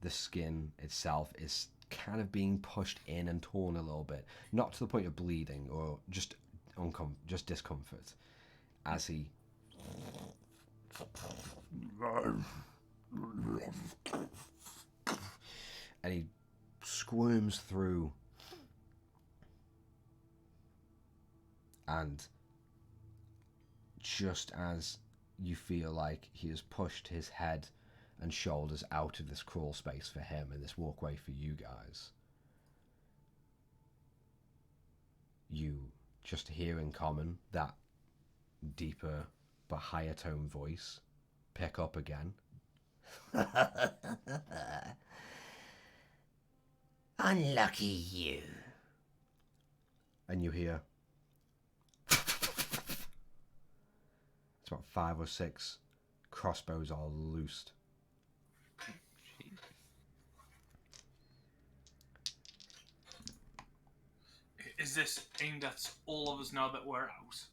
the skin itself is kind of being pushed in and torn a little bit, not to the point of bleeding or just discomfort. As he and he squirms through, and just as you feel like he has pushed his head and shoulders out of this crawl space for him and this walkway for you guys, you just hear in common that deeper but higher tone voice pick up again. Unlucky you. And you hear it's about 5 or 6 crossbows are loosed. Is this aimed at all of us now that we're out?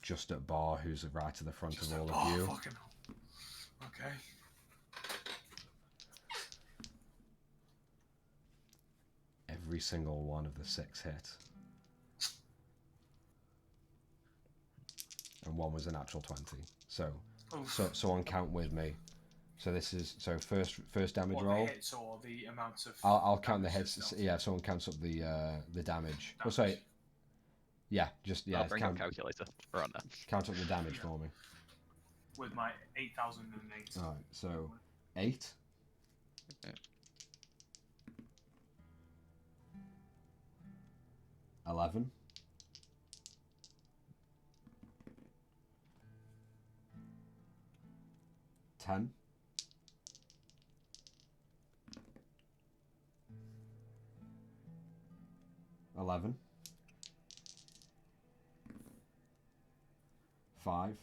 Just at Bar, who's right to the front Just of all at of you. Fucking hell. Okay. Every single one of the 6 hit. And one was a natural 20. So on count with me. So this is first damage what, roll. the hits or the amount of I'll count the hits. Yeah, someone counts up the damage. Oh, sorry. Yeah, I'll bring up calculator. We're on that. Count up the damage for me. With my 8,008. Alright, so 8. Okay. 11. 10. 11. 5.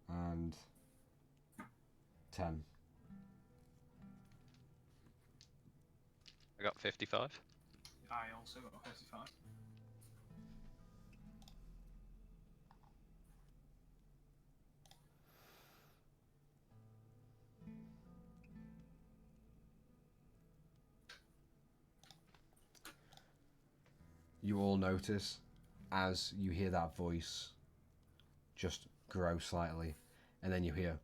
And 10. I got 55. I also got 55. You all notice as you hear that voice just grow slightly, and then you hear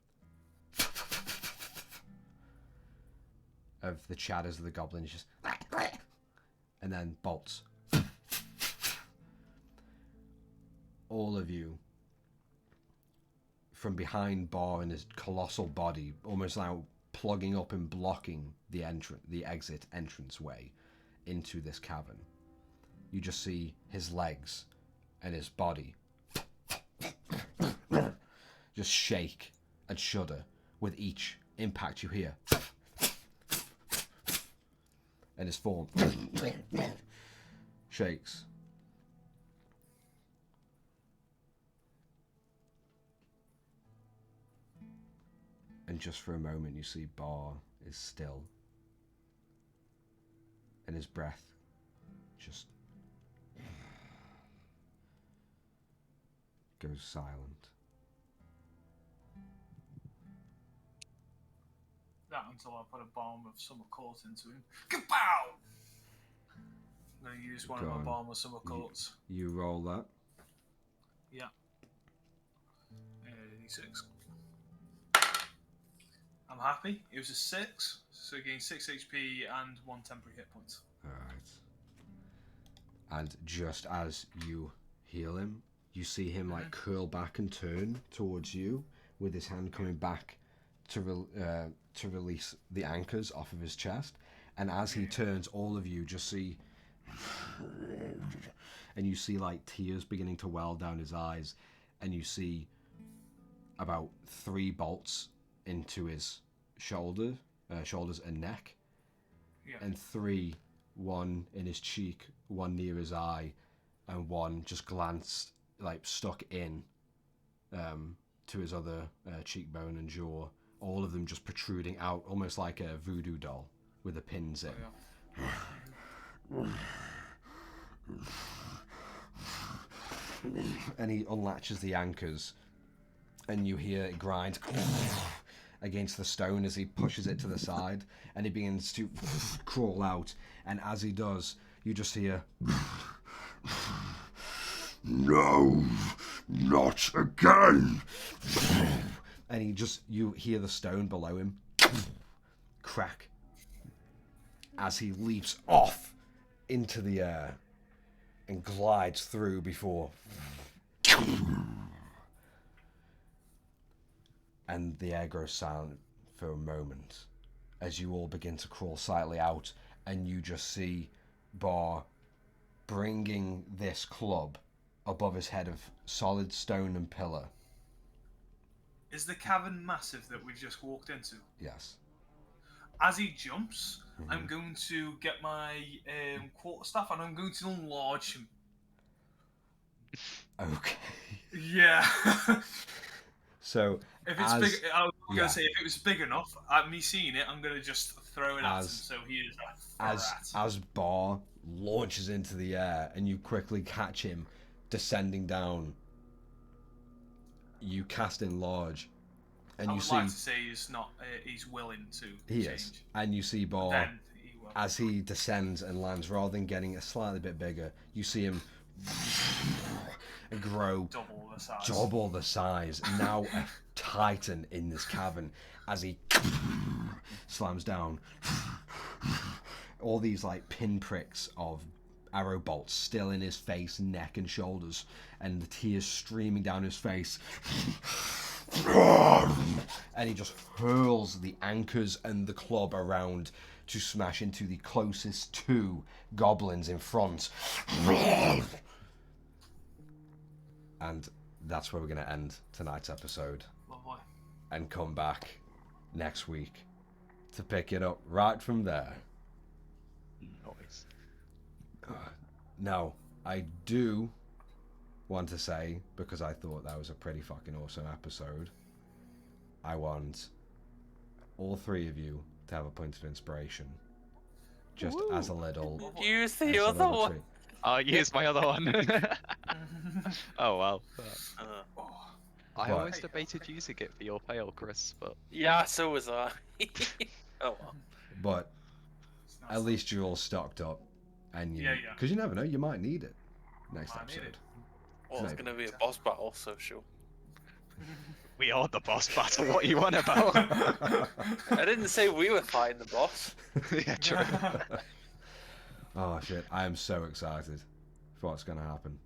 of the chatters of the goblins, just and then bolts. All of you, from behind Bar and his colossal body, almost like plugging up and blocking the exit entranceway into this cavern. You just see his legs and his body just shake and shudder with each impact you hear. And his form shakes. And just for a moment you see Bar is still. And his breath just goes silent. That until I put a bomb of summer court into him. Kapow! I'm going to use one of my bomb of summer courts. You roll that. Yeah. D6. I'm happy. It was a 6, so he gained 6 HP and 1 temporary hit points. Alright. And just as you heal him, you see him like curl back and turn towards you with his hand coming back to release the anchors off of his chest. And as he turns, all of you just see, and you see like tears beginning to well down his eyes, and you see about 3 bolts into his shoulders and neck, and 3, one in his cheek, one near his eye, and one just glanced like stuck in to his other cheekbone and jaw. All of them just protruding out, almost like a voodoo doll with the pins in. And he unlatches the anchors, and you hear it grind against the stone as he pushes it to the side, and he begins to crawl out. And as he does, you just hear, No, not again. and you hear the stone below him crack as he leaps off into the air and glides through before. And the air grows silent for a moment as you all begin to crawl silently out, and you just see Bar bringing this club above his head of solid stone and pillar. Is the cavern massive that we just walked into? Yes. As he jumps, I'm going to get my quarterstaff and I'm going to enlarge him. Okay. Yeah. So if it's big, I was going to say if it was big enough, me seeing it, I'm going to just throw it at him. So he is a rat. As Bar launches into the air and you quickly catch him descending down, you cast Enlarge, and I you would see like to say he's not. He's willing to. He change. is, and you see Bar Then he will. as he descends and lands, rather than getting a slightly bit bigger, you see him grow double the size. Now a titan in this cavern as he slams down. All these like pinpricks of arrow bolts still in his face, neck and shoulders, and the tears streaming down his face. And he just hurls the anchors and the club around to smash into the closest 2 goblins in front. And that's where we're going to end tonight's episode. Lovely. And come back next week to pick it up right from there. Nice. Now, I do want to say, because I thought that was a pretty fucking awesome episode, I want all 3 of you to have a point of inspiration. Just as a little... Use the other one. treat. I'll use my other one. Oh, wow. I But- always debated using it for your fail, Chris, but... Yeah, so was I. Oh well. But It's nice. at least you're all stocked up. And you, Yeah. because you never know, you might need it next Might need episode. it. Well, it's Maybe. gonna be a boss battle, so sure. We are the boss battle. What you want about? I didn't say we were fighting the boss. Yeah, true. Oh shit! I am so excited for what's gonna happen.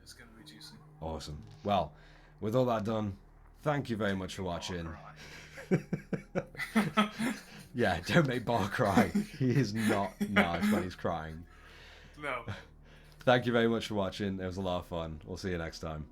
It's going to be juicy. Awesome. Well, with all that done, thank you very much for watching. Yeah, don't make Bar cry. He is not nice when he's crying. No. Thank you very much for watching. It was a lot of fun. We'll see you next time.